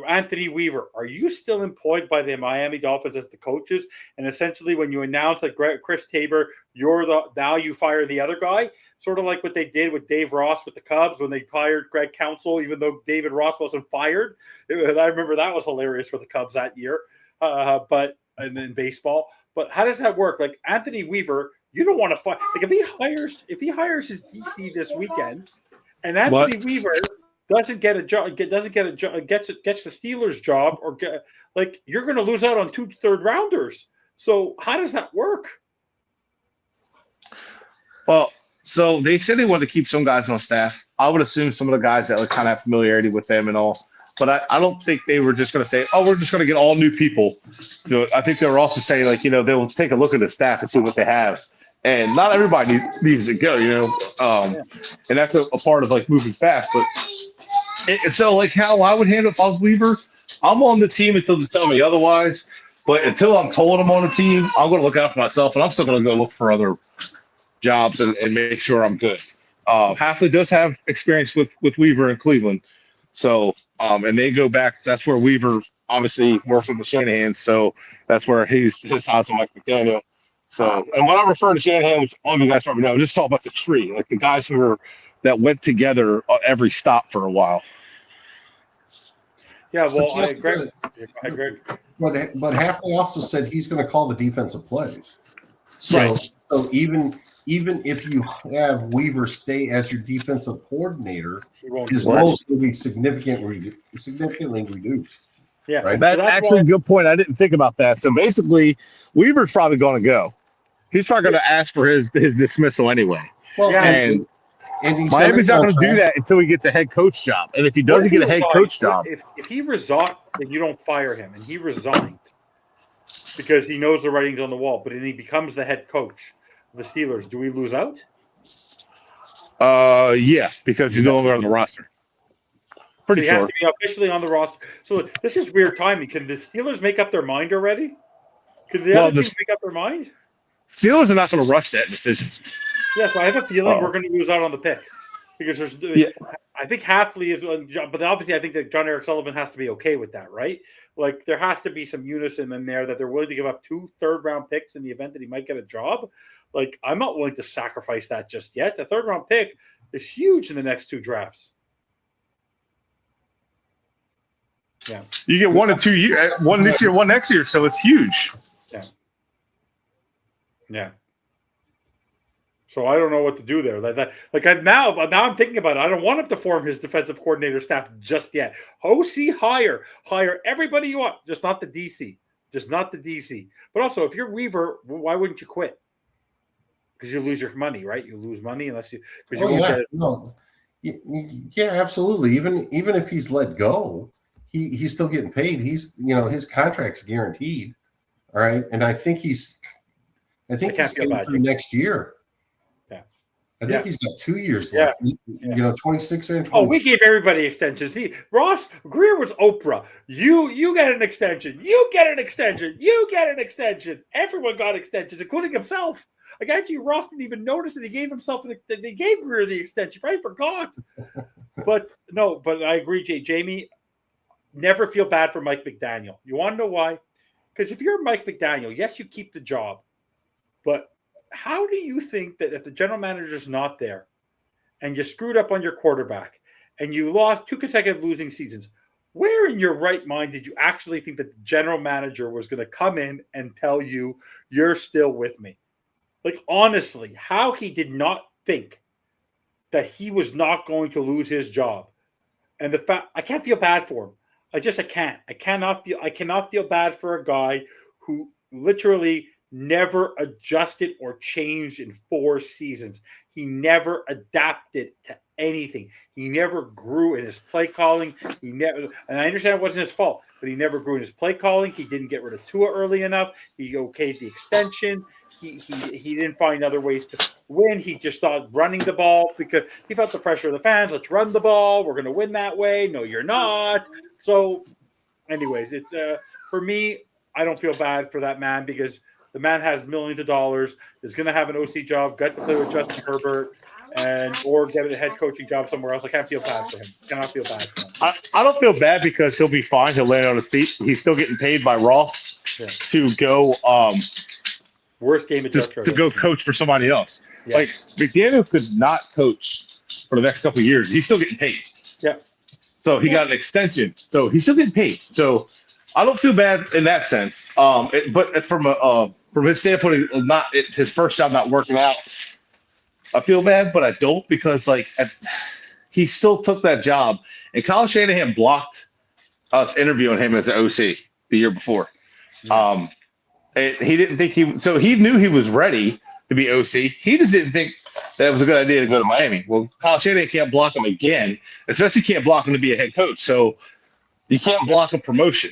Anthony Weaver, are you still employed by the Miami Dolphins as the coaches? And essentially, when you announce that Chris Tabor, now you fire the other guy, sort of like what they did with Dave Ross with the Cubs when they fired Greg Counsell, even though David Ross wasn't fired. I remember that was hilarious for the Cubs that year. And then baseball. But how does that work? Like Anthony Weaver, you don't want to fire. Like if he hires his DC this weekend, and Anthony Weaver doesn't get a job, gets the Steelers job, or you're going to lose out on 2 third-rounders. So how does that work? Well, so they said they wanted to keep some guys on staff. I would assume some of the guys that kind of have familiarity with them and all. But I don't think they were just going to say, oh, we're just going to get all new people. I think they were also saying, they will take a look at the staff and see what they have. And not everybody needs to go, and that's a part of moving fast. But so how I would handle if I was Weaver, I'm on the team until they tell me otherwise. But until I'm told I'm on the team, I'm going to look out for myself, and I'm still going to go look for other jobs and make sure I'm good. Halfley does have experience with Weaver in Cleveland. So, and they go back. That's where Weaver obviously works with the Shanahan. So that's where his ties with Mike McDaniel. So, and when I refer to Shanahan, which all of you guys probably know, just talk about the tree, like the guys that went together at every stop for a while. Yeah, well, I agree. But Hafley also said he's going to call the defensive plays. So, Right. so even if you have Weaver stay as your defensive coordinator, his roles will be significantly reduced. Yeah, right. That's actually a good point. I didn't think about that. So basically, Weaver's probably going to go. He's probably going to ask for his dismissal anyway. Well, yeah, and Miami's not going to do that until he gets a head coach job. And if he doesn't get a head coach job, if he resigns, then you don't fire him, and he resigns because he knows the writing's on the wall. But then he becomes the head coach of the Steelers. Do we lose out? Yeah, because he's no longer on the roster. Pretty sure. He has sure. to be officially on the roster. So this is weird timing. Can the Steelers make up their mind already? Can the other teams make up their mind? Steelers are not going to rush that decision. Yeah, so I have a feeling we're going to lose out on the pick because there's. Yeah. I think Hafley is, but obviously I think that John Eric Sullivan has to be okay with that, right? Like there has to be some unison in there that they're willing to give up 2 third-round picks in the event that he might get a job. Like I'm not willing to sacrifice that just yet. The 3rd-round pick is huge in the next 2 drafts. Yeah, you get 1 in 2 years, 1 this year, 1 next year, so it's huge. Yeah. Yeah. So I don't know what to do there. Now I'm thinking about it. I don't want him to form his defensive coordinator staff just yet. OC hire everybody you want, just not the DC, But also, if you're Weaver, why wouldn't you quit? Because you lose your money, right? You lose money unless you. Because you won't get it. No. Yeah, absolutely. Even if he's let go, he's still getting paid. He's his contract's guaranteed. All right, and I think he's getting through next year. I think he's got 2 years left. 26 and 20. Oh, we gave everybody extensions. Ross Greer was Oprah. You get an extension. You get an extension. You get an extension. Everyone got extensions, including himself. Like actually, Ross didn't even notice that he gave himself they gave Greer the extension. Right? Forgot. But I agree, Jamie. Never feel bad for Mike McDaniel. You want to know why? Because if you're Mike McDaniel, yes, you keep the job, but how do you think that if the general manager's not there and you screwed up on your quarterback and you lost 2 consecutive losing seasons, where in your right mind did you actually think that the general manager was going to come in and tell you you're still with me? Like, honestly, how he did not think that he was not going to lose his job. And the fact, I can't feel bad for him. I can't. I cannot feel bad for a guy who literally never adjusted or changed in 4 seasons. He never adapted to anything. He never grew in his play calling. And I understand it wasn't his fault, but he never grew in his play calling. He didn't get rid of Tua early enough. He okayed the extension. He didn't find other ways to win. He just thought running the ball because he felt the pressure of the fans. Let's run the ball. We're going to win that way. No, you're not. So anyways, it's for me, I don't feel bad for that man because the man has millions of dollars, is going to have an OC job, got to play with Justin Herbert, or get a head coaching job somewhere else. I can't feel bad for him. Cannot feel bad for him. I don't feel bad because he'll be fine. He'll land on his feet. He's still getting paid by Ross to go worst game adjuster to go coach for somebody else. Yeah. Like McDaniel could not coach for the next couple of years. He's still getting paid. Yeah. So he got an extension. So he's still getting paid. So I don't feel bad in that sense. But from his standpoint of his first job not working out, I feel bad, but I don't because he still took that job. And Kyle Shanahan blocked us interviewing him as an OC the year before. Yeah. And he didn't think he knew he was ready to be OC. He just didn't think that it was a good idea to go to Miami. Well, Kyle Shanahan can't block him again, especially can't block him to be a head coach. So you can't block a promotion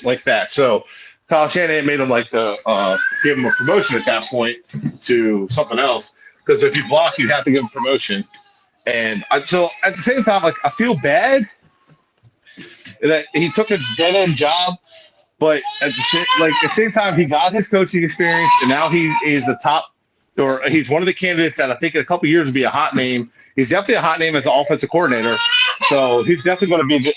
like that. So Kyle Shanahan made him give him a promotion at that point to something else. Because if you block, you have to give him promotion. And so at the same time, I feel bad that he took a dead end job, but at the same time, he got his coaching experience, and now he is a top, or he's one of the candidates that I think in a couple of years will be a hot name. He's definitely a hot name as an offensive coordinator, so he's definitely going to be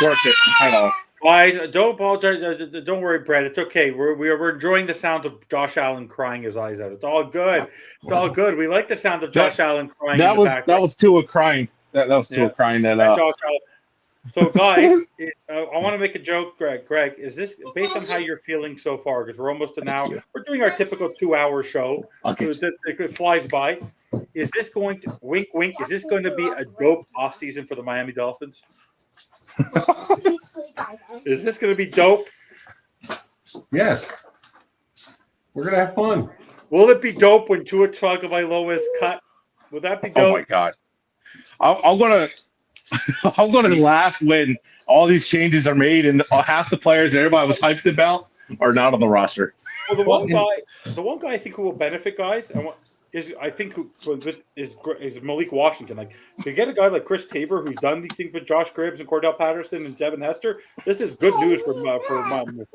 worth it. I know. Guys, don't apologize. Don't worry, Brad. It's okay. We're enjoying the sound of Josh Allen crying his eyes out. It's all good. It's all good. We like the sound of Josh Allen crying. That was Tua crying. That was Tua crying. Josh Allen. So, guys, I want to make a joke, Greg. Greg, is this based on how you're feeling so far? Because we're almost an hour. We're doing our typical 2-hour show. It flies by. Is this going to wink, wink? Is this going to be a dope off season for the Miami Dolphins? Is this going to be dope? Yes. We're going to have fun. Will it be dope when Tua Tagovailoa is cut? Would that be dope? Oh my God! I'm gonna laugh when all these changes are made and half the players that everybody was hyped about are not on the roster. Well, the one guy I think who will benefit, guys, is Malik Washington. Like, to get a guy like Chris Tabor who's done these things with Josh Cribbs and Cordell Patterson and Devin Hester, this is good news for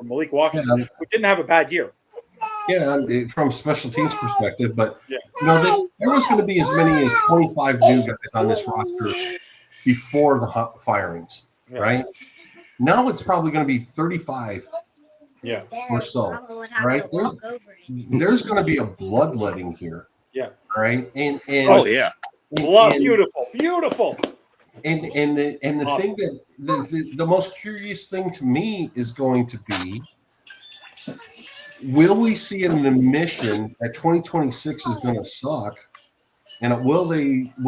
Malik Washington, who didn't have a bad year. Yeah, from a special teams perspective, but there was going to be as many as 25 new guys on this roster before the firings, right? Now it's probably going to be 35 or so, right? There's going to be a bloodletting here. Yeah. Right. And beautiful. And the awesome thing that the most curious thing to me is going to be, will we see an admission that 2026 is going to suck? And will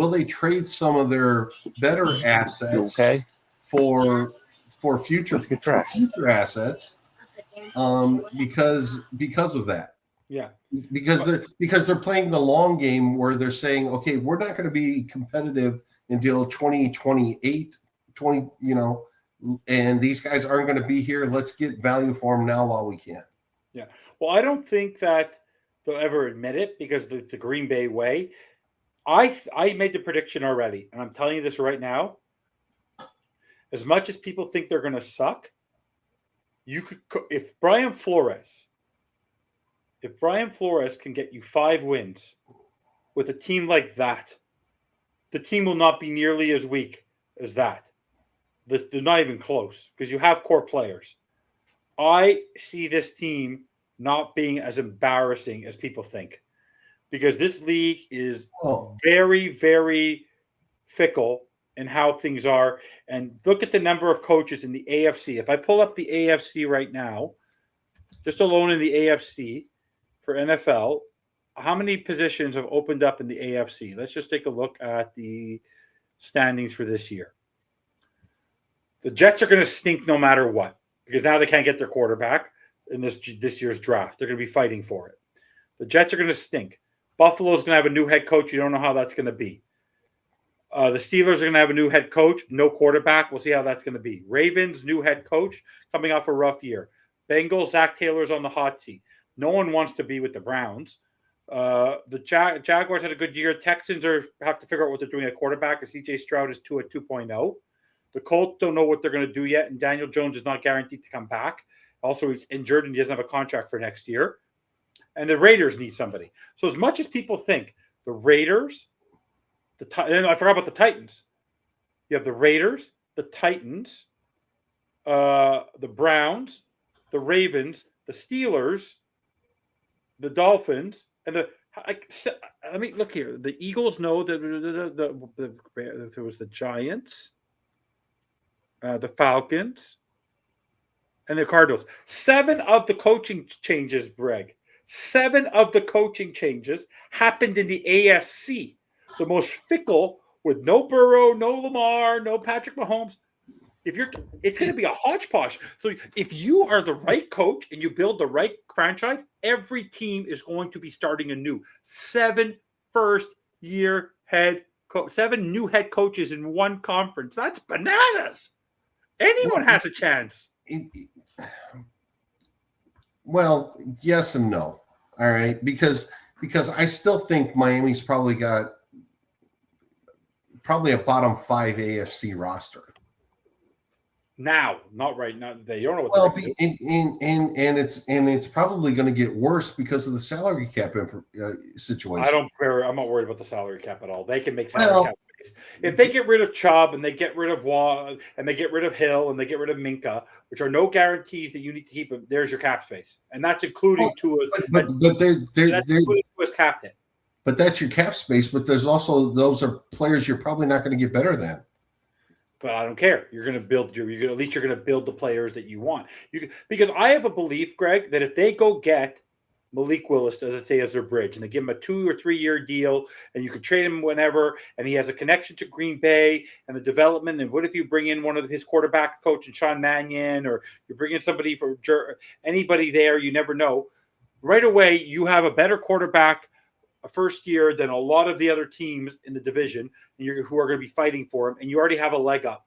they trade some of their better assets for future assets? Because of that. Yeah. Because they're playing the long game where they're saying, okay, we're not going to be competitive until 2028, and these guys aren't going to be here. Let's get value for them now while we can. Yeah. Well, I don't think that they'll ever admit it because the Green Bay way. I made the prediction already, and I'm telling you this right now. As much as people think they're going to suck, if Brian Flores can get you 5 wins with a team like that, the team will not be nearly as weak as that. They're not even close because you have core players. I see this team not being as embarrassing as people think because this league is very, very fickle in how things are. And look at the number of coaches in the AFC. If I pull up the AFC right now, just alone in the AFC for NFL, how many positions have opened up in the AFC? Let's just take a look at the standings for this year. The Jets are going to stink no matter what because now they can't get their quarterback in this year's draft. They're going to be fighting for it. The Jets are going to stink. Buffalo's going to have a new head coach. You don't know how that's going to be. The Steelers are going to have a new head coach, no quarterback. We'll see how that's going to be. Ravens, new head coach, coming off a rough year. Bengals, Zach Taylor's on the hot seat. No one wants to be with the Browns. The Jaguars had a good year. Texans have to figure out what they're doing at quarterback. And CJ Stroud is 2.0. The Colts don't know what they're going to do yet, and Daniel Jones is not guaranteed to come back. Also, he's injured and he doesn't have a contract for next year. And the Raiders need somebody. So as much as people think the Raiders, and I forgot about the Titans. You have the Raiders, the Titans, the Browns, the Ravens, the Steelers, the Dolphins, and I mean, look here. The Eagles know that there was the Giants, the Falcons, and the Cardinals. 7 of the coaching changes, Greg. 7 of the coaching changes happened in the AFC. The most fickle, with no Burrow, no Lamar, no Patrick Mahomes. It's going to be a hodgepodge. So if you are the right coach and you build the right franchise, every team is going to be starting anew. 7 first-year head coach, 7 new head coaches in one conference. That's bananas. Anyone has a chance. Well, yes and no. All right, because I still think Miami's probably got a bottom 5 AFC roster. now, not right now. They don't know what Well, they're going to do. and it's probably going to get worse because of the salary cap situation. I'm not worried about the salary cap at all. They can make salary Well, cap space. If they get rid of Chubb and they get rid of Waugh and they get rid of Hill and they get rid of Minka, which are no guarantees that you need to keep them, there's your cap space, and that's including Tua's. but they're Tua's cap hit. but that's your cap space. But there's also those are players you're probably not going to get better than. But I don't care. You're going to build at least you're going to build the players that you want. Because I have a belief, Greg, that if they go get Malik Willis, as their bridge, and they give him a 2 or 3 year deal, and you could trade him whenever, and he has a connection to Green Bay and the development. And what if you bring in one of his quarterback coach and Sean Mannion, or you bring in somebody for anybody there? You never know. Right away, you have a better quarterback a first year than a lot of the other teams in the division who are going to be fighting for him, and you already have a leg up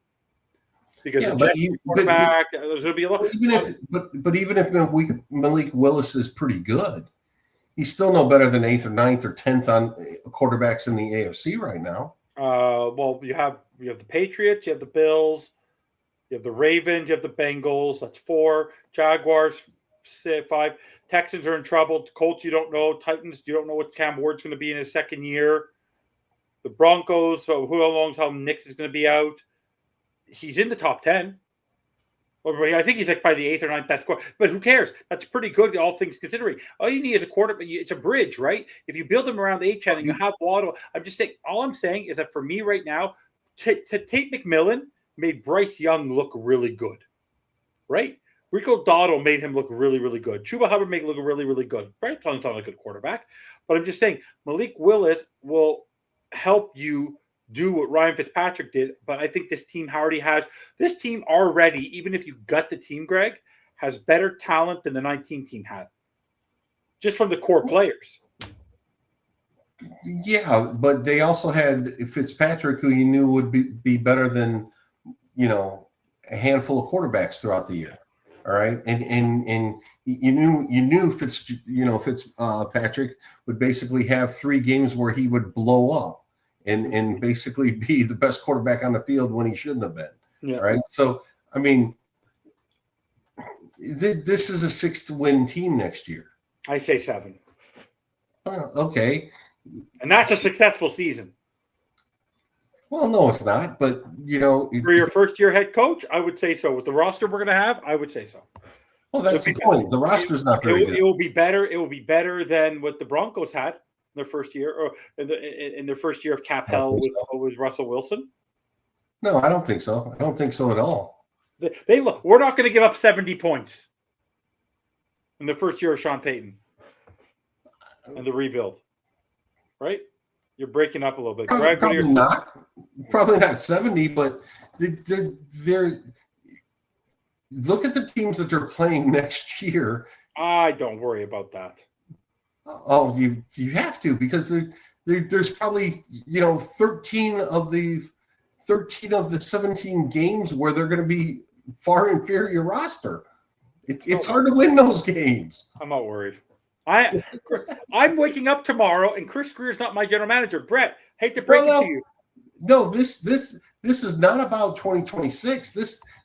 because quarterback. There's going to be a lot. But even if Malik Willis is pretty good, he's still no better than 8th or 9th or 10th on quarterbacks in the AFC right now. Well, you have the Patriots, you have the Bills, you have the Ravens, you have the Bengals. That's 4. Jaguars, 5. Texans are in trouble. Colts, you don't know. Titans, you don't know what Cam Ward's going to be in his second year. The Broncos, so who knows how Nix is going to be out. He's in the top 10. I think he's like by the 8th or 9th best score. But who cares? That's pretty good, all things considering. All you need is a quarterback. It's a bridge, right? If you build them around the H and you have Waddle, I'm just saying, all I'm saying is that for me right now, Tate McMillan made Bryce Young look really good, right? Rico Dotto made him look really, really good. Chuba Hubbard made him look really, really good. Bryce Young's not a good quarterback. But I'm just saying, Malik Willis will help you do what Ryan Fitzpatrick did. But I think this team already, even if you gut the team, Greg, has better talent than the 19 team had. Just from the core players. Yeah, but they also had Fitzpatrick, who you knew would be better than, a handful of quarterbacks throughout the year. All right. And you knew Fitzpatrick would basically have 3 games where he would blow up and basically be the best quarterback on the field when he shouldn't have been. Yeah. Right. So, I mean, this is a 6-win team next year. I say 7. Okay. And that's a successful season. Well, no, it's not. But, for your first year head coach, I would say so. With the roster we're going to have, I would say so. Well, that's the point. The roster's not very good. It will be better. It will be better than what the Broncos had in their first year, or in their first year of cap hell with Russell Wilson. No, I don't think so. I don't think so at all. We're not going to give up 70 points in the first year of Sean Payton and the rebuild, right? You're breaking up a little bit. Greg, probably not 70, but they're look at the teams that they're playing next year. I don't worry about that. Oh, you have to, because there's probably 13 of the 17 games where they're going to be far inferior roster. It's hard to win those games. I'm not worried. I'm waking up tomorrow, and Chris Greer's not my general manager. Brett, hate to break it to you. No, this is not about 2026.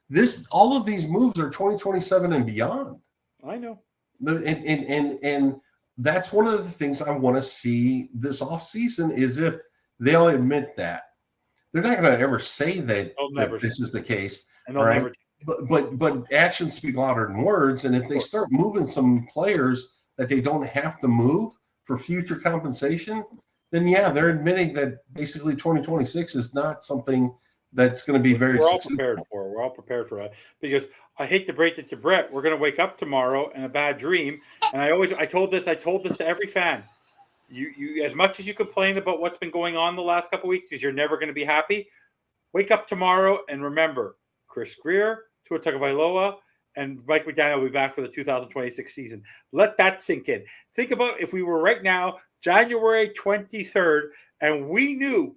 This all of these moves are 2027 and beyond. I know. And that's one of the things I want to see this offseason is if they'll admit that. They're not going to ever say that this is the case. And they'll never. But actions speak louder than words. And if they start moving some players that they don't have to move for future compensation, then they're admitting that basically 2026 is not something that's going to be very successful. We're all prepared for that, because I hate to break it to Brett. We're going to wake up tomorrow in a bad dream. And I told this to every fan. You as much as you complain about what's been going on the last couple of weeks, because you're never going to be happy, wake up tomorrow and remember Chris Greer, Tua Tagovailoa, and Mike McDaniel will be back for the 2026 season. Let that sink in. Think about if we were right now, January 23rd, and we knew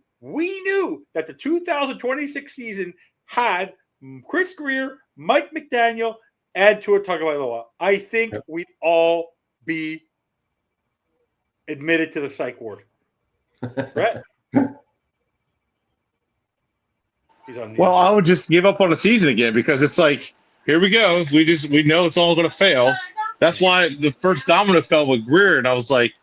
that the 2026 season had Chris Greer, Mike McDaniel, and Tua Tagovailoa. I think we'd all be admitted to the psych ward. Brett? He's on the Well, I would just give up on the season again because it's like, here we go. We know it's all going to fail. That's why the first domino fell with Greer, and I was like,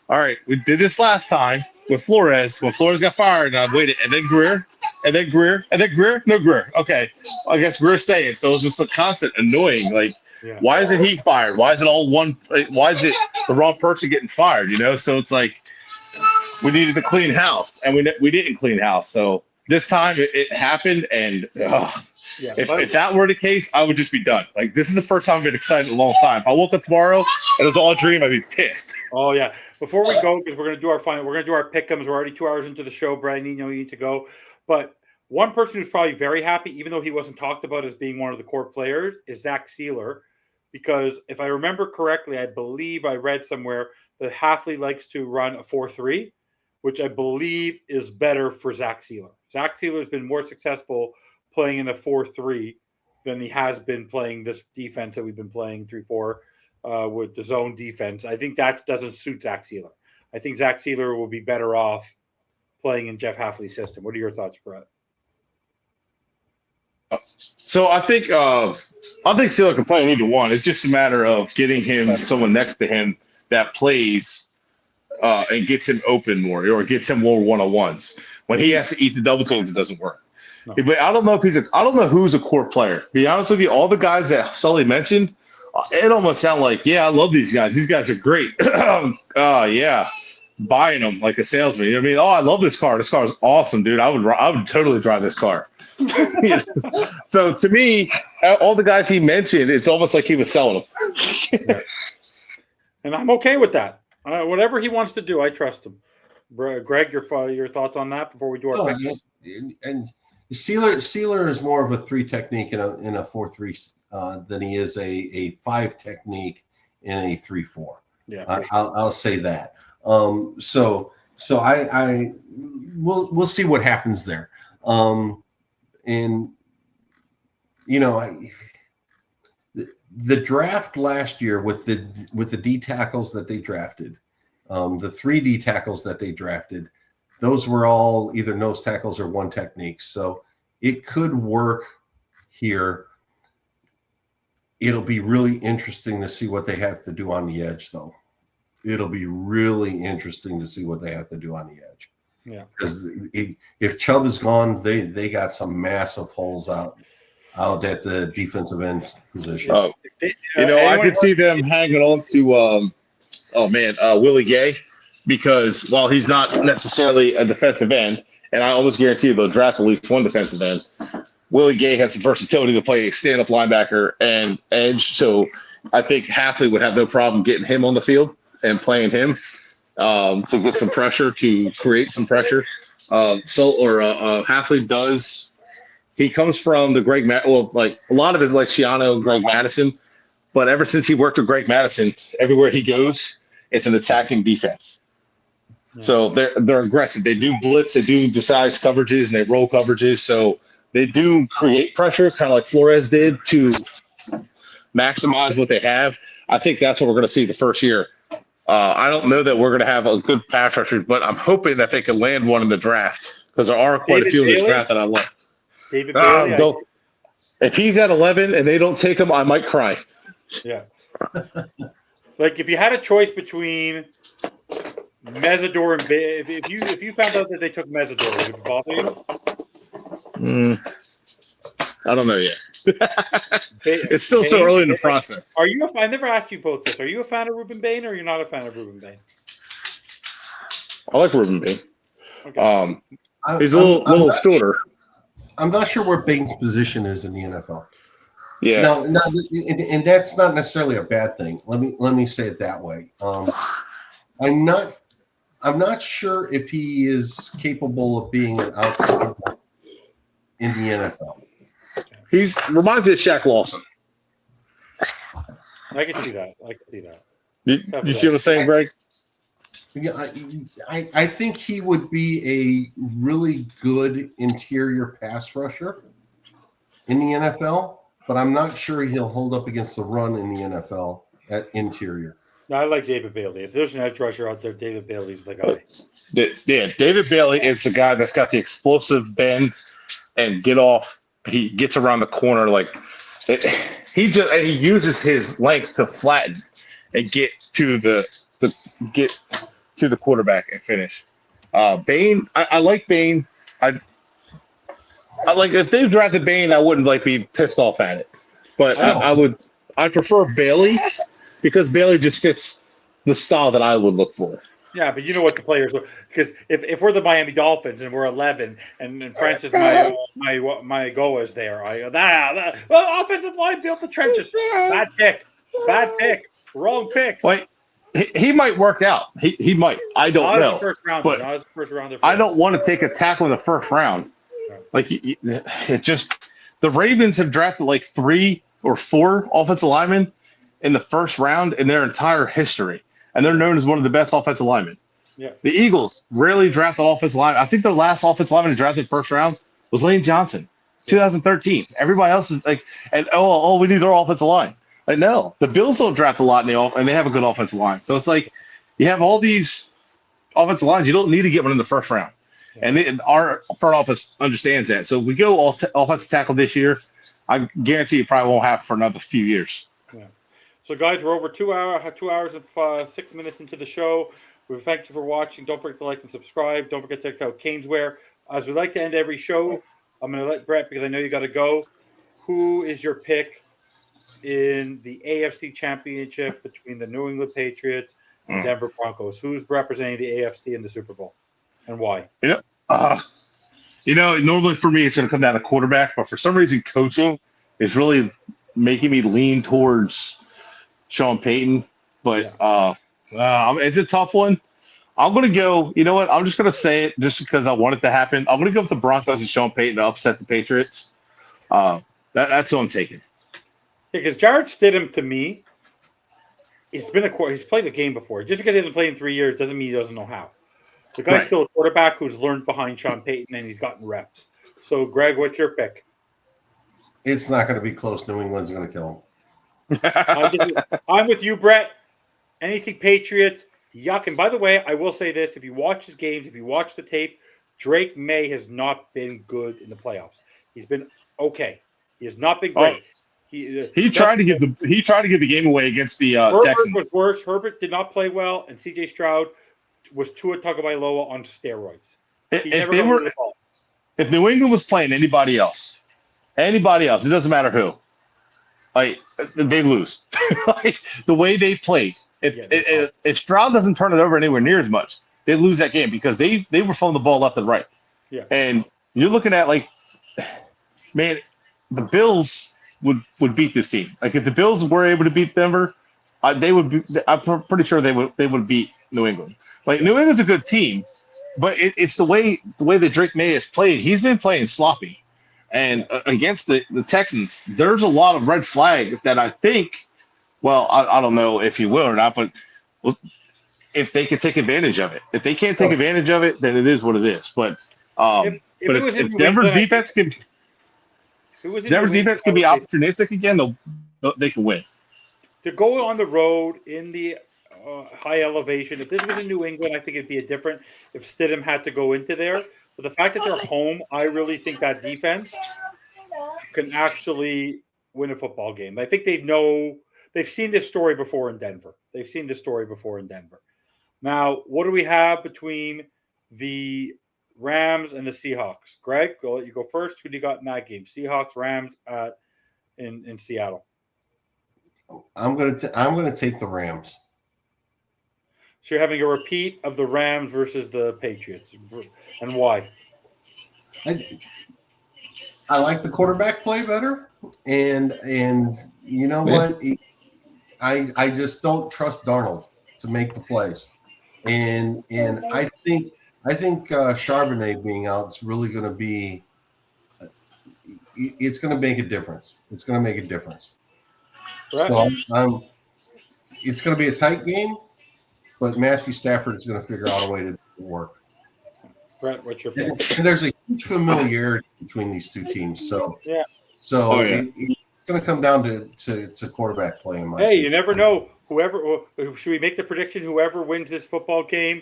all right, we did this last time with Flores. When Flores got fired, and I waited, and then Greer, and then Greer, and then Greer. No Greer. Okay, I guess Greer's staying. So it was just a constant annoying. Like, Yeah. why isn't he fired? Why is it all one? Why is it the wrong person getting fired? You know. So it's like we needed to clean house, and we didn't clean house. So this time it happened, and if that were the case, I would just be done. Like, this is the first time I've been excited in a long time. If I woke up tomorrow and it was all a dream, I'd be pissed. Oh yeah. Before we go, because we're gonna do our final, we're gonna do our pick'ems. We're already 2 hours into the show, Brandon. You know you need to go. But one person who's probably very happy, even though he wasn't talked about as being one of the core players, is Zach Sealer. Because if I remember correctly, I believe I read somewhere that Halfley likes to run a 4-3, which I believe is better for Zach Sealer. Zach Sealer has been more successful playing in a 4-3 than he has been playing this defense that we've been playing 3-4 with the zone defense. I think that doesn't suit Zach Sealer. I think Zach Sealer will be better off playing in Jeff Halfley's system. What are your thoughts, Brett? So I think Sealer can play in either one. It's just a matter of getting him someone next to him that plays and gets him open more or gets him more one-on-ones. When he has to eat the double teams, it doesn't work. No. But I don't know who's a core player. To be honest with you, all the guys that Sully mentioned, it almost sound like, yeah, I love these guys. These guys are great. Yeah, buying them like a salesman. You know what I mean? Oh, I love this car. This car is awesome, dude. I would totally drive this car. You know? So to me, all the guys he mentioned, it's almost like he was selling them. Right. And I'm okay with that. Whatever he wants to do, I trust him. Greg, your thoughts on that before we do our picks? And Sealer is more of a 3 technique in a 4-3 than he is a 5 technique in a 3-4. Yeah, I'll say that. So we'll see what happens there. And you know, the draft last year with the D tackles that they drafted, the 3 D tackles that they drafted, those were all either nose tackles or 1 techniques. So it could work here. It'll be really interesting to see what they have to do on the edge, though. It'll be really interesting to see what they have to do on the edge. Yeah. Because if Chubb is gone, they got some massive holes out at the defensive end position. Oh, I could see them hanging on to Willie Gay, because while he's not necessarily a defensive end, and I almost guarantee you they'll draft at least 1 defensive end, Willie Gay has the versatility to play stand-up linebacker and edge. So I think Halfley would have no problem getting him on the field and playing him to get some pressure, to create some pressure. Halfley does. He comes from the like a lot of it is like Schiano, Greg Madison, but ever since he worked with Greg Madison, everywhere he goes, it's an attacking defense. Yeah. So they're aggressive. They do blitz, they do disguise coverages, and they roll coverages. So they do create pressure, kind of like Flores did, to maximize what they have. I think that's what we're going to see the first year. I don't know that we're going to have a good pass rusher, but I'm hoping that they can land one in the draft, because there are quite a few in this draft that I like. David Bailey. If he's at 11 and they don't take him, I might cry. Yeah. Like, if you had a choice between Mesidor and Bailey, if you found out that they took Mesidor, would it bother you? I don't know yet. It's still so early in the process. Are you? I never asked you both this. Are you a fan of Ruben Bain, or you're not a fan of Ruben Bain? I like Ruben Bain. Okay. He's a little shorter. I'm not sure where Bain's position is in the NFL. Yeah. No, and that's not necessarily a bad thing. Let me say it that way. I'm not sure if he is capable of being an outsider in the NFL. He reminds me of Shaq Lawson. I can see that. You see what I'm saying, Greg? Yeah, I think he would be a really good interior pass rusher in the NFL, but I'm not sure he'll hold up against the run in the NFL at interior. No, I like David Bailey. If there's an edge rusher out there, David Bailey's the guy. Yeah, David Bailey is the guy that's got the explosive bend and get off. He gets around the corner he uses his length to flatten and get to the quarterback and finish. Bain, I like Bain. I like if they drafted Bain, I wouldn't be pissed off at it. But I prefer Bailey because Bailey just fits the style that I would look for. Yeah, but you know what the players are, because if we're the Miami Dolphins and we're 11 and Francis my go is there, offensive line built the trenches. Bad pick, wrong pick. Like he might work out. He might. I don't know. First round, but not as first rounder. I don't want to take a tackle in the first round. It just the Ravens have drafted 3 or 4 offensive linemen in the first round in their entire history. And they're known as one of the best offensive linemen. Yeah. The Eagles rarely draft an offensive lineman. I think their last offensive lineman drafted first round was Lane Johnson, 2013. Everybody else is we need our offensive line. No, the Bills don't draft a lot and they have a good offensive line. So it's you have all these offensive lines. You don't need to get one in the first round. Yeah. And our front office understands that. So if we go offensive tackle this year, I guarantee it probably won't happen for another few years. Yeah. So, guys, we're over 2 hours and 6 minutes into the show. We thank you for watching. Don't forget to like and subscribe. Don't forget to check out Caneswear. As we like to end every show, I'm going to let Brett, because I know you got to go. Who is your pick in the AFC Championship between the New England Patriots and Denver Broncos? Who's representing the AFC in the Super Bowl, and why? Normally for me it's going to come down to quarterback, but for some reason coaching is really making me lean towards Sean Payton, but it's a tough one. I'm going to go, you know what? I'm just going to say it just because I want it to happen. I'm going to go with the Broncos and Sean Payton to upset the Patriots. That's who I'm taking. Yeah, because Jarrett Stidham, to me, he's played a game before. Just because he hasn't played in 3 years doesn't mean he doesn't know how. The guy's still a quarterback who's learned behind Sean Payton, and he's gotten reps. So, Greg, what's your pick? It's not going to be close. New England's going to kill him. I'm with you, Brett. Anything Patriots, yuck. And by the way, I will say this: if you watch his games, if you watch the tape, Drake May has not been good in the playoffs. He's been okay. He has not been great. He tried to give the game away against the Herbert Texans. Was worse. Herbert did not play well, and C.J. Stroud was Tua Tagovailoa on steroids. If New England was playing anybody else, it doesn't matter who. They lose. The way they played. If Stroud doesn't turn it over anywhere near as much, they lose that game because they were throwing the ball left and right. Yeah. And you're looking at the Bills would beat this team. If the Bills were able to beat Denver, they would be. I'm pretty sure they would beat New England. New England's a good team, but it's the way that Drake May has played. He's been playing sloppy. And against the Texans, there's a lot of red flag that I think, I don't know if he will or not, but if they can take advantage of it. If they can't take advantage of it, then it is what it is. But if Denver's defense can be opportunistic again, they can win. To go on the road in the high elevation, if this was in New England, I think it'd be different if Stidham had to go into there. But the fact that they're home, I really think that defense can actually win a football game. I think they've seen this story before in Denver. Now, what do we have between the Rams and the Seahawks? Greg, I'll let you go first. Who do you got in that game? Seahawks, Rams in Seattle. I'm gonna take the Rams. So you're having a repeat of the Rams versus the Patriots, and why? I like the quarterback play better, and you know what? I just don't trust Darnold to make the plays, and I think Charbonnet being out is really going to be. It's going to make a difference. It's going to make a difference. Right. So it's going to be a tight game. But Matthew Stafford is going to figure out a way to work. Brett, what's your pick? And there's a huge familiarity between these two teams. So it's going to come down to quarterback play. You never know. Should we make the prediction? Whoever wins this football game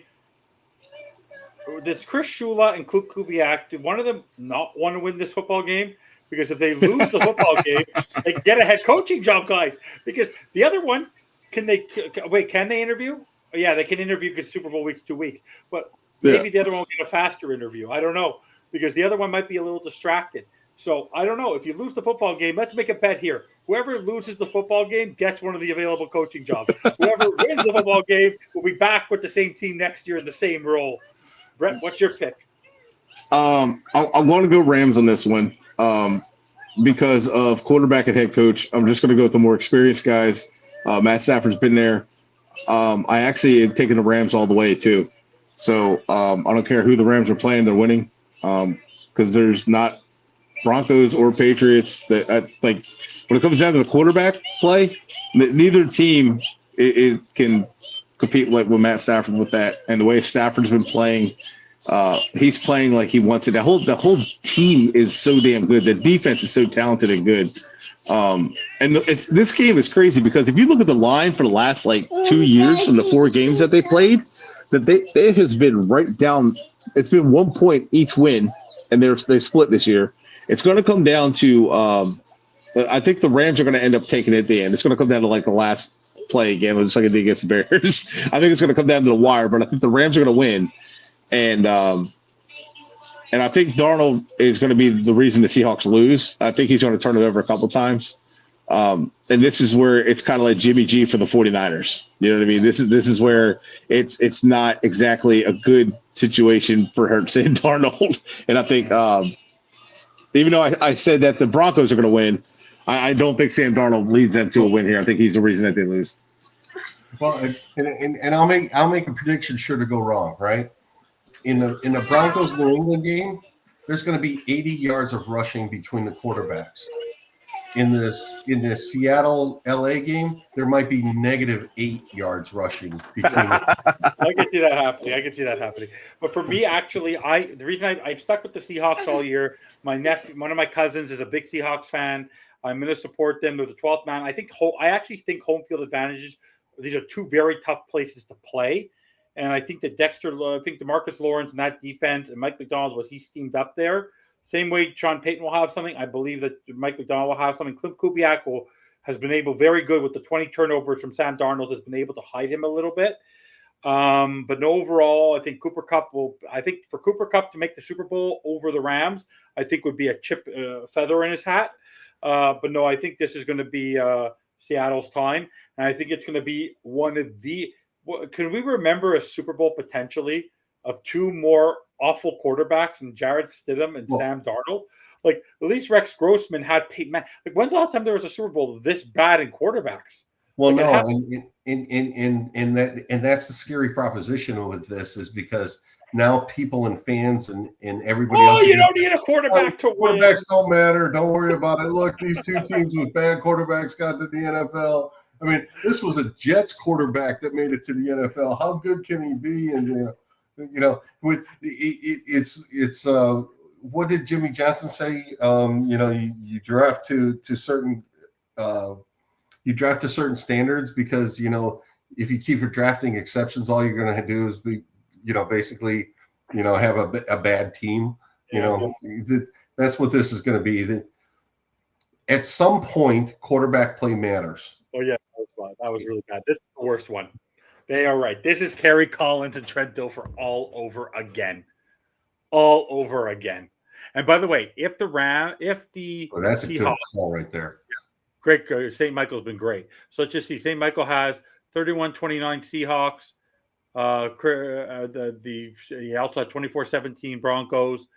Does Chris Shula and Klub Kubiak, do one of them not want to win this football game? Because if they lose the football game, they get a head coaching job, guys. Because the other one, can they interview? Oh, yeah, they can interview because Super Bowl week's 2 weeks. But maybe the other one will get a faster interview. I don't know. Because the other one might be a little distracted. So I don't know. If you lose the football game, let's make a bet here. Whoever loses the football game gets one of the available coaching jobs. Whoever wins the football game will be back with the same team next year in the same role. Brett, what's your pick? I'm going to go Rams on this one. Because of quarterback and head coach, I'm just going to go with the more experienced guys. Matt Stafford's been there. I actually have taken the Rams all the way too. So I don't care who the Rams are playing, they're winning. Because there's not Broncos or Patriots that like when it comes down to the quarterback play, neither team it can compete like with Matt Stafford with that. And the way Stafford's been playing. He's playing like he wants it. The whole team is so damn good. The defense is so talented and good. This game is crazy because if you look at the line for the last 2 years from the 4 games that they played, it has been right down. It's been 1 point each win, and they split this year. It's going to come down to. I think the Rams are going to end up taking it at the end. It's going to come down to the last play again, just like it did against the Bears. I think it's going to come down to the wire, but I think the Rams are going to win. And I think Darnold is going to be the reason the Seahawks lose. I think he's going to turn it over a couple times. And this is where it's kind of like Jimmy G for the 49ers. You know what I mean? This is where it's not exactly a good situation for Hurts and Darnold. And I think even though I said that the Broncos are going to win, I don't think Sam Darnold leads them to a win here. I think he's the reason that they lose. Well, and I'll make a prediction sure to go wrong, right? In the Broncos New England game, there's going to be 80 yards of rushing between the quarterbacks. In the Seattle LA game, there might be -8 yards rushing between. I can see that happening. But for me, actually, the reason I've stuck with the Seahawks all year. My nephew, one of my cousins, is a big Seahawks fan. I'm going to support them. They're the 12th man. I actually think home field advantages. These are 2 very tough places to play. And I think that DeMarcus Lawrence and that defense and Mike McDonald, he's steamed up there. Same way Sean Payton will have something. I believe that Mike McDonald will have something. Klub Kubiak has been able, very good with the 20 turnovers from Sam Darnold, has been able to hide him a little bit. But no, overall, I think for Cooper Kupp to make the Super Bowl over the Rams, I think would be a feather in his hat. But no, I think this is going to be Seattle's time. And I think it's going to be one of the. Can we remember a Super Bowl potentially of 2 more awful quarterbacks and Jarrett Stidham and Sam Darnold? At least Rex Grossman had Peyton Manning. When's the last time there was a Super Bowl this bad in quarterbacks? Well, no, and that's the scary proposition with this is because now people and fans and everybody else. Oh, you don't need a quarterback to win. Quarterbacks don't matter. Don't worry about it. Look, these 2 teams with bad quarterbacks got to the NFL. I mean, this was a Jets quarterback that made it to the NFL. How good can he be? And with it's what did Jimmy Johnson say? You draft to certain you draft to certain standards because if you keep drafting exceptions, all you're going to do is be basically have a bad team. That's what this is going to be. At some point, quarterback play matters. Oh yeah. That was really bad. This is the worst one. They are right. This is Kerry Collins and Trent Dilfer all over again. All over again. And by the way, if the that's a good call right there. Yeah. Great. St. Michael's been great. So let's just see. St. Michael has 31-29 Seahawks. He also had 24-17 Broncos.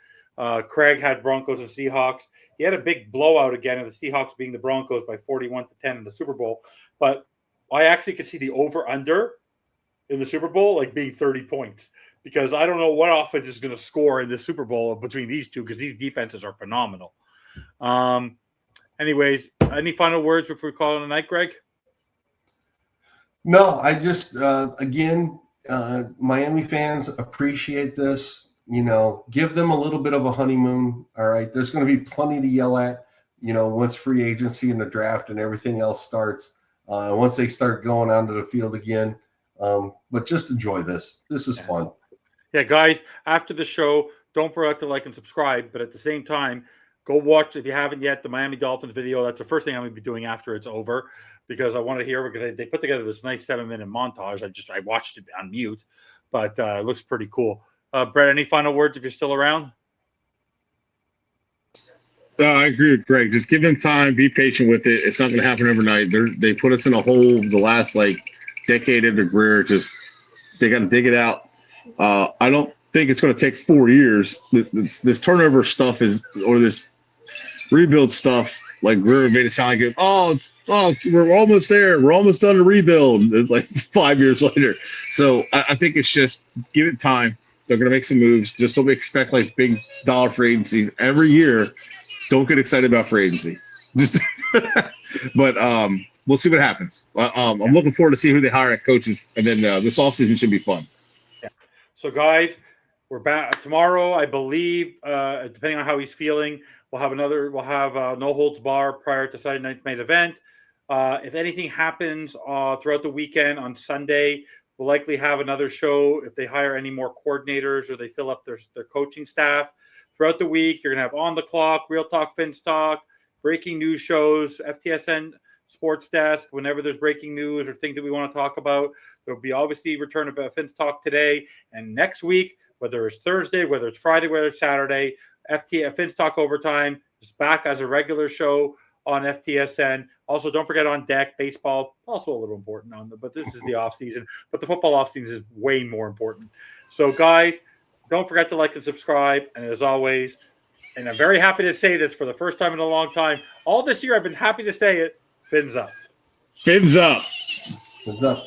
Craig had Broncos and Seahawks. He had a big blowout again of the Seahawks being the Broncos by 41-10 in the Super Bowl. But I actually could see the over-under in the Super Bowl being 30 points because I don't know what offense is going to score in the Super Bowl between these two because these defenses are phenomenal. Anyways, any final words before we call it a night, Greg? No, I just, Miami fans appreciate this. Give them a little bit of a honeymoon. All right. There's going to be plenty to yell at, once free agency and the draft and everything else starts. Once they start going onto the field again. But just enjoy this. This is fun. Yeah, guys, after the show, don't forget to like and subscribe. But at the same time, go watch, if you haven't yet, the Miami Dolphins video. That's the first thing I'm going to be doing after it's over, because I want to hear, because they put together this nice 7-minute montage. I watched it on mute, but it looks pretty cool. Brett, any final words if you're still around? I agree with Greg. Just give them time. Be patient with it. It's not going to happen overnight. They put us in a hole the last decade of their career. Just they got to dig it out. I don't think it's going to take 4 years. This turnover stuff or this rebuild stuff, like Greer made it sound like we're almost there. We're almost done to rebuild. It's like 5 years later. So I think it's just give it time. They're going to make some moves. Just don't expect like big dollar free agencies every year. Don't get excited about free agency. But we'll see what happens. I'm looking forward to see who they hire at coaches, and then this offseason should be fun. Yeah. So, guys, we're back tomorrow, I believe. Depending on how he's feeling, we'll have no holds bar prior to Saturday night's main event. If anything happens throughout the weekend on Sunday, we'll likely have another show if they hire any more coordinators or they fill up their coaching staff. Throughout the week, you're going to have On the Clock, Real Talk, Fins Talk, breaking news shows, FTSN Sports Desk. Whenever there's breaking news or things that we want to talk about, there'll be obviously return of Fins Talk today and next week, whether it's Thursday, whether it's Friday, whether it's Saturday. Fins Talk Overtime is back as a regular show on FTSN. Also, don't forget On Deck, baseball, also a little important but this is the off season. But the football off season is way more important. So, guys, don't forget to like and subscribe. And as always, and I'm very happy to say this for the first time in a long time, all this year I've been happy to say it, fins up. Fins up. Fins up.